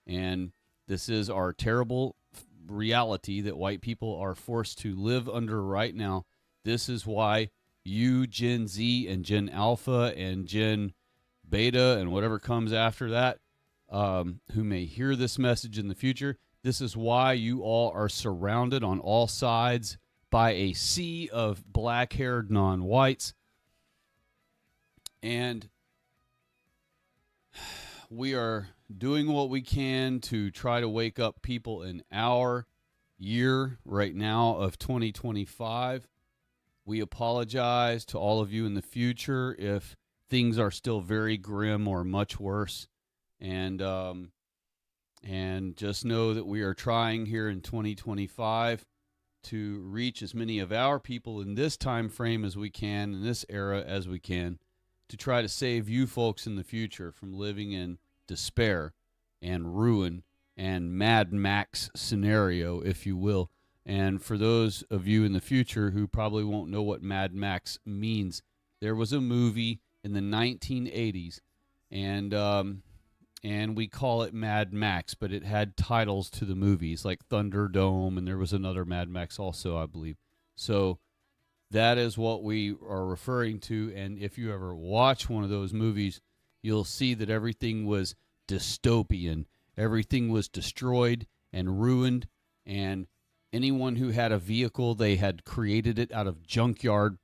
And this is our terrible reality that white people are forced to live under right now. This is why you, Gen Z and Gen Alpha and Gen Beta and whatever comes after that, who may hear this message in the future, this is why you all are surrounded on all sides by a sea of black-haired non-whites. And we are doing what we can to try to wake up people in our year right now of 2025. We apologize to all of you in the future if things are still very grim or much worse. And just know that we are trying here in 2025 to reach as many of our people in this time frame as we can, in this era as we can, to try to save you folks in the future from living in despair and ruin and Mad Max scenario, if you will. And for those of you in the future who probably won't know what Mad Max means, there was a movie in the 1980s, and we call it Mad Max, but it had titles to the movies like Thunderdome, and there was another Mad Max also, I believe. So that is what we are referring to, and if you ever watch one of those movies, you'll see that everything was dystopian. Everything was destroyed and ruined, and anyone who had a vehicle, they had created it out of junkyard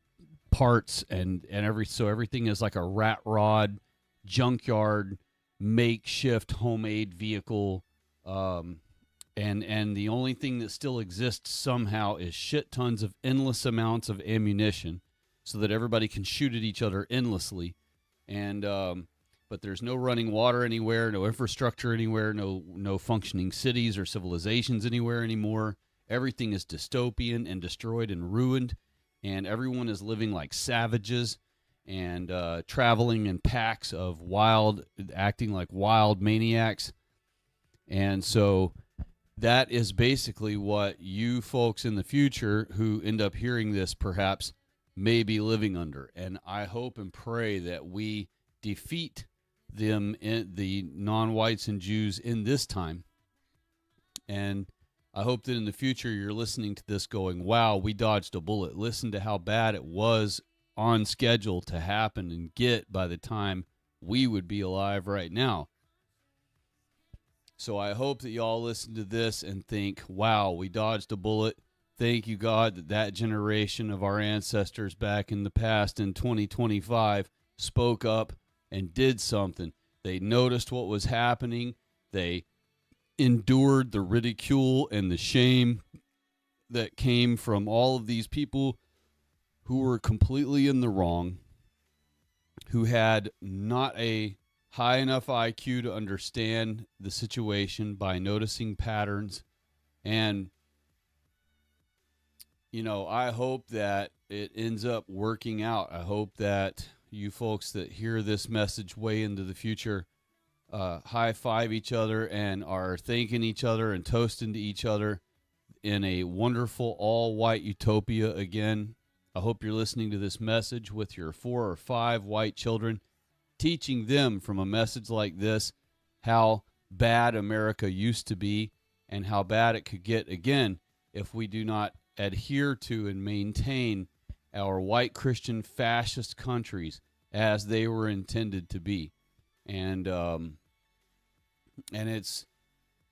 parts, so everything is like a rat rod, junkyard, makeshift homemade vehicle, and the only thing that still exists somehow is shit tons of endless amounts of ammunition so that everybody can shoot at each other endlessly. And but there's no running water anywhere, no infrastructure anywhere, no functioning cities or civilizations anywhere anymore. Everything is dystopian and destroyed and ruined, and everyone is living like savages and traveling in packs of acting like wild maniacs. And so that is basically what you folks in the future who end up hearing this perhaps may be living under. And I hope and pray that we defeat them, the non-whites and Jews, in this time. And I hope that in the future you're listening to this going, wow, we dodged a bullet. Listen to how bad it was on schedule to happen and get by the time we would be alive right now. So I hope that y'all listen to this and think, wow, we dodged a bullet. Thank you, God, that generation of our ancestors back in the past in 2025 spoke up and did something. They noticed what was happening. They endured the ridicule and the shame that came from all of these people who were completely in the wrong, who had not a high enough IQ to understand the situation by noticing patterns. And, I hope that it ends up working out. I hope that you folks that hear this message way into the future high-five each other and are thanking each other and toasting to each other in a wonderful all-white utopia again. I hope you're listening to this message with your 4 or 5 white children, teaching them from a message like this how bad America used to be and how bad it could get again if we do not adhere to and maintain our white Christian fascist countries as they were intended to be. And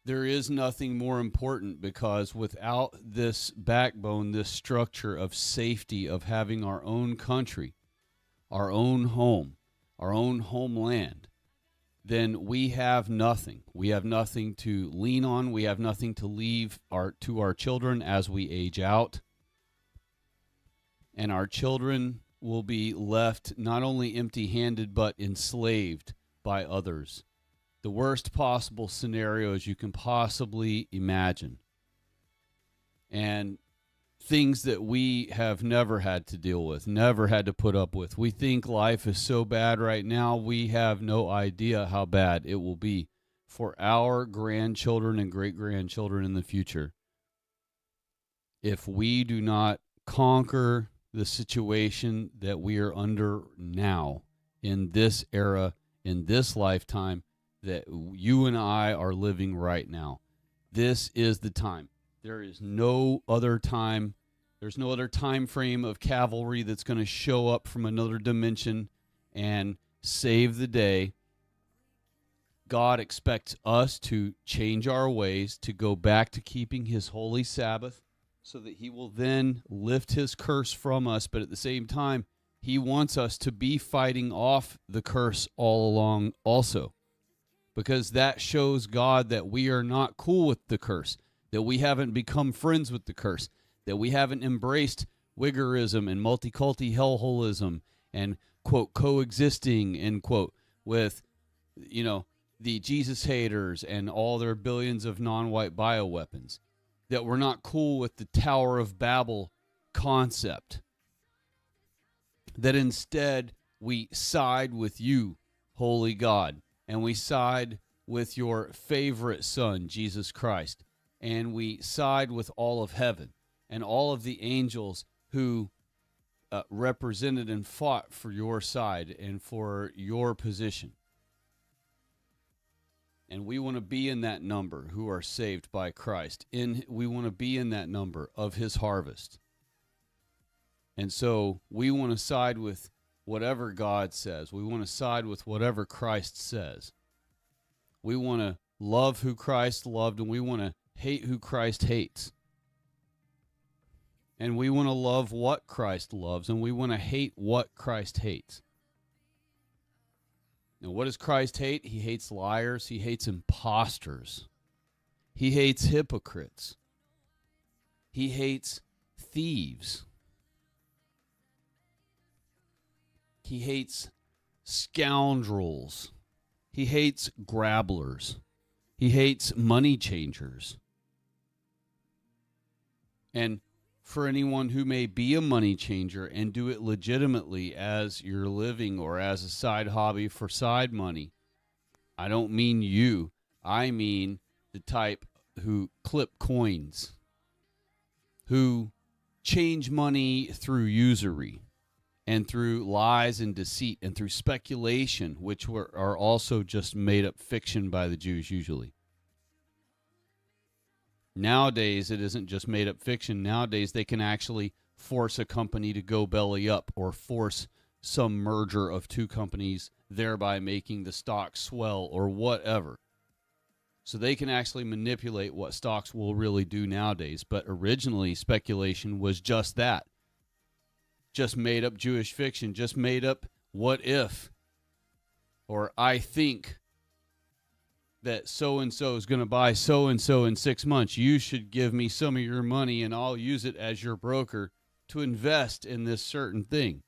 there is nothing more important, because without this backbone, this structure of safety, of having our own country, our own home, our own homeland, then we have nothing. We have nothing to lean on. We have nothing to leave to our children as we age out. And our children will be left not only empty-handed, but enslaved by others. The worst possible scenarios you can possibly imagine. And things that we have never had to deal with, never had to put up with. We think life is so bad right now, we have no idea how bad it will be for our grandchildren and great-grandchildren in the future if we do not conquer the situation that we are under now, in this era, in this lifetime that you and I are living right now. This is the time. There is no other time. There's no other time frame of cavalry that's going to show up from another dimension and save the day. God expects us to change our ways, to go back to keeping his holy Sabbath, so that he will then lift his curse from us. But at the same time, he wants us to be fighting off the curse all along also, because that shows God that we are not cool with the curse, that we haven't become friends with the curse, that we haven't embraced Wiggerism and multiculti hellholism and, quote, coexisting, end quote, with, the Jesus haters and all their billions of non-white bioweapons, that we're not cool with the Tower of Babel concept, that instead we side with you, holy God, and we side with your favorite son, Jesus Christ, and we side with all of heaven and all of the angels who represented and fought for your side and for your position. And we want to be in that number who are saved by Christ. We want to be in that number of his harvest. And so we want to side with whatever God says. We want to side with whatever Christ says. We want to love who Christ loved, and we want to hate who Christ hates. And we want to love what Christ loves, and we want to hate what Christ hates. Now, what does Christ hate? He hates liars. He hates imposters. He hates hypocrites. He hates thieves. He hates scoundrels. He hates grabblers. He hates money changers. And for anyone who may be a money changer and do it legitimately as your living or as a side hobby for side money, I don't mean you. I mean the type who clip coins, who change money through usury and through lies and deceit and through speculation, which are also just made up fiction by the Jews usually. Nowadays, it isn't just made up fiction. Nowadays, they can actually force a company to go belly up or force some merger of two companies, thereby making the stock swell or whatever. So they can actually manipulate what stocks will really do nowadays. But originally, speculation was just that. Just made up Jewish fiction, just made up what if, or I think that so-and-so is going to buy so-and-so in 6 months. You should give me some of your money and I'll use it as your broker to invest in this certain thing.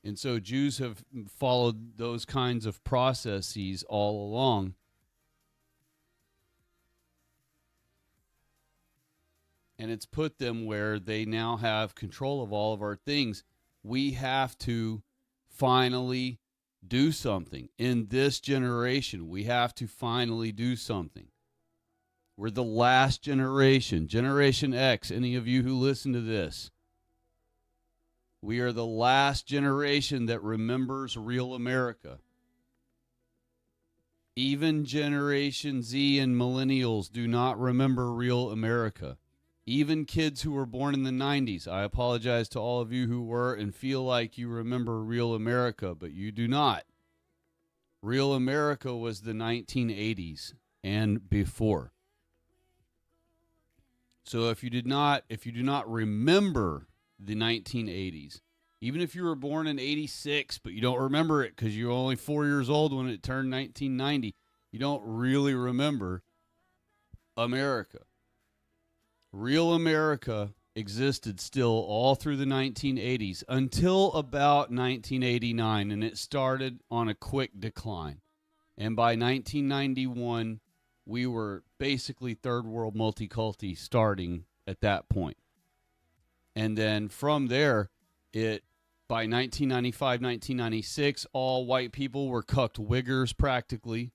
And so Jews have followed those kinds of processes all along. And it's put them where they now have control of all of our things. We have to finally do something. In this generation, we have to finally do something. We're the last generation, Generation X, any of you who listen to this. We are the last generation that remembers real America. Even Generation Z and millennials do not remember real America. Even kids who were born in the 90s. I apologize to all of you who were and feel like you remember real America, but you do not. Real America was the 1980s and before. So if you do not remember the 1980s, even if you were born in 86, but you don't remember it because you're only 4 years old when it turned 1990, you don't really remember America. Real America existed still all through the 1980s until about 1989, and it started on a quick decline. And by 1991, we were basically third world multiculti starting at that point. And then from there, by 1995, 1996, all white people were cucked wiggers practically.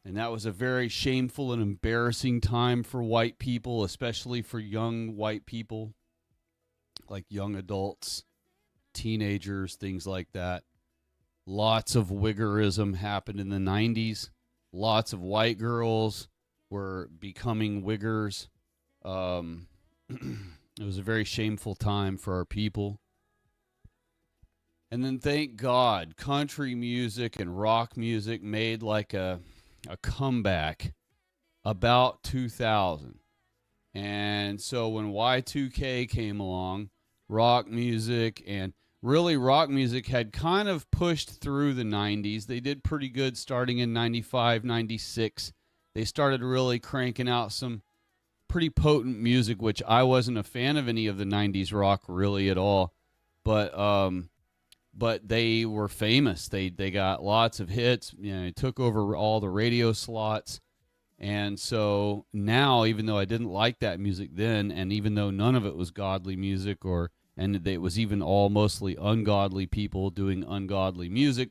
And that was a very shameful and embarrassing time for white people, especially for young white people, like young adults, teenagers, things like that. Lots of wiggerism happened in the 90s. Lots of white girls were becoming wiggers. It was a very shameful time for our people. And then thank God, country music and rock music made like a comeback about 2000. And so when Y2K came along, rock music and really rock music had kind of pushed through the 90s. They did pretty good starting in 95, 96. They started really cranking out some pretty potent music, which I wasn't a fan of any of the 90s rock really at all. But they were famous. They got lots of hits. You know, they took over all the radio slots. And so now, even though I didn't like that music then, and even though none of it was godly music, and it was even all mostly ungodly people doing ungodly music,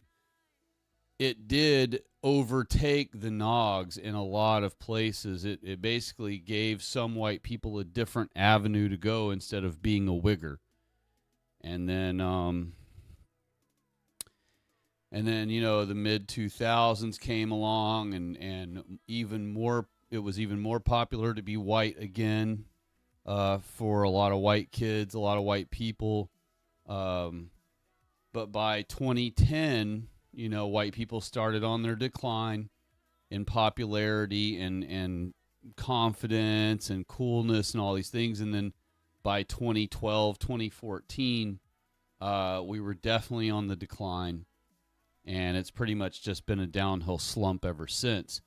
it did overtake the Nogs in a lot of places. It basically gave some white people a different avenue to go instead of being a wigger. And then, you know, the mid-2000s came along, and it was even more popular to be white again for a lot of white kids, a lot of white people. But by 2010, you know, white people started on their decline in popularity and confidence and coolness and all these things. And then by 2012, 2014, we were definitely on the decline. And it's pretty much just been a downhill slump ever since.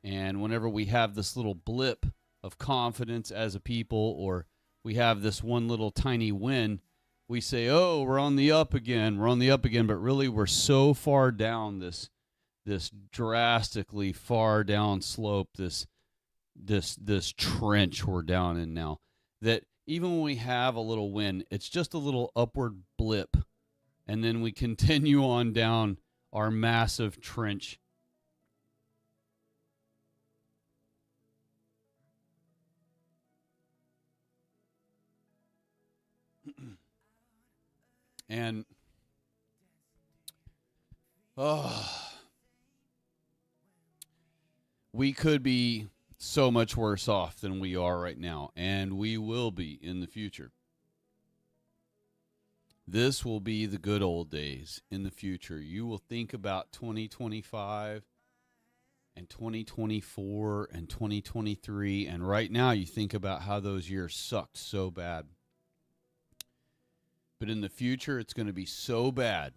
And whenever we have this little blip of confidence as a people, or we have this one little tiny win, we say, oh, we're on the up again. We're on the up again. But really, we're so far down this drastically far down slope, this trench we're down in now, that even when we have a little win, it's just a little upward blip. And then we continue on down our massive trench. And we could be so much worse off than we are right now, and we will be in the future. This will be the good old days in the future. You will think about 2025 and 2024 and 2023, and right now you think about how those years sucked so bad. But in the future, it's going to be so bad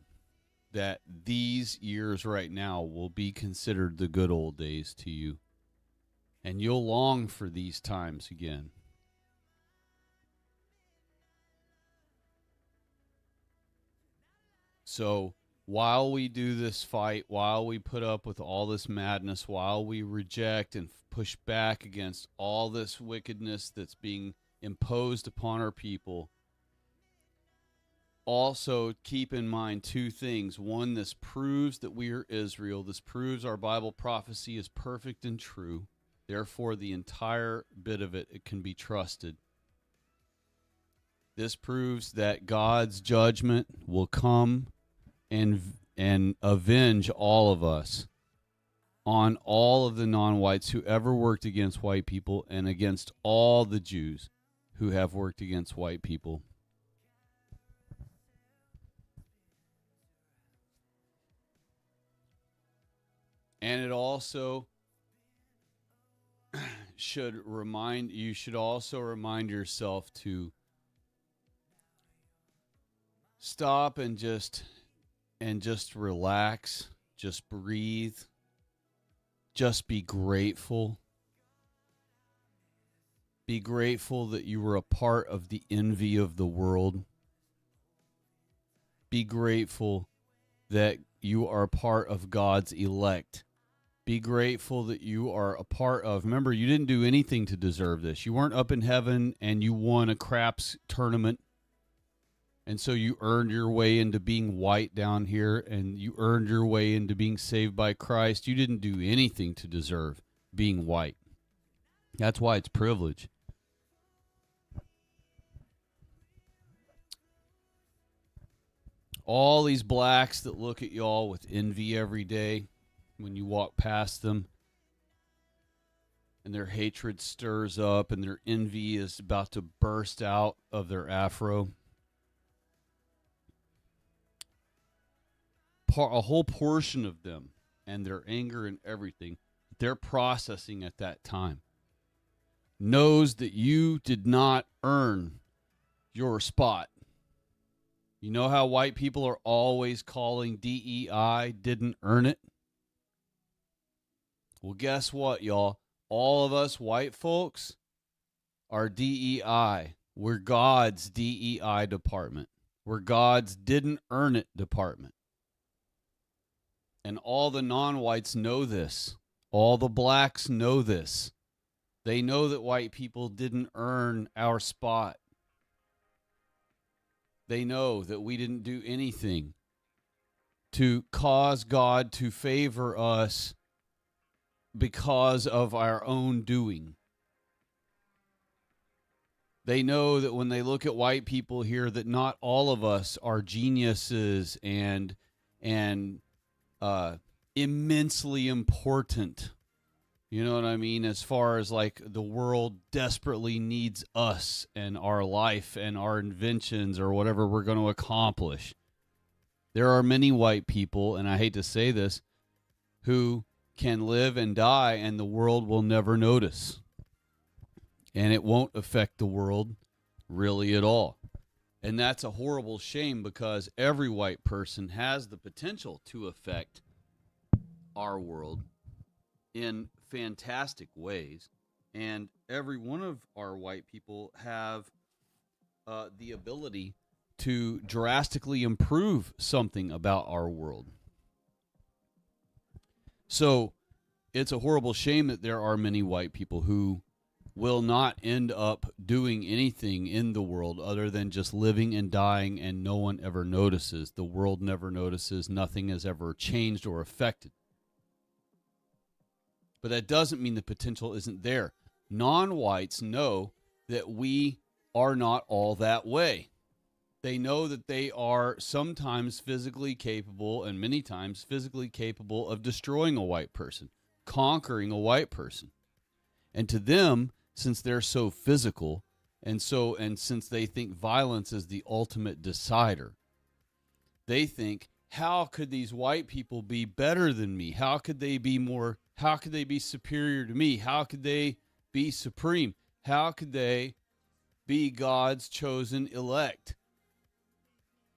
that these years right now will be considered the good old days to you. And you'll long for these times again. So while we do this fight, while we put up with all this madness, while we reject and push back against all this wickedness that's being imposed upon our people, also keep in mind two things. One, this proves that we are Israel. This proves our Bible prophecy is perfect and true. Therefore, the entire bit of it can be trusted. This proves that God's judgment will come and avenge all of us. on all of the non-whites who ever worked against white people and against all the Jews who have worked against white people. And it also should also remind yourself to stop and just relax, just breathe, just be grateful. Be grateful that you were a part of the envy of the world. Be grateful that you are a part of God's elect. Be grateful that you are a part of. Remember, you didn't do anything to deserve this. You weren't up in heaven and you won a craps tournament. And so you earned your way into being white down here, and you earned your way into being saved by Christ. You didn't do anything to deserve being white. That's why it's privilege. All these blacks that look at y'all with envy every day when you walk past them, and their hatred stirs up and their envy is about to burst out of their afro. A whole portion of them and their anger and everything they're processing at that time knows that you did not earn your spot. You know how white people are always calling DEI didn't earn it? Well, guess what, y'all? All of us white folks are DEI. We're God's DEI department. We're God's didn't earn it department. And all the non-whites know this. All the blacks know this. They know that white people didn't earn our spot. They know that we didn't do anything to cause God to favor us because of our own doing. They know that when they look at white people here, that not all of us are geniuses and immensely important. You know what I mean? As far as like the world desperately needs us and our life and our inventions or whatever we're going to accomplish. There are many white people, and I hate to say this, who can live and die and the world will never notice. And it won't affect the world really at all. And that's a horrible shame, because every white person has the potential to affect our world in fantastic ways. And every one of our white people have the ability to drastically improve something about our world. So it's a horrible shame that there are many white people who will not end up doing anything in the world other than just living and dying, and no one ever notices. The world never notices. Nothing is ever changed or affected. But that doesn't mean the potential isn't there. Non-whites know that we are not all that way. They know that they are sometimes physically capable, and many times physically capable, of destroying a white person, conquering a white person. And to them, since they're so physical, and since they think violence is the ultimate decider, they think, how could these white people be better than me? How could they be superior to me? How could they be supreme? How could they be God's chosen elect?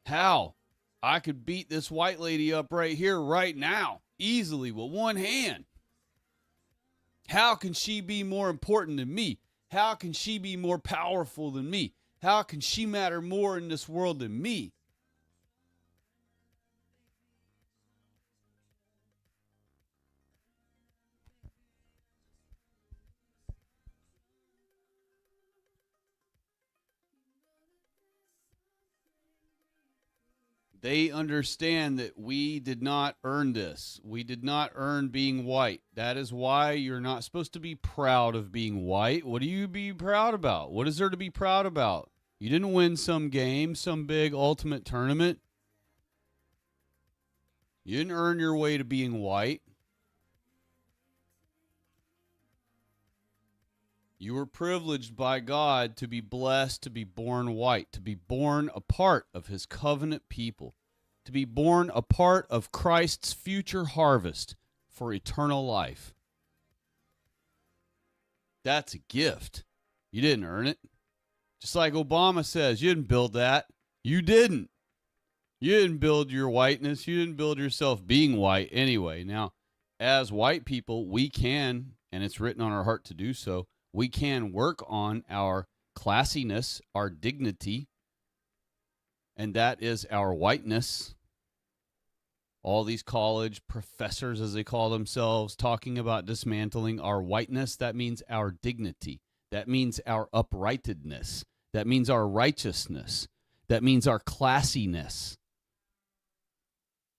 How? I could beat this white lady up right here, right now, easily with one hand. How can she be more important than me? How can she be more powerful than me? How can she matter more in this world than me? They understand that we did not earn this. We did not earn being white. That is why you're not supposed to be proud of being white. What do you be proud about? What is there to be proud about? You didn't win some game, some big ultimate tournament. You didn't earn your way to being white. You were privileged by God to be blessed, to be born white, to be born a part of his covenant people, to be born a part of Christ's future harvest for eternal life. That's a gift. You didn't earn it. Just like Obama says, you didn't build that. You didn't. You didn't build your whiteness. You didn't build yourself being white anyway. Now, as white people, we can, and it's written on our heart to do so, we can work on our classiness, our dignity, and that is our whiteness. All these college professors, as they call themselves, talking about dismantling our whiteness, that means our dignity. That means our uprightedness. That means our righteousness. That means our classiness,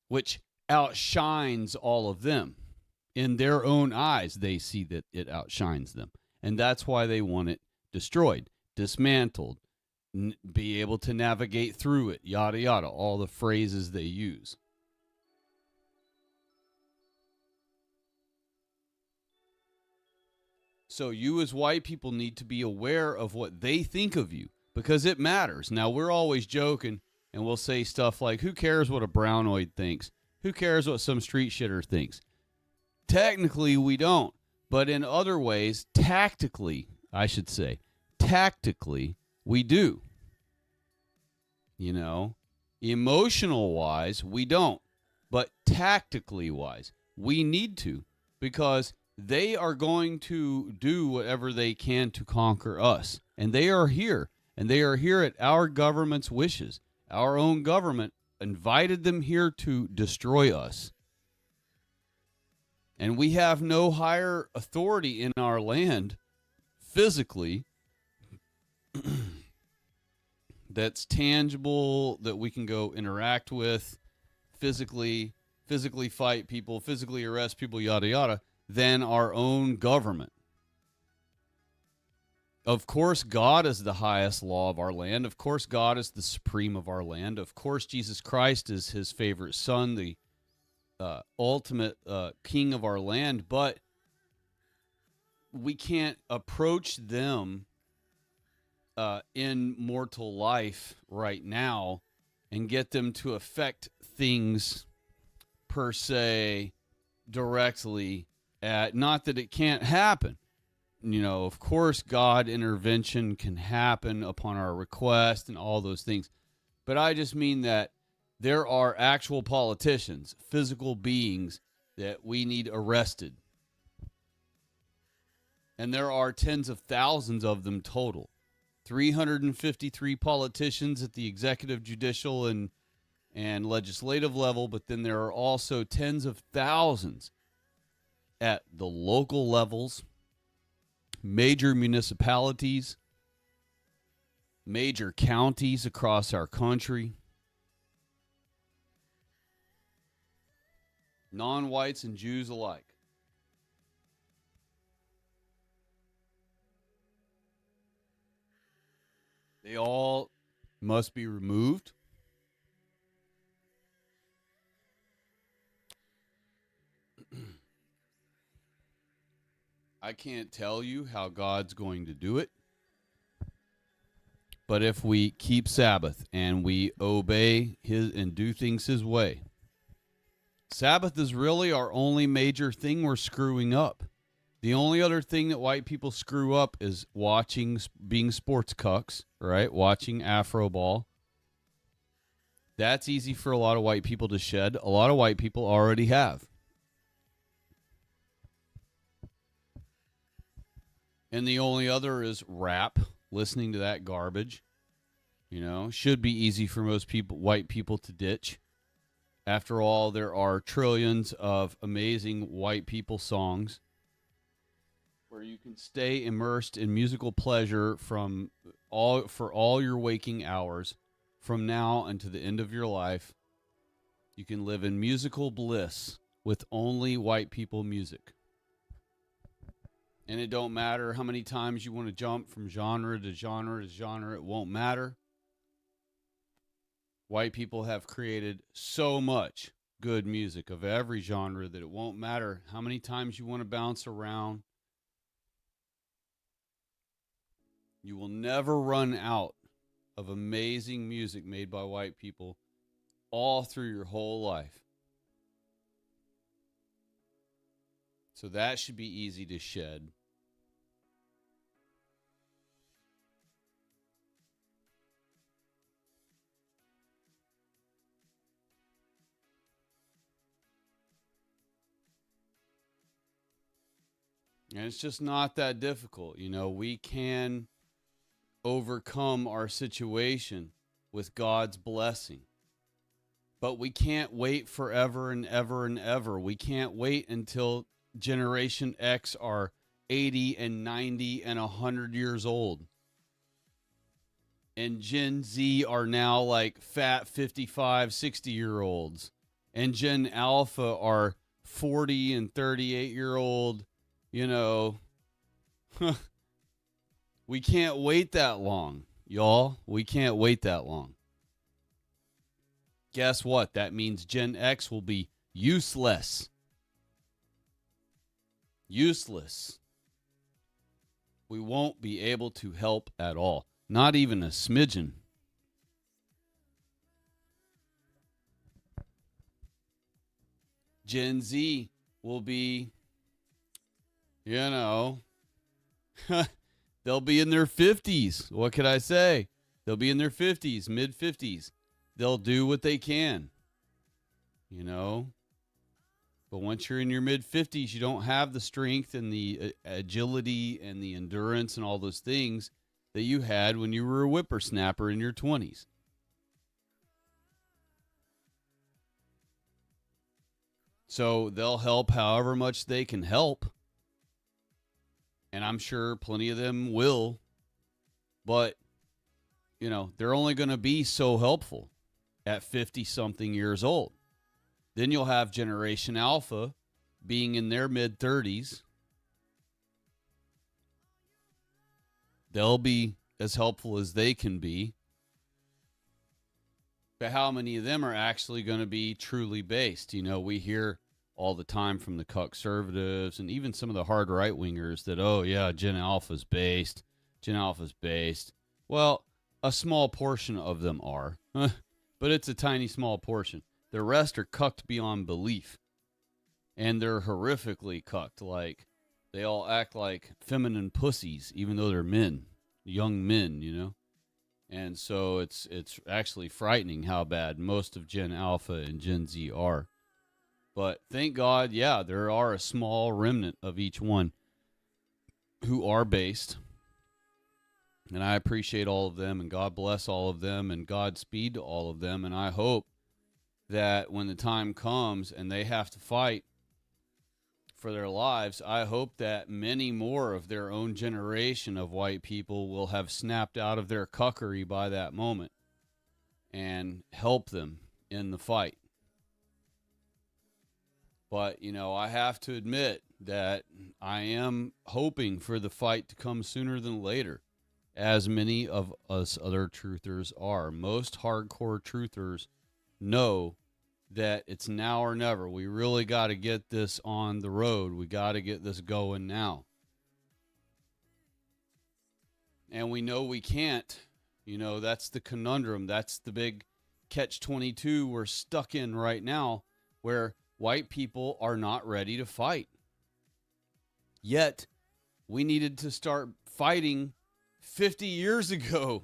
which outshines all of them. In their own eyes, they see that it outshines them. And that's why they want it destroyed, dismantled, be able to navigate through it, yada, yada, all the phrases they use. So you as white people need to be aware of what they think of you because it matters. Now, we're always joking and we'll say stuff like, who cares what a brownoid thinks? Who cares what some street shitter thinks? Technically, we don't. But in other ways, tactically, I should say, tactically, we do. You know, emotional wise, we don't. But tactically wise, we need to because they are going to do whatever they can to conquer us. And they are here. And they are here at our government's wishes. Our own government invited them here to destroy us. And we have no higher authority in our land physically that's tangible, that we can go interact with, physically fight people, physically arrest people, yada, yada, than our own government. Of course, God is the highest law of our land. Of course, God is the supreme of our land. Of course, Jesus Christ is his favorite son, the ultimate king of our land. But we can't approach them in mortal life right now and get them to affect things per se directly. Not that it can't happen. You know, of course, God intervention can happen upon our request and all those things. But I just mean that there are actual politicians, physical beings that we need arrested. And there are tens of thousands of them total. 353 politicians at the executive, judicial, and legislative level. But then there are also tens of thousands at the local levels, major municipalities, major counties across our country, non-whites and Jews alike. They all must be removed. I can't tell you how God's going to do it. But if we keep Sabbath and we obey his and do things his way, Sabbath is really our only major thing we're screwing up. The only other thing that white people screw up is being sports cucks, right? Watching Afro ball. That's easy for a lot of white people to shed. A lot of white people already have. And the only other is rap, listening to that garbage. You know, should be easy for most people, white people, to ditch. After all, there are trillions of amazing white people songs where you can stay immersed in musical pleasure for all your waking hours from now until the end of your life. You can live in musical bliss with only white people music. And it don't matter how many times you want to jump from genre to genre to genre. It won't matter. White people have created so much good music of every genre that it won't matter how many times you want to bounce around. You will never run out of amazing music made by white people all through your whole life. So that should be easy to shed. And it's just not that difficult. You know, we can overcome our situation with God's blessing. But we can't wait forever and ever and ever. We can't wait until Generation X are 80 and 90 and 100 years old. And Gen Z are now like fat 55, 60-year-olds. And Gen Alpha are 40 and 38-year-old, you know. We can't wait that long, y'all. We can't wait that long. Guess what? That means Gen X will be useless. Useless. We won't be able to help at all. Not even a smidgen. Gen Z will be, you know, they'll be in their 50s. What could I say? They'll be in their 50s, mid-50s. They'll do what they can, you know. But once you're in your mid-50s, you don't have the strength and the agility and the endurance and all those things that you had when you were a whippersnapper in your 20s. So they'll help however much they can help. And I'm sure plenty of them will. But, you know, they're only going to be so helpful at 50-something years old. Then you'll have Generation Alpha being in their mid-30s. They'll be as helpful as they can be. But how many of them are actually going to be truly based? You know, we hear all the time from the conservatives and even some of the hard right-wingers that, oh, yeah, Gen Alpha's based. Gen Alpha's based. Well, a small portion of them are. But it's a tiny, small portion. The rest are cucked beyond belief. And they're horrifically cucked. Like, they all act like feminine pussies, even though they're men. Young men, you know? And so it's actually frightening how bad most of Gen Alpha and Gen Z are. But thank God, yeah, there are a small remnant of each one who are based. And I appreciate all of them, and God bless all of them, and Godspeed to all of them. And I hope that when the time comes and they have to fight for their lives, I hope that many more of their own generation of white people will have snapped out of their cuckery by that moment and help them in the fight. But, you know, I have to admit that I am hoping for the fight to come sooner than later, as many of us other truthers are. Most hardcore truthers know that it's now or never. We really got to get this on the road. We got to get this going now. And we know we can't. You know, that's the conundrum. That's the big catch-22 we're stuck in right now, where white people are not ready to fight. Yet, we needed to start fighting 50 years ago,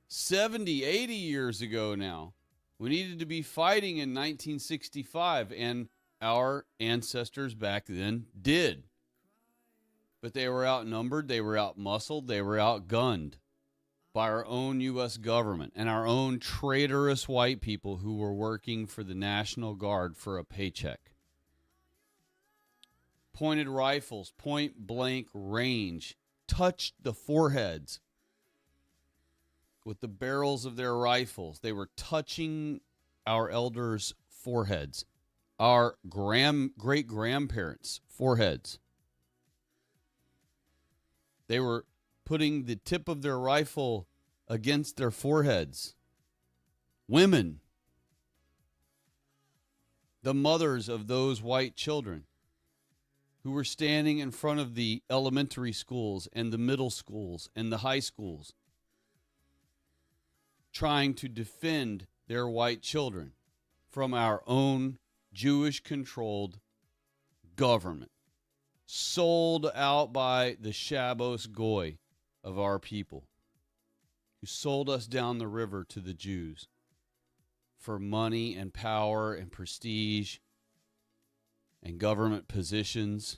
70, 80 years ago now. We needed to be fighting in 1965, and our ancestors back then did. But they were outnumbered, they were outmuscled, they were outgunned by our own U.S. government and our own traitorous white people who were working for the National Guard for a paycheck. Pointed rifles, point blank range, touched the foreheads with the barrels of their rifles. They were touching our elders' foreheads, our great-grandparents' foreheads. They were putting the tip of their rifle against their foreheads. Women, the mothers of those white children who were standing in front of the elementary schools and the middle schools and the high schools, trying to defend their white children from our own Jewish-controlled government, sold out by the Shabbos Goy of our people, who sold us down the river to the Jews for money and power and prestige and government positions.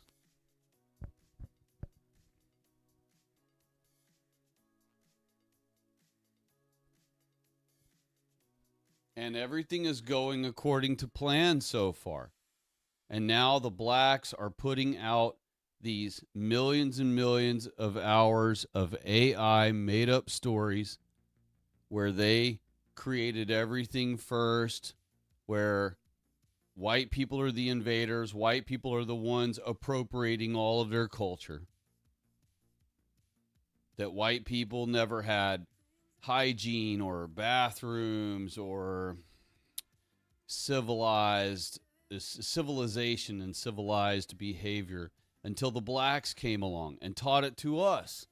And everything is going according to plan so far. And now the blacks are putting out these millions and millions of hours of AI made-up stories where they created everything first, where white people are the invaders, white people are the ones appropriating all of their culture, that white people never had hygiene or bathrooms or civilization and civilized behavior until the blacks came along and taught it to us.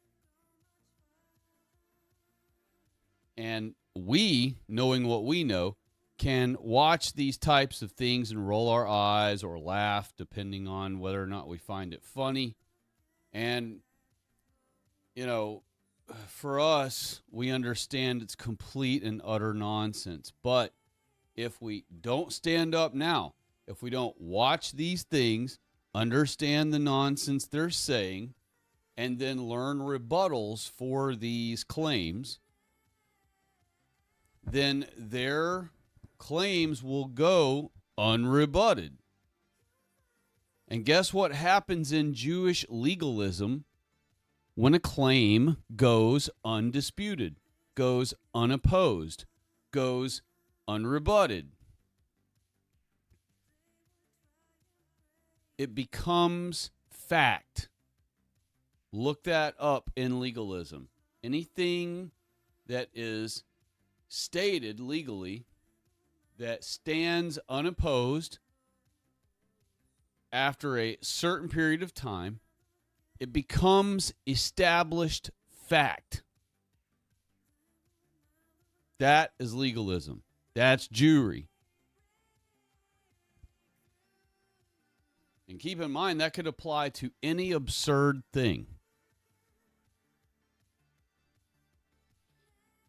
And we, knowing what we know, can watch these types of things and roll our eyes or laugh, depending on whether or not we find it funny. And, you know, for us, we understand it's complete and utter nonsense. But if we don't stand up now, if we don't watch these things, understand the nonsense they're saying, and then learn rebuttals for these claims, then their claims will go unrebutted. And guess what happens in Jewish legalism when a claim goes undisputed, goes unopposed, goes unrebutted? It becomes fact. Look that up in legalism. Anything that is stated legally that stands unopposed after a certain period of time, it becomes established fact. That is legalism. That's Jewry. And keep in mind, that could apply to any absurd thing.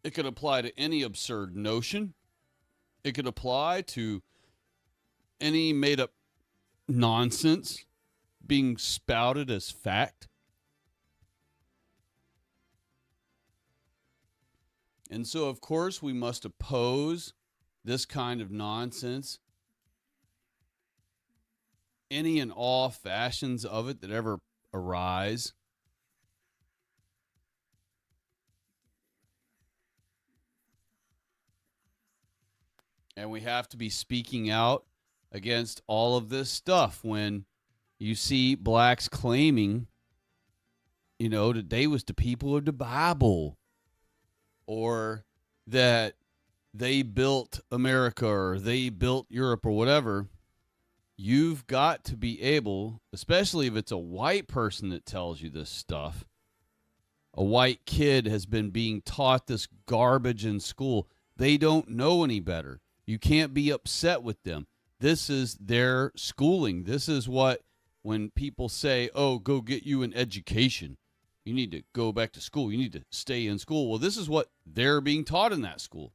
It could apply to any absurd notion. It could apply to any made-up nonsense being spouted as fact. And so, of course, we must oppose this kind of nonsense, any and all fashions of it that ever arise. And we have to be speaking out against all of this stuff when you see blacks claiming, you know, that they was the people of the Bible, or that they built America or they built Europe or whatever. You've got to be able, especially if it's a white person that tells you this stuff, a white kid has been being taught this garbage in school. They don't know any better. You can't be upset with them. This is their schooling. This is what, when people say, oh, go get you an education, you need to go back to school, you need to stay in school. Well, this is what they're being taught in that school,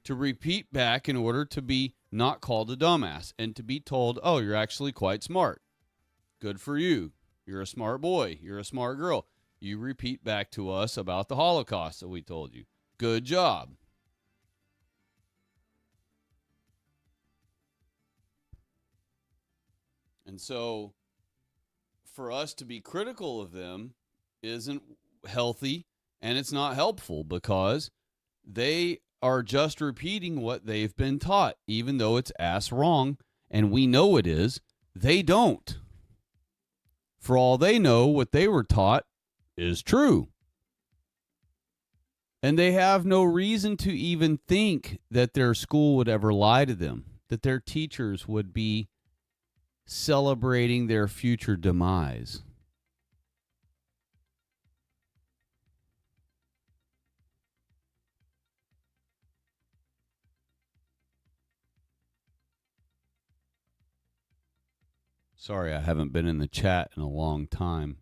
to repeat back in order to be not called a dumbass and to be told, oh, you're actually quite smart. Good for you. You're a smart boy. You're a smart girl. You repeat back to us about the Holocaust that we told you. Good job. And so for us to be critical of them isn't healthy, and it's not helpful, because they are just repeating what they've been taught, even though it's ass wrong, and we know it is. They don't. For all they know, what they were taught is true. And they have no reason to even think that their school would ever lie to them, that their teachers would be celebrating their future demise. Sorry, I haven't been in the chat in a long time.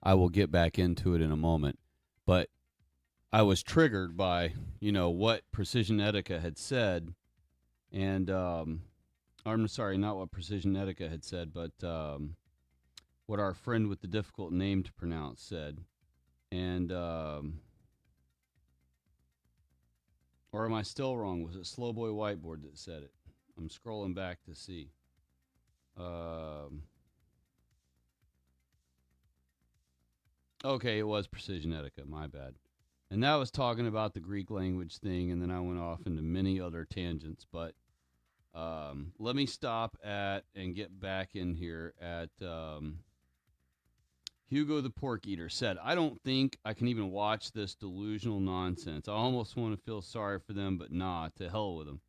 I will get back into it in a moment. But I was triggered by, what Precision Etica had said. And, I'm sorry, not what Precision Etica had said, but what our friend with the difficult name to pronounce said. And, or am I still wrong? Was it Slowboy Whiteboard that said it? I'm scrolling back to see. Okay, it was Precision Etica, my bad. And that was talking about the Greek language thing, and then I went off into many other tangents. But let me stop at and get back in here at Hugo the Pork Eater said, I don't think I can even watch this delusional nonsense. I almost want to feel sorry for them, but nah, to hell with them.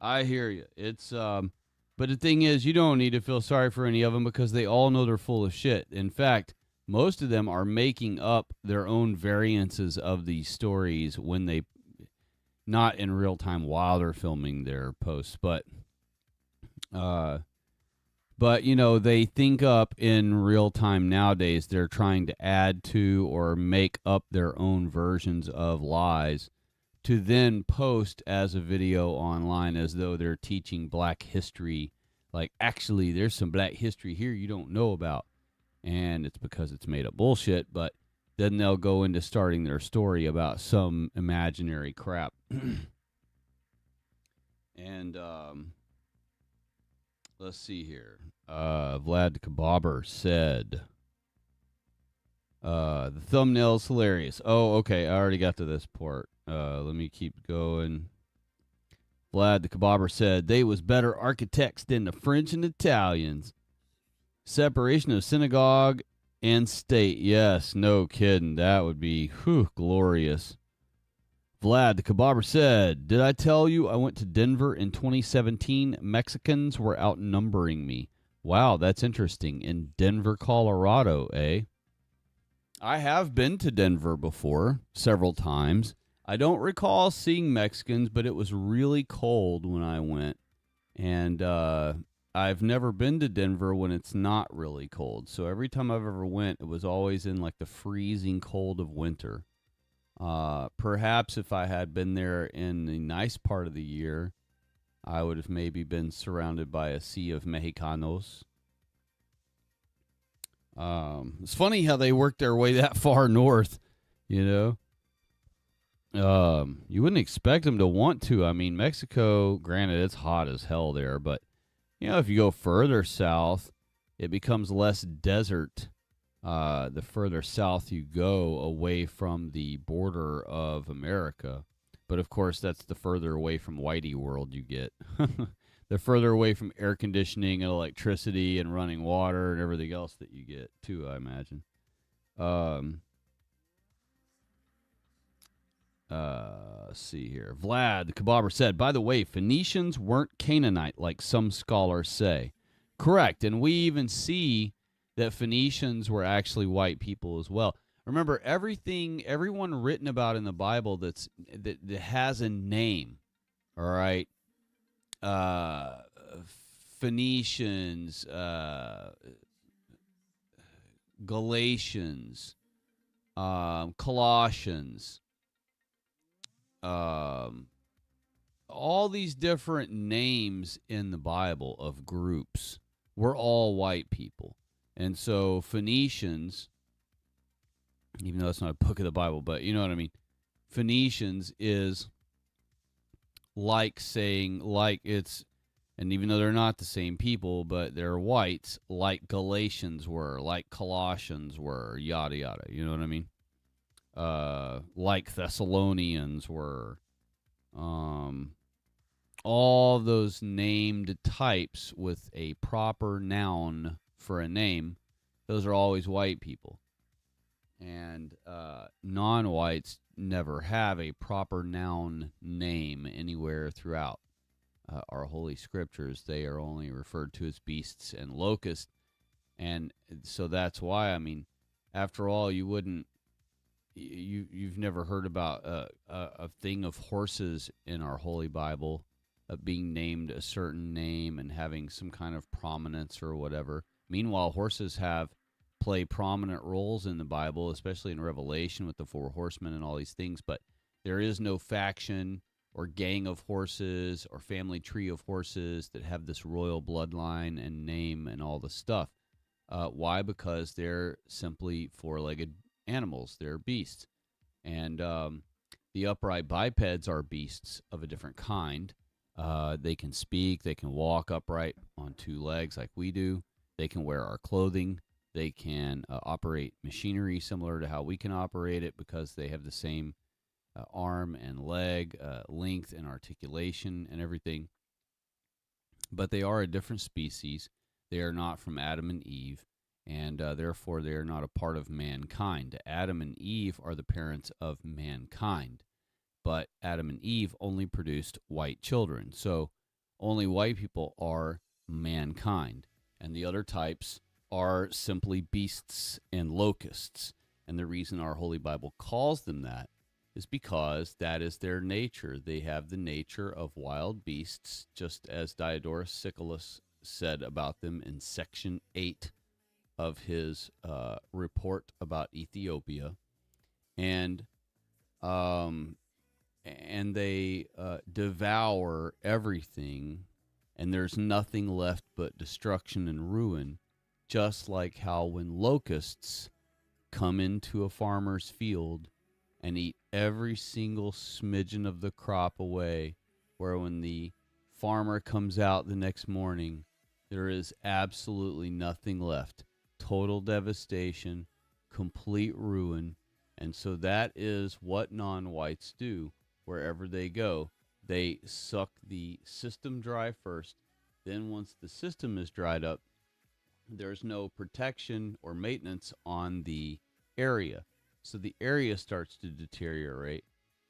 I hear you. It's but the thing is, you don't need to feel sorry for any of them because they all know they're full of shit. In fact, most of them are making up their own variances of these stories when they, not in real time while they're filming their posts, but they think up in real time nowadays. They're trying to add to or make up their own versions of lies to then post as a video online as though they're teaching black history. Like, actually, there's some black history here you don't know about. And it's because it's made up bullshit, but then they'll go into starting their story about some imaginary crap. And let's see here. Vlad Kabobber said, the thumbnail's hilarious. Oh, okay, I already got to this part. Let me keep going. Vlad the Kabobber said, they was better architects than the French and Italians. Separation of synagogue and state. Yes, no kidding. That would be glorious. Vlad the Kabobber said, did I tell you I went to Denver in 2017? Mexicans were outnumbering me. Wow, that's interesting. In Denver, Colorado, eh? I have been to Denver before, several times. I don't recall seeing Mexicans, but it was really cold when I went. And I've never been to Denver when it's not really cold. So every time I've ever went, it was always in like the freezing cold of winter. Perhaps if I had been there in the nice part of the year, I would have maybe been surrounded by a sea of Mexicanos. It's funny how they work their way that far north, You wouldn't expect them to want to. I mean, Mexico, granted, it's hot as hell there, but, if you go further south, it becomes less desert. The further south you go away from the border of America. But, of course, that's the further away from Whitey world you get. The further away from air conditioning and electricity and running water and everything else that you get, too, I imagine. Let's see here. Vlad the Kabobber said, by the way, Phoenicians weren't Canaanite like some scholars say. Correct. And we even see that Phoenicians were actually white people as well. Remember, everyone written about in the Bible that has a name, all right? Phoenicians, Galatians, Colossians, all these different names in the Bible of groups were all white people. And so Phoenicians, even though it's not a book of the Bible, but you know what I mean, Phoenicians is like saying, like it's, and even though they're not the same people, but they're whites, like Galatians were, like Colossians were, yada, yada. You know what I mean? Like Thessalonians were. All those named types with a proper noun for a name, those are always white people. And non-whites never have a proper noun name anywhere throughout. our holy scriptures, they are only referred to as beasts and locusts. And so that's why, I mean, after all, you've never heard about a thing of horses in our Holy Bible being named a certain name and having some kind of prominence or whatever. Meanwhile, horses play prominent roles in the Bible, especially in Revelation with the 4 horsemen and all these things, but there is no faction or gang of horses or family tree of horses that have this royal bloodline and name and all the stuff. Why? Because they're simply 4-legged animals. They're beasts. And the upright bipeds are beasts of a different kind. They can speak. They can walk upright on 2 legs like we do. They can wear our clothing. They can operate machinery similar to how we can operate it because they have the same arm and leg length and articulation and everything. But they are a different species. They are not from Adam and Eve, and therefore they are not a part of mankind. Adam and Eve are the parents of mankind, but Adam and Eve only produced white children. So only white people are mankind, and the other types are simply beasts and locusts. And the reason our Holy Bible calls them that is because that is their nature. They have the nature of wild beasts, just as Diodorus Siculus said about them in section 8 of his report about Ethiopia. And they devour everything, and there's nothing left but destruction and ruin, just like how when locusts come into a farmer's field and eat every single smidgen of the crop away, where when the farmer comes out the next morning, there is absolutely nothing left. Total devastation, complete ruin. And so that is what non-whites do wherever they go. They suck the system dry first. Then once the system is dried up, there's no protection or maintenance on the area. So the area starts to deteriorate.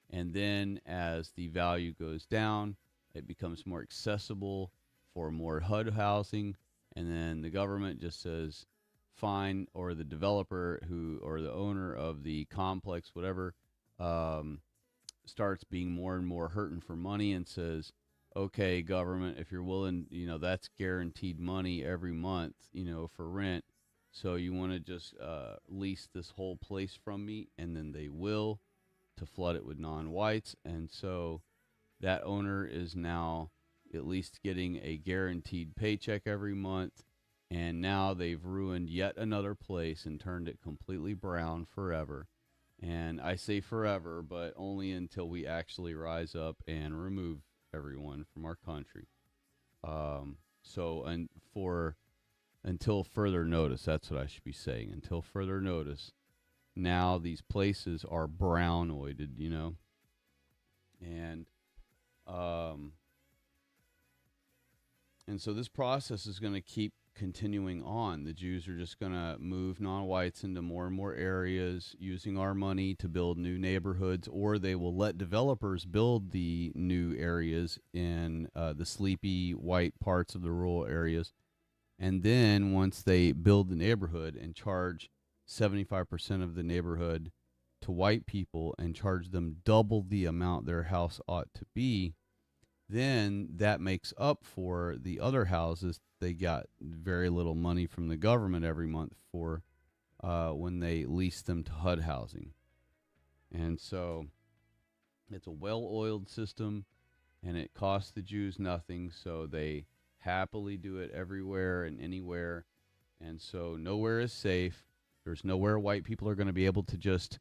And then as the value goes down, it becomes more accessible for more HUD housing. And then the government just says, fine, or the developer or the owner of the complex, whatever, starts being more and more hurting for money and says, okay, government, if you're willing, that's guaranteed money every month, for rent. So you want to just lease this whole place from me, and then they will, to flood it with non-whites. And so that owner is now at least getting a guaranteed paycheck every month. And now they've ruined yet another place and turned it completely brown forever. And I say forever, but only until we actually rise up and remove everyone from our country. Until further notice, that's what I should be saying. Until further notice, now these places are brownoided, and so this process is going to keep continuing on. The Jews are just going to move non-whites into more and more areas using our money to build new neighborhoods, or they will let developers build the new areas in the sleepy white parts of the rural areas. And then once they build the neighborhood and charge 75% of the neighborhood to white people and charge them double the amount their house ought to be, then that makes up for the other houses they got very little money from the government every month for when they lease them to HUD housing. And so it's a well-oiled system, and it costs the Jews nothing, so they happily do it everywhere and anywhere. And so nowhere is safe. There's nowhere white people are going to be able to just,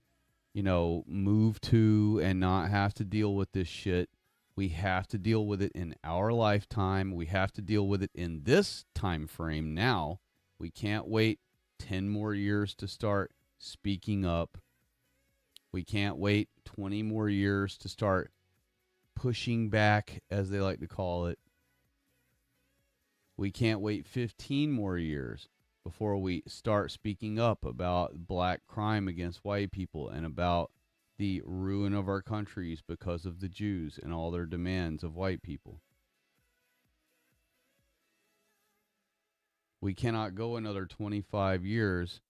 move to and not have to deal with this shit. We have to deal with it in our lifetime. We have to deal with it in this time frame now. We can't wait 10 more years to start speaking up. We can't wait 20 more years to start pushing back, as they like to call it. We can't wait 15 more years before we start speaking up about black crime against white people and about the ruin of our countries because of the Jews and all their demands of white people. We cannot go another 25 years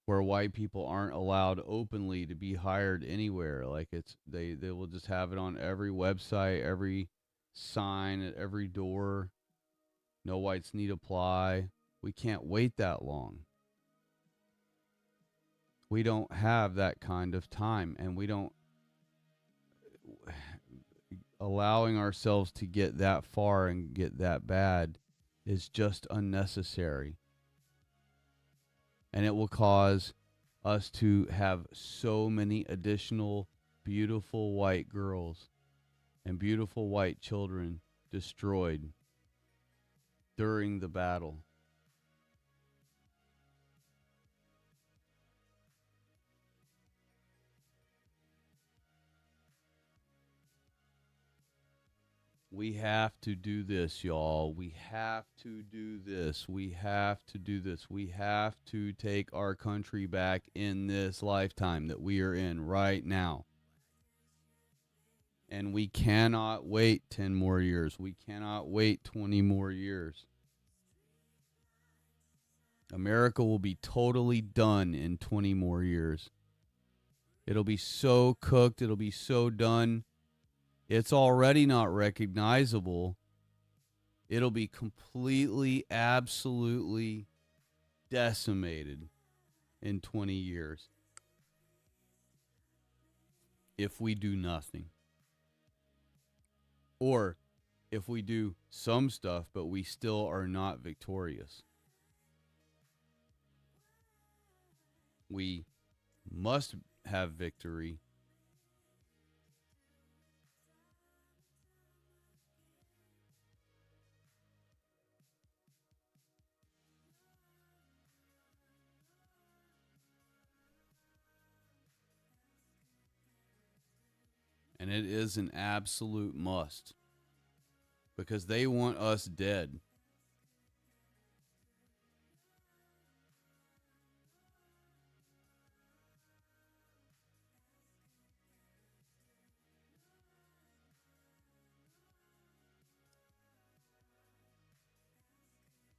where white people aren't allowed openly to be hired anywhere. Like they will just have it on every website, every sign at every door. No whites need apply. We can't wait that long. We don't have that kind of time, and we don't allowing ourselves to get that far and get that bad is just unnecessary. And it will cause us to have so many additional beautiful white girls and beautiful white children destroyed during the battle. We have to do this, y'all. We have to do this. We have to do this. We have to take our country back in this lifetime that we are in right now. And we cannot wait 10 more years. We cannot wait 20 more years. America will be totally done in 20 more years. It'll be so cooked. It'll be so done. It's already not recognizable. It'll be completely, absolutely decimated in 20 years if we do nothing. Or if we do some stuff, but we still are not victorious. We must have victory. And it is an absolute must. Because they want us dead.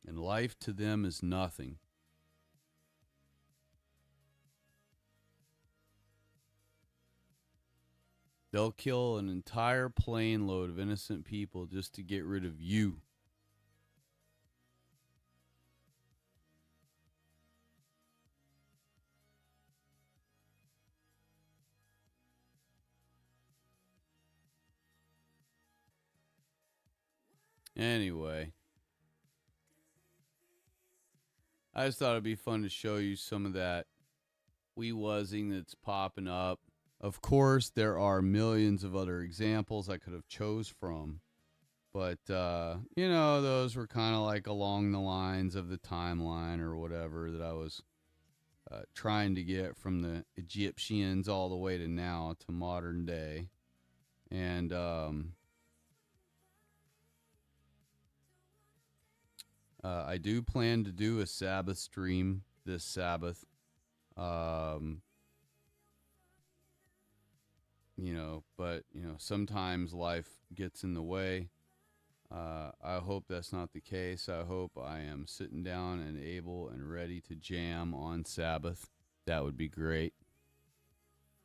And life to them is nothing. They'll kill an entire plane load of innocent people just to get rid of you. Anyway, I just thought it'd be fun to show you some of that wee-wuzzing that's popping up. Of course, there are millions of other examples I could have chose from. But, those were kind of like along the lines of the timeline or whatever that I was trying to get from the Egyptians all the way to now to modern day. And I do plan to do a Sabbath stream this Sabbath. But sometimes life gets in the way. I hope that's not the case. I hope I am sitting down and able and ready to jam on Sabbath. That would be great.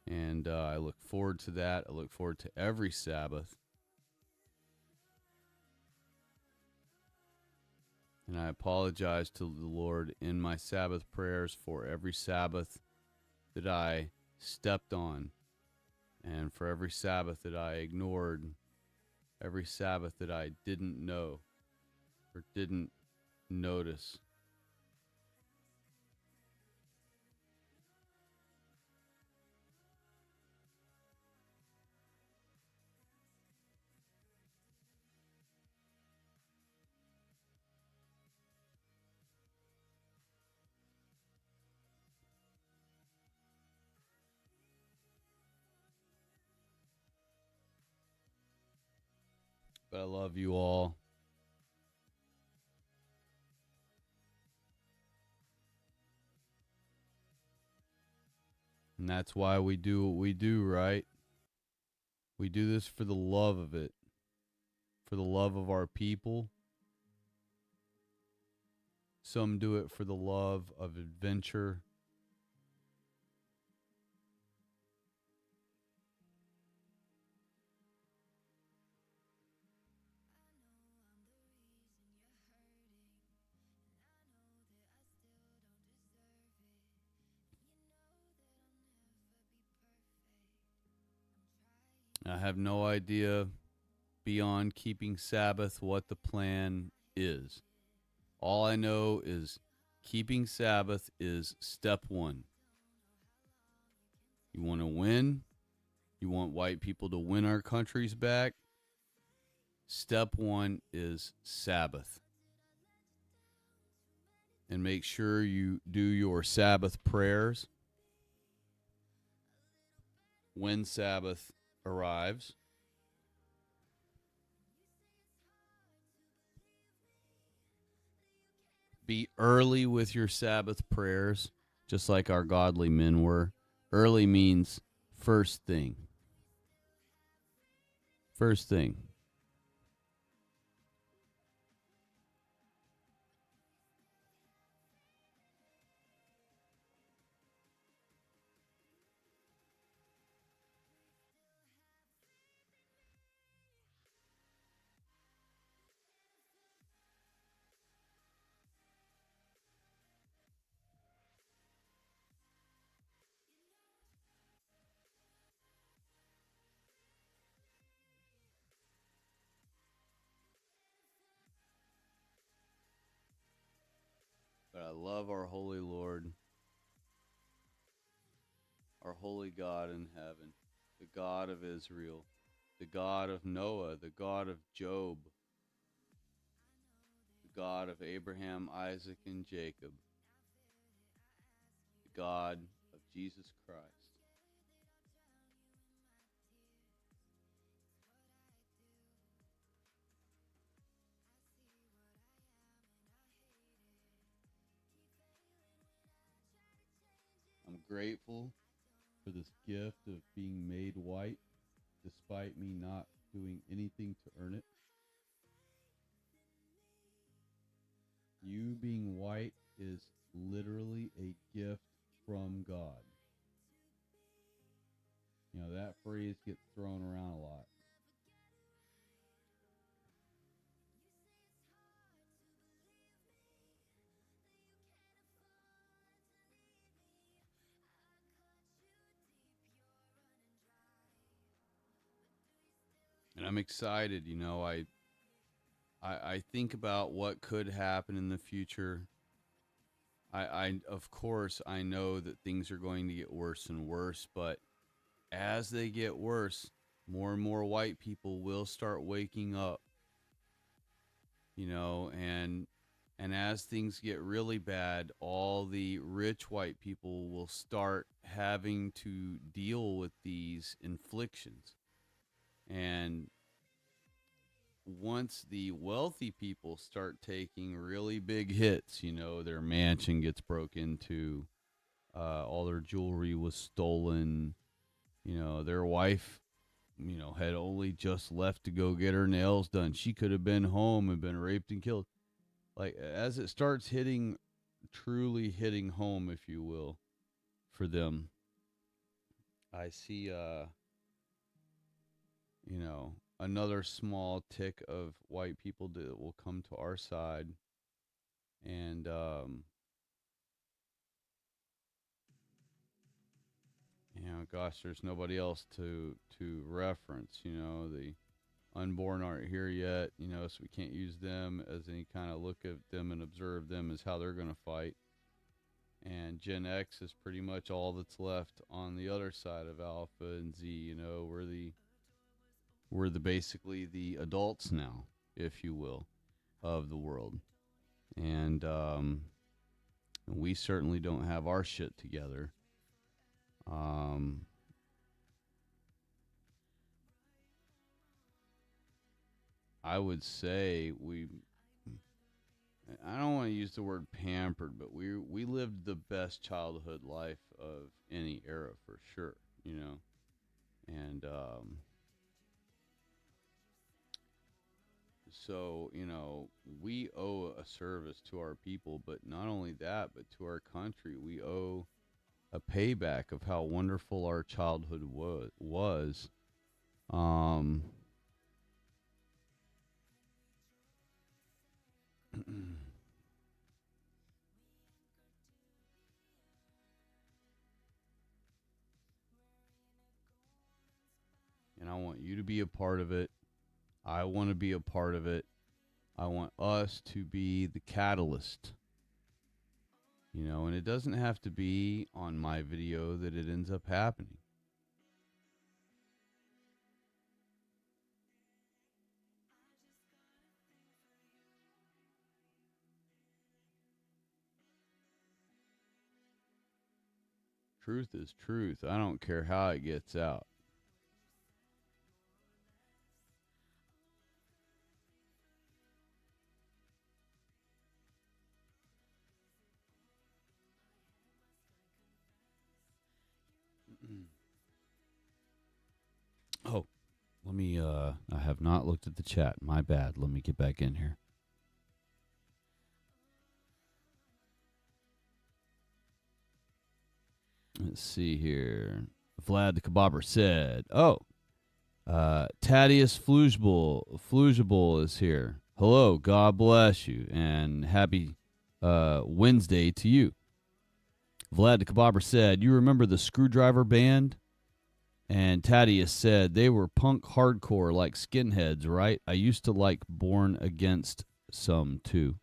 And I look forward to that. I look forward to every Sabbath. And I apologize to the Lord in my Sabbath prayers for every Sabbath that I stepped on. And for every Sabbath that I ignored, every Sabbath that I didn't know or didn't notice. But I love you all. And that's why we do what we do, right? We do this for the love of it. For the love of our people. Some do it for the love of adventure. I have no idea beyond keeping Sabbath what the plan is. All I know is keeping Sabbath is step one. You want to win? You want white people to win our countries back? Step one is Sabbath. And make sure you do your Sabbath prayers when Sabbath arrives. Be early with your Sabbath prayers, just like our godly men were. Early means first thing. First thing. But I love our holy Lord, our holy God in heaven, the God of Israel, the God of Noah, the God of Job, the God of Abraham, Isaac, and Jacob, the God of Jesus Christ. I'm grateful for this gift of being made white, despite me not doing anything to earn it. You being white is literally a gift from God. You know, that phrase gets thrown around a lot. And I'm excited, you know, I think about what could happen in the future. I of course I know that things are going to get worse and worse, but as they get worse, more and more white people will start waking up. You know, and as things get really bad, all the rich white people will start having to deal with these inflictions. And once the wealthy people start taking really big hits, you know, their mansion gets broke into, all their jewelry was stolen, you know, their wife, you know, had only just left to go get her nails done. She could have been home and been raped and killed. Like, as it starts truly hitting home, if you will, for them, I see, you know, another small tick of white people that will come to our side. And, you know, gosh, there's nobody else to reference. You know, the unborn aren't here yet, you know, so we can't use them as any kind of look at them and observe them as how they're going to fight. And Gen X is pretty much all that's left on the other side of Alpha and Z. You know, we're the basically the adults now, if you will, of the world. And we certainly don't have our shit together. I would say I don't want to use the word pampered, but we lived the best childhood life of any era for sure, you know. And So, you know, we owe a service to our people, but not only that, but to our country. We owe a payback of how wonderful our childhood was. Um, and I want you to be a part of it. I want to be a part of it. I want us to be the catalyst. You know, and it doesn't have to be on my video that it ends up happening. Truth is truth. I don't care how it gets out. Oh, let me, I have not looked at the chat. My bad. Let me get back in here. Let's see here. Vlad the Kebabber said, Thaddeus Flugible is here. Hello, God bless you, and happy Wednesday to you. Vlad the Kebabber said, you remember the Screwdriver Band? And Thaddeus said, they were punk hardcore like Skinheads, right? I used to like Born Against some too.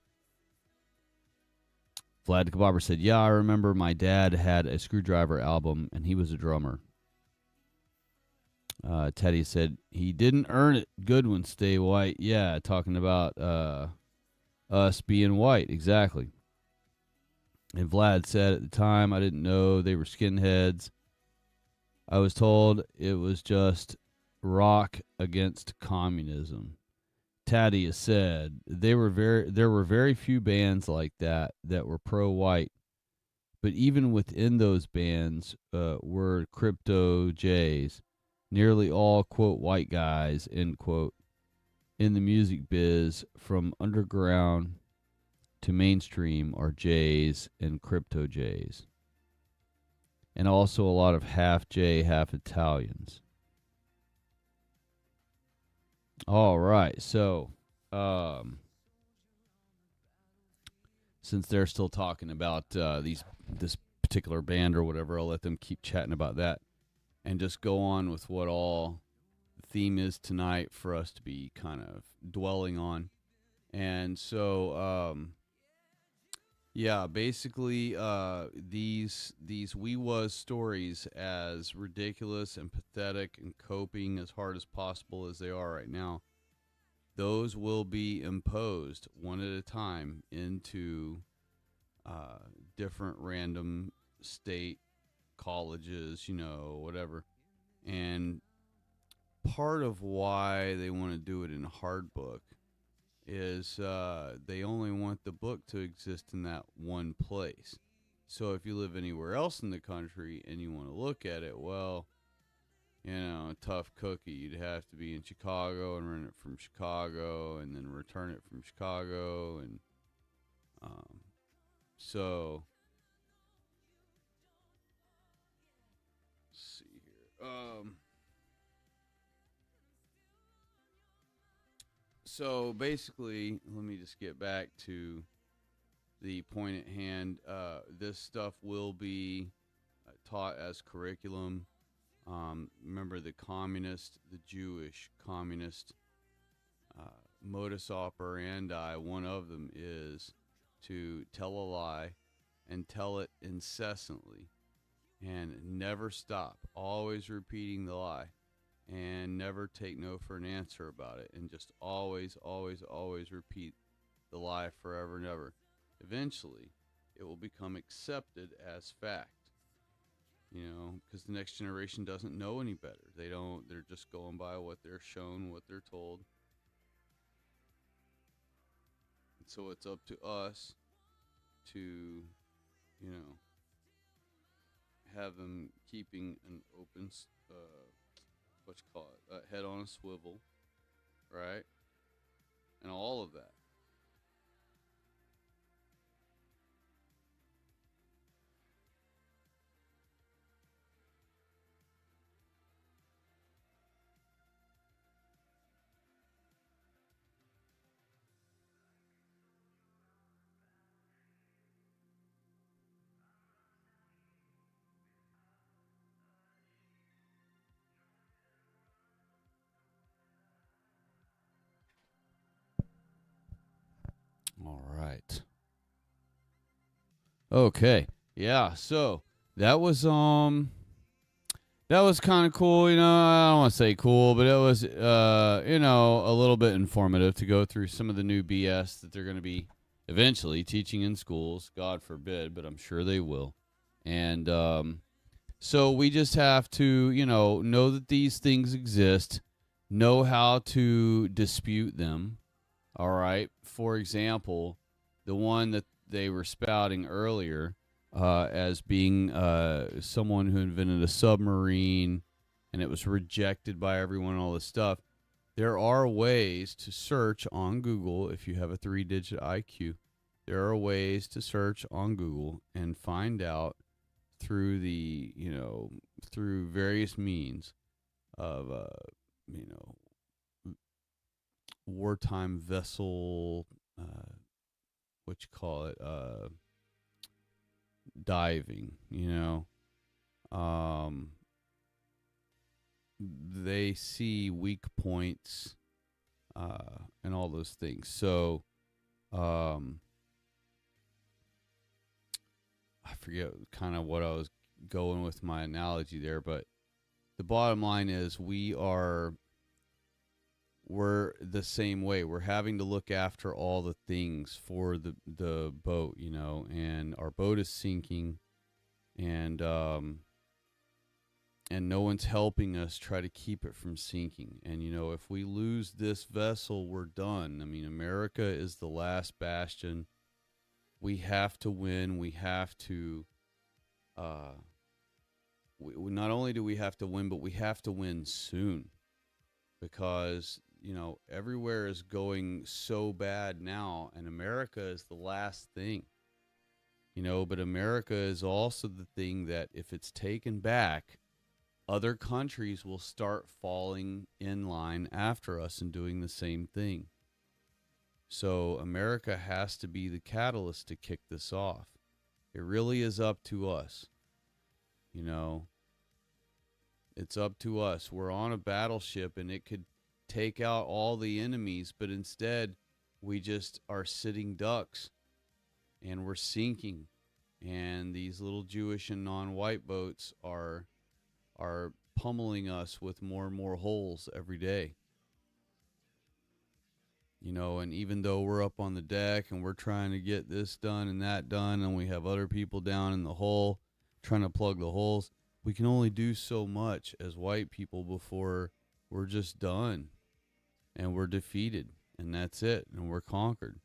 Vlad the Kebabber said, yeah, I remember my dad had a Screwdriver album, and he was a drummer. Teddy said, he didn't earn it. Good one, stay white. Yeah, talking about us being white, exactly. And Vlad said, at the time, I didn't know they were skinheads. I was told it was just rock against communism. Thaddeus said, there were very few bands like that were pro-white. But even within those bands were crypto J's. Nearly all, quote, white guys, end quote, in the music biz from underground to mainstream are J's and crypto J's. And also a lot of half J, half Italians. All right, so since they're still talking about this particular band or whatever, I'll let them keep chatting about that. And just go on with what all the theme is tonight for us to be kind of dwelling on. And so, yeah, basically, these We Was stories, as ridiculous and pathetic and coping as hard as possible as they are right now, those will be imposed one at a time into different random state colleges, you know, whatever. And part of why they want to do it in hard book is they only want the book to exist in that one place. So if you live anywhere else in the country and you want to look at it, well, you know, tough cookie. You'd have to be in Chicago and rent it from Chicago and then return it from Chicago. And so let's see here. So basically, let me just get back to the point at hand. This stuff will be taught as curriculum. Remember the communist, the Jewish communist modus operandi, one of them is to tell a lie and tell it incessantly and never stop, always repeating the lie and never take no for an answer about it, and just always repeat the lie forever and ever. Eventually, it will become accepted as fact. You know, because the next generation doesn't know any better. They're just going by what they're shown, what they're told. And so it's up to us to, you know, have them keeping an open, head on a swivel, right? and all of that. All right. Okay. Yeah, so that was kind of cool, you know. I don't want to say cool, but it was you know, a little bit informative to go through some of the new BS that they're going to be eventually teaching in schools, God forbid, but I'm sure they will. And so we just have to, you know that these things exist, know how to dispute them. All right. For example, the one that they were spouting earlier as being someone who invented a submarine and it was rejected by everyone, all this stuff. There are ways to search on Google if you have a 3-digit IQ. There are ways to search on Google and find out through the, through various means of, wartime vessel, what you call it, diving, they see weak points, and all those things. So, I forget kind of what I was going with my analogy there, but the bottom line is we're the same way. We're having to look after all the things for the boat, and our boat is sinking, and no one's helping us try to keep it from sinking. And, if we lose this vessel, we're done. I mean, America is the last bastion. We have to win. We have to, not only do we have to win, but we have to win soon, because everywhere is going so bad now, and America is the last thing, but America is also the thing that if it's taken back, other countries will start falling in line after us and doing the same thing. So America has to be the catalyst to kick this off. It really is up to us. It's up to us. We're on a battleship and it could take out all the enemies, but instead we just are sitting ducks and we're sinking. And these little Jewish and non-white boats are pummeling us with more and more holes every day. And even though we're up on the deck and we're trying to get this done and that done, and we have other people down in the hole trying to plug the holes, we can only do so much as white people before we're just done and we're defeated, and that's it, and we're conquered.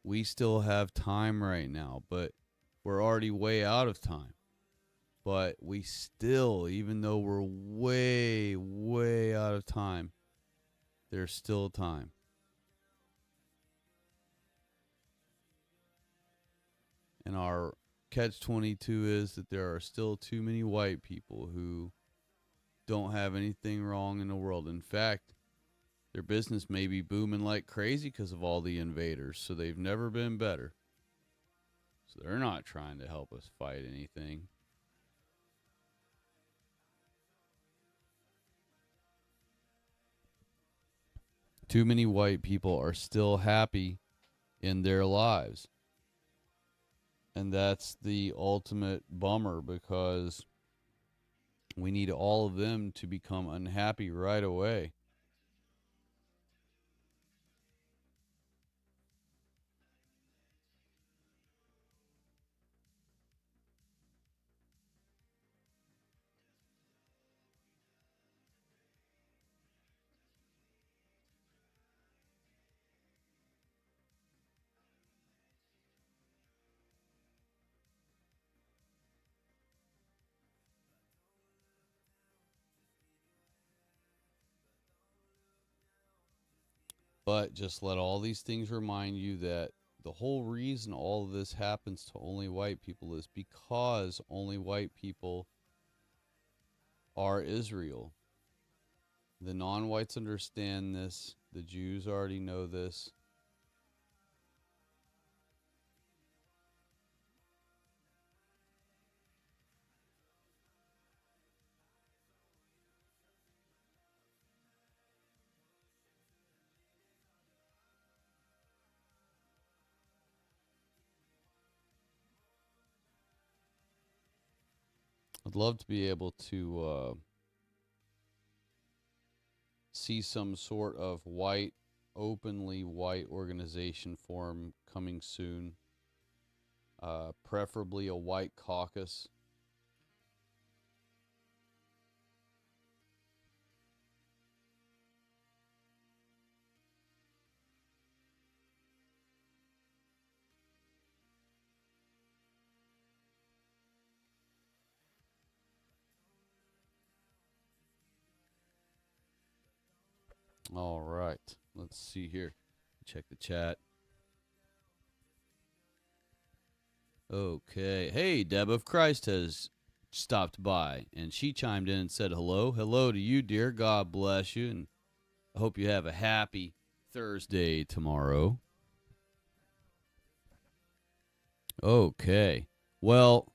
We still have time right now, but we're already way out of time. But we still, even though we're way, way out of time, there's still time. And our catch-22 is that there are still too many white people who don't have anything wrong in the world. In fact, their business may be booming like crazy because of all the invaders, so they've never been better. So they're not trying to help us fight anything. Too many white people are still happy in their lives. And that's the ultimate bummer, because we need all of them to become unhappy right away. But just let all these things remind you that the whole reason all of this happens to only white people is because only white people are Israel. The non-whites understand this. The Jews already know this. I'd love to be able to see some sort of white, openly white organization form coming soon. Preferably a white caucus. All right, let's see here. Check the chat. Okay. Hey, Deb of Christ has stopped by, and she chimed in and said hello. Hello to you, dear. God bless you, and I hope you have a happy Thursday tomorrow. Okay. Well,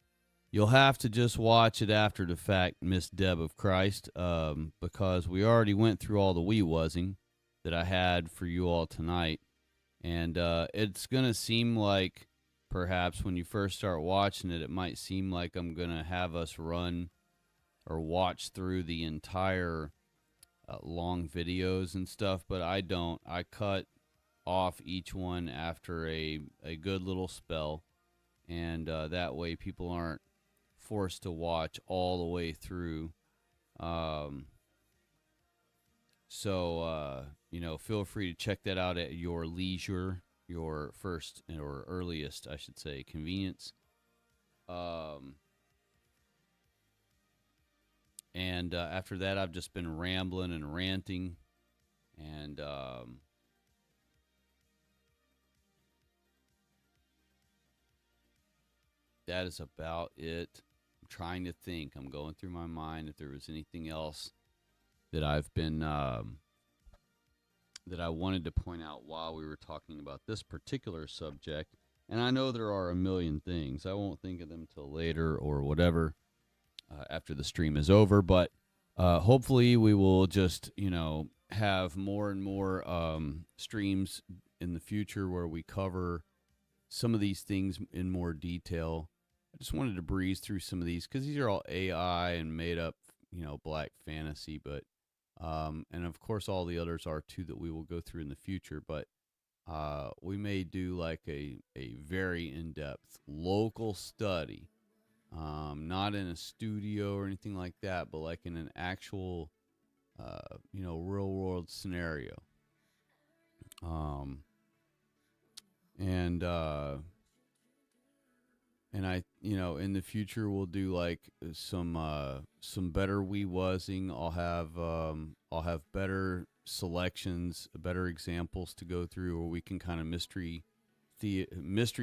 you'll have to just watch it after the fact, Miss Deb of Christ, because we already went through all the wee-wuzzing that I had for you all tonight. And it's going to seem like, perhaps when you first start watching it, it might seem like I'm going to have us run or watch through the entire long videos and stuff, but I don't. I cut off each one after a good little spell, and that way people aren't forced to watch all the way through. So feel free to check that out at your leisure, your first or earliest, I should say, convenience. And after that, I've just been rambling and ranting, and that is about it. I'm trying to think. I'm going through my mind if there was anything else that I've been that I wanted to point out while we were talking about this particular subject. And I know there are a million things. I won't think of them till later or whatever after the stream is over. But hopefully we will just, have more and more streams in the future where we cover some of these things in more detail. I just wanted to breeze through some of these because these are all AI and made up, black fantasy. But and of course all the others are too that we will go through in the future. But we may do like a very in-depth local study, not in a studio or anything like that, but like in an actual, real world scenario. And I, in the future we'll do like some better wee-wuzzing. I'll have better selections, better examples to go through, or we can kind of mystery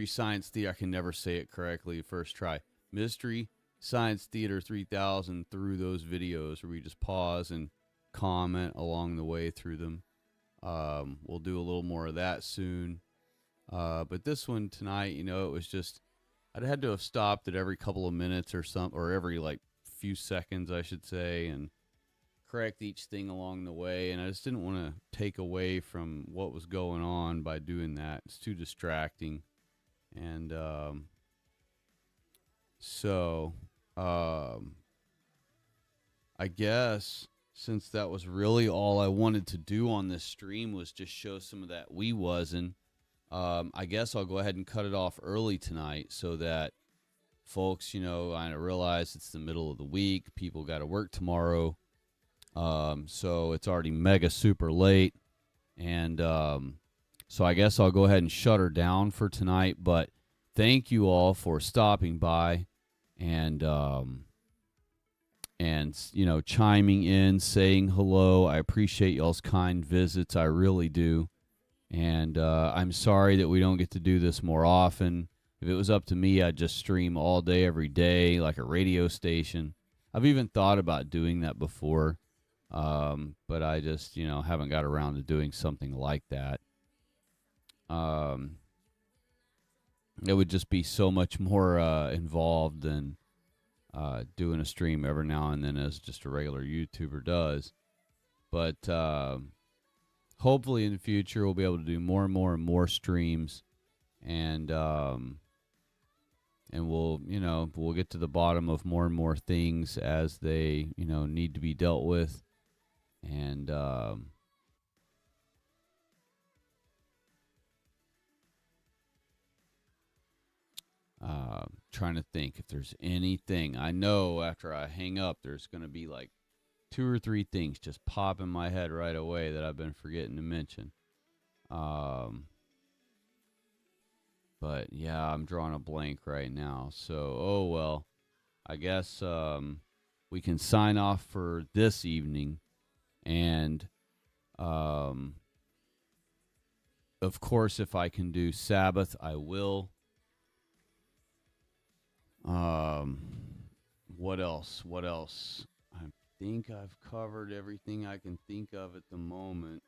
science theater. I can never say it correctly first try. Mystery Science Theater 3000 through those videos where we just pause and comment along the way through them. We'll do a little more of that soon. But this one tonight, it was just, I'd had to have stopped at every couple of minutes or every like few seconds, I should say, and correct each thing along the way. And I just didn't want to take away from what was going on by doing that. It's too distracting. And so I guess since that was really all I wanted to do on this stream was just show some of that wee-wuzzing, I guess I'll go ahead and cut it off early tonight so that folks, I realize it's the middle of the week. People got to work tomorrow. So it's already mega super late. And so I guess I'll go ahead and shut her down for tonight. But thank you all for stopping by and chiming in, saying hello. I appreciate y'all's kind visits. I really do. And I'm sorry that we don't get to do this more often. If it was up to me, I'd just stream all day, every day, like a radio station. I've even thought about doing that before, but I just, haven't got around to doing something like that. It would just be so much more involved than doing a stream every now and then as just a regular YouTuber does. But hopefully in the future we'll be able to do more and more and more streams, and we'll get to the bottom of more and more things as they need to be dealt with, and trying to think if there's anything. I know after I hang up, there's going to be like 2 or 3 things just pop in my head right away that I've been forgetting to mention. But yeah, I'm drawing a blank right now. So, oh well, I guess we can sign off for this evening. And of course, if I can do Sabbath, I will. What else? I think I've covered everything I can think of at the moment.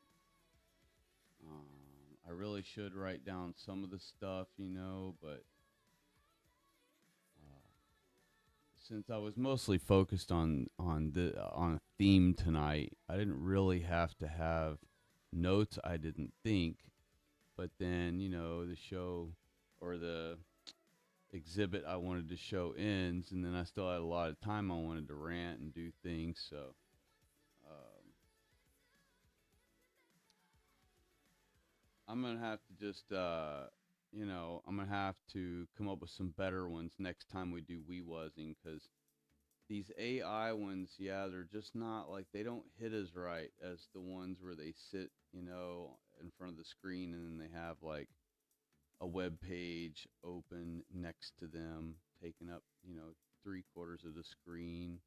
I really should write down some of the stuff, but since I was mostly focused on a theme tonight, I didn't really have to have notes. I didn't think, but then the show or the exhibit I wanted to show ends, and then I still had a lot of time. I wanted to rant and do things, so I'm gonna have to just I'm gonna have to come up with some better ones next time we do WeWuzzing, because these AI ones, they're just not like, they don't hit as right as the ones where they sit in front of the screen, and then they have like a web page open next to them, taking up 3/4 of the screen,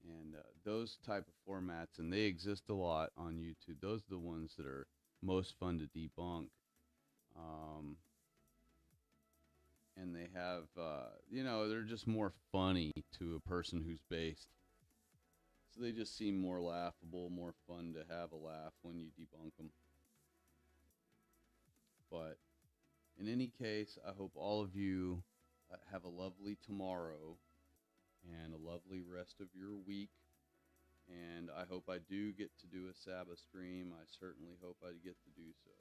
and those type of formats, and they exist a lot on YouTube. Those are the ones that are most fun to debunk, and they have they're just more funny to a person who's based, so they just seem more laughable, more fun to have a laugh when you debunk them. But in any case, I hope all of you have a lovely tomorrow and a lovely rest of your week. And I hope I do get to do a Sabbath stream. I certainly hope I get to do so.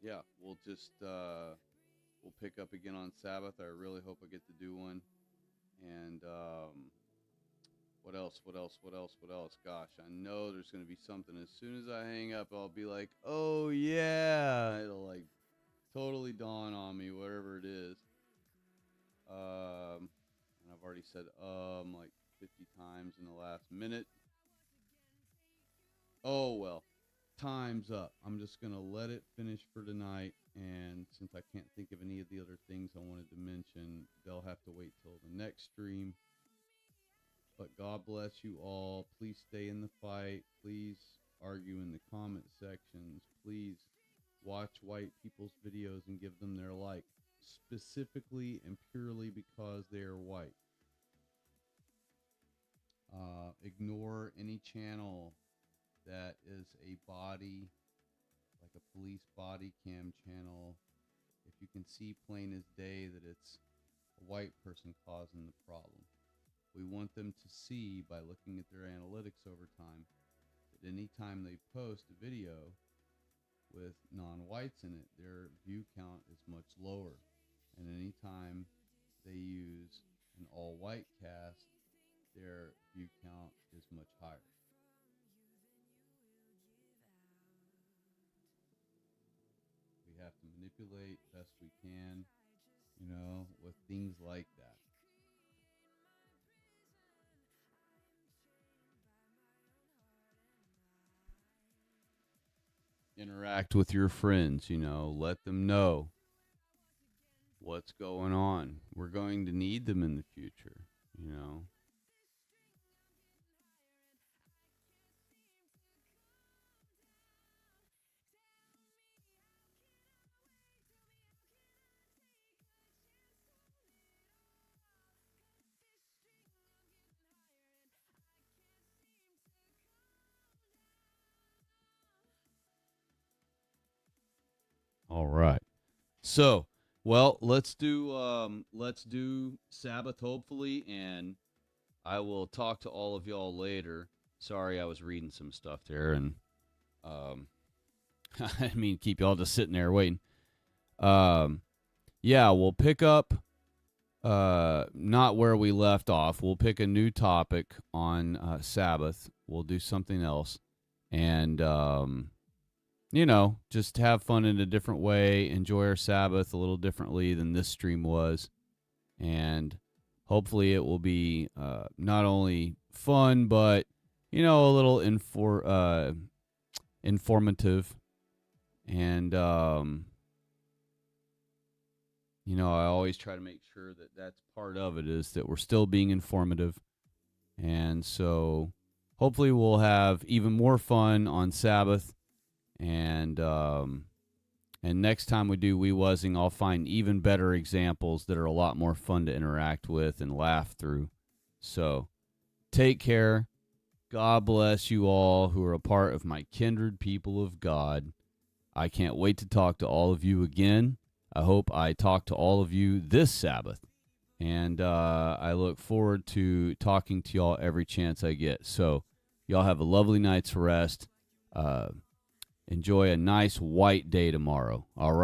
Yeah, we'll just we'll pick up again on Sabbath. I really hope I get to do one. And what else? Gosh, I know there's going to be something. As soon as I hang up, I'll be like, oh yeah, it'll like totally dawn on me, whatever it is. And I've already said like 50 times in the last minute. Oh well, time's up. I'm just going to let it finish for tonight, and since I can't think of any of the other things I wanted to mention, they'll have to wait till the next stream. But God bless you all. Please stay in the fight. Please argue in the comment sections. Please watch white people's videos and give them their like, specifically and purely because they are white. Ignore any channel that is a body, like a police body cam channel, if you can see plain as day that it's a white person causing the problem. We want them to see, by looking at their analytics over time, that any time they post a video with non-whites in it, their view count is much lower. And any time they use an all-white cast, their view count is much higher. We have to manipulate best we can, with things like that. Interact with your friends, let them know what's going on. We're going to need them in the future, All right. So, well, let's do Sabbath hopefully, and I will talk to all of y'all later. Sorry, I was reading some stuff there, and I didn't mean to keep y'all just sitting there waiting. Yeah, we'll pick up not where we left off. We'll pick a new topic on Sabbath. We'll do something else, and just have fun in a different way. Enjoy our Sabbath a little differently than this stream was, and hopefully it will be not only fun but a little informative, and I always try to make sure that that's part of it, is that we're still being informative. And so hopefully we'll have even more fun on Sabbath. And next time we do We Wuzzing, I'll find even better examples that are a lot more fun to interact with and laugh through. So take care. God bless you all who are a part of my kindred people of God. I can't wait to talk to all of you again. I hope I talk to all of you this Sabbath. And I look forward to talking to y'all every chance I get. So y'all have a lovely night's rest. Enjoy a nice white day tomorrow. All right.